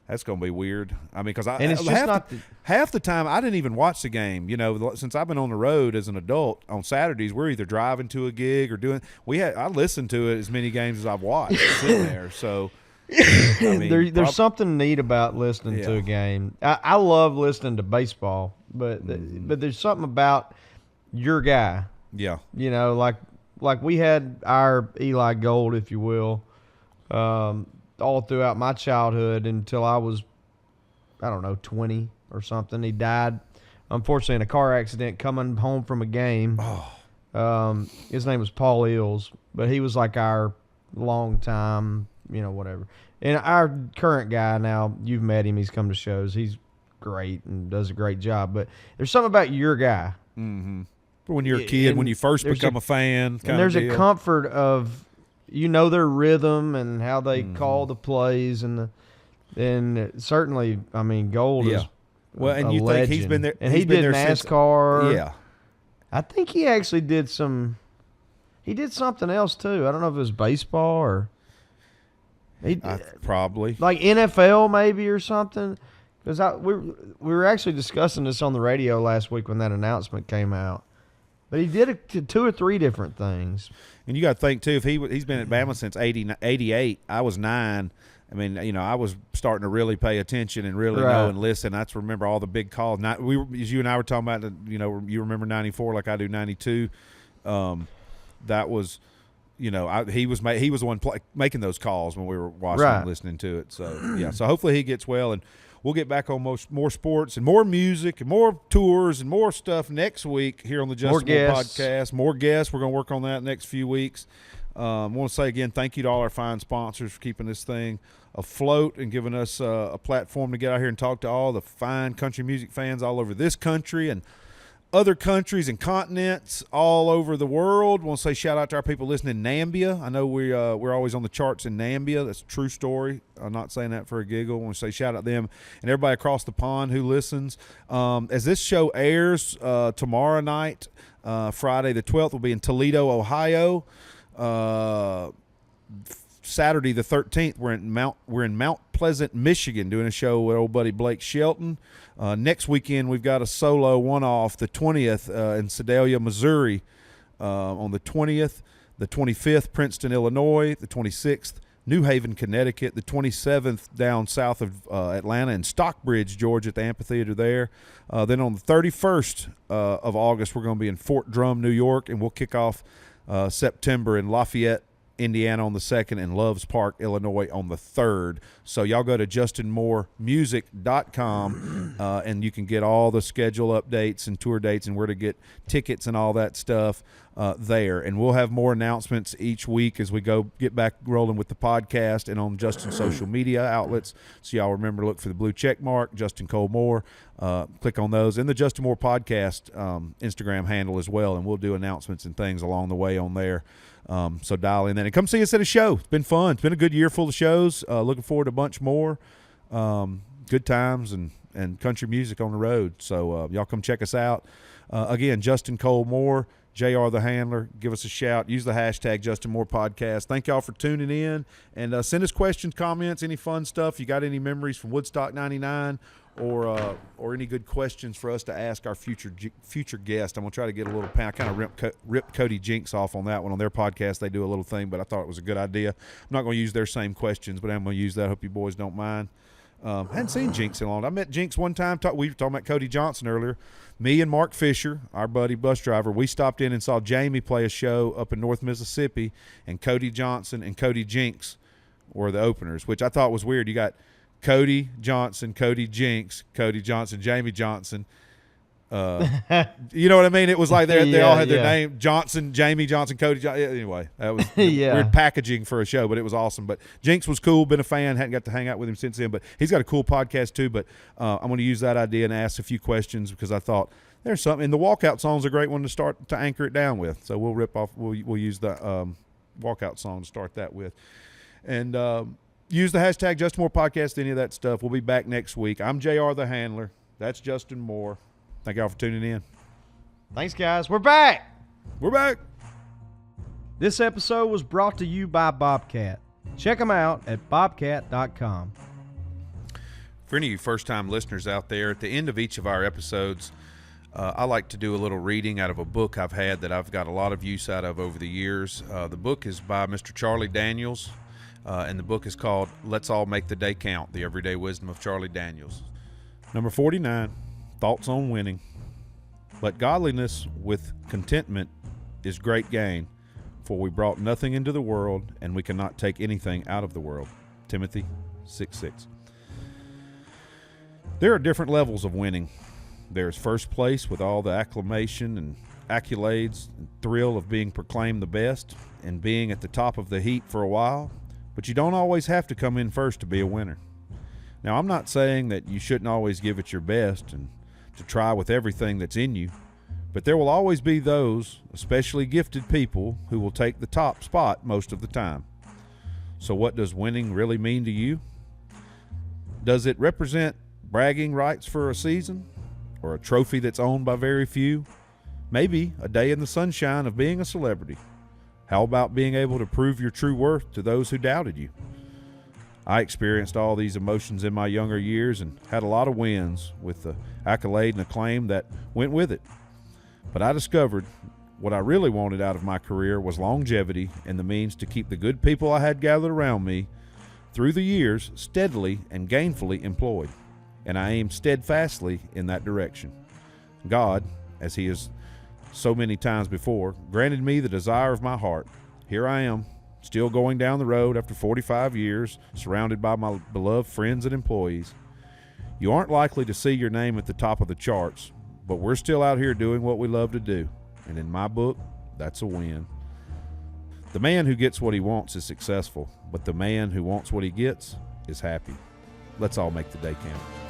That's going to be weird. I mean, because half the time I didn't even watch the game. Since I've been on the road as an adult on Saturdays, we're either driving to a gig or doing. I listened to it as many games as I've watched sitting there. So there's something neat about listening to a game. I love listening to baseball, but there's something about your guy. Yeah. Like we had our Eli Gold, if you will, all throughout my childhood until I was, 20 or something. He died, unfortunately, in a car accident coming home from a game. His name was Paul Ills, but he was like our long time, whatever. And our current guy now, you've met him. He's come to shows. He's great and does a great job. But there's something about your guy. Mm-hmm. When you're a kid, when you first become a fan. And there's a comfort of, their rhythm and how they call the plays. And certainly, Gold is and a you legend. think he's been there. And he did NASCAR. Yeah. I think he actually did something else too. I don't know if it was baseball or probably like NFL maybe or something. Because we were actually discussing this on the radio last week when that announcement came out. But he did 2 or 3 different things. And you got to think too, if he's been at Bama since 88. I was 9. I mean, I was starting to really pay attention and really know and listen. I remember all the big calls. As you and I were talking about, you remember 94 like I do 92. That was, he was the one making those calls when we were watching and listening to it. So, yeah. So hopefully he gets well, and we'll get back on more sports and more music and more tours and more stuff next week here on the Justin Moore Podcast. More guests. We're going to work on that next few weeks. I want to say again, thank you to all our fine sponsors for keeping this thing afloat and giving us a platform to get out here and talk to all the fine country music fans all over this country and other countries and continents all over the world. I want to say shout out to our people listening in Nambia. I know we're always on the charts in Nambia. That's a true story. I'm not saying that for a giggle. I want to say shout out to them and everybody across the pond who listens. As this show airs tomorrow night, Friday the 12th, we'll be in Toledo, Ohio. Saturday the 13th, we're in Mount Pleasant, Michigan, doing a show with old buddy Blake Shelton. Next weekend we've got a solo one-off, the 20th in Sedalia, Missouri. On the 20th, the 25th, Princeton, Illinois, the 26th, New Haven, Connecticut, the 27th down south of Atlanta in Stockbridge, Georgia, at the amphitheater there. Then on the 31st of August, we're going to be in Fort Drum, New York, and we'll kick off September in Lafayette, Indiana on the 2nd, and Loves Park, Illinois on the 3rd. So y'all go to justinmooremusic.com and you can get all the schedule updates and tour dates and where to get tickets and all that stuff there. And we'll have more announcements each week as we get back rolling with the podcast and on Justin's social media outlets. So y'all remember to look for the blue check mark, Justin Cole Moore. Click on those, and the Justin Moore Podcast Instagram handle as well, and we'll do announcements and things along the way on there. So dial in then and come see us at a show. It's been fun. It's been a good year full of shows. Looking forward to a bunch more. Good times and country music on the road. So y'all come check us out. Again, Justin Cole Moore, JR the Handler. Give us a shout. Use the hashtag Justin Moore Podcast. Thank y'all for tuning in. And send us questions, comments, any fun stuff. You got any memories from Woodstock 99 or any good questions for us to ask our future guest. I'm going to try to get a little I kind of rip Cody Jinks off on that one. On their podcast, they do a little thing, but I thought it was a good idea. I'm not going to use their same questions, but I'm going to use that. I hope you boys don't mind. I hadn't seen Jinx in a long time. I met Jinx one time. We were talking about Cody Johnson earlier. Me and Mark Fisher, our buddy bus driver, we stopped in and saw Jamie play a show up in North Mississippi, and Cody Johnson and Cody Jinks were the openers, which I thought was weird. You got Cody Johnson, Cody Jinks, Cody Johnson, Jamie Johnson. You know what I mean? It was like they all had their name, Johnson, Jamie Johnson, Cody Johnson. Anyway, that was weird packaging for a show, but it was awesome. But Jinx was cool, been a fan, hadn't got to hang out with him since then, but he's got a cool podcast too. But I'm going to use that idea and ask a few questions because I thought there's something. And the walkout song's a great one to start to anchor it down with. So we'll use the walkout song to start that with. And use the hashtag Justin Moore Podcast, any of that stuff. We'll be back next week. I'm JR the Handler. That's Justin Moore. Thank y'all for tuning in. Thanks, guys. We're back. We're back. This episode was brought to you by Bobcat. Check them out at bobcat.com. For any of you first-time listeners out there, at the end of each of our episodes, I like to do a little reading out of a book I've had that I've got a lot of use out of over the years. The book is by Mr. Charlie Daniels, and the book is called Let's All Make the Day Count, The Everyday Wisdom of Charlie Daniels. Number 49. Thoughts on winning. But godliness with contentment is great gain, for we brought nothing into the world, and we cannot take anything out of the world. Timothy 6:6. There are different levels of winning. There's first place with all the acclamation and accolades and thrill of being proclaimed the best and being at the top of the heap for a while, but you don't always have to come in first to be a winner. Now, I'm not saying that you shouldn't always give it your best and to try with everything that's in you, but there will always be those, especially gifted people, who will take the top spot most of the time. So what does winning really mean to you? Does it represent bragging rights for a season, or a trophy that's owned by very few? Maybe a day in the sunshine of being a celebrity. How about being able to prove your true worth to those who doubted you? I experienced all these emotions in my younger years and had a lot of wins with the accolade and acclaim that went with it. But I discovered what I really wanted out of my career was longevity and the means to keep the good people I had gathered around me through the years steadily and gainfully employed. And I aimed steadfastly in that direction. God, as He has so many times before, granted me the desire of my heart. Here I am, still going down the road after 45 years, surrounded by my beloved friends and employees. You aren't likely to see your name at the top of the charts, but we're still out here doing what we love to do. And in my book, that's a win. The man who gets what he wants is successful, but the man who wants what he gets is happy. Let's all make the day count.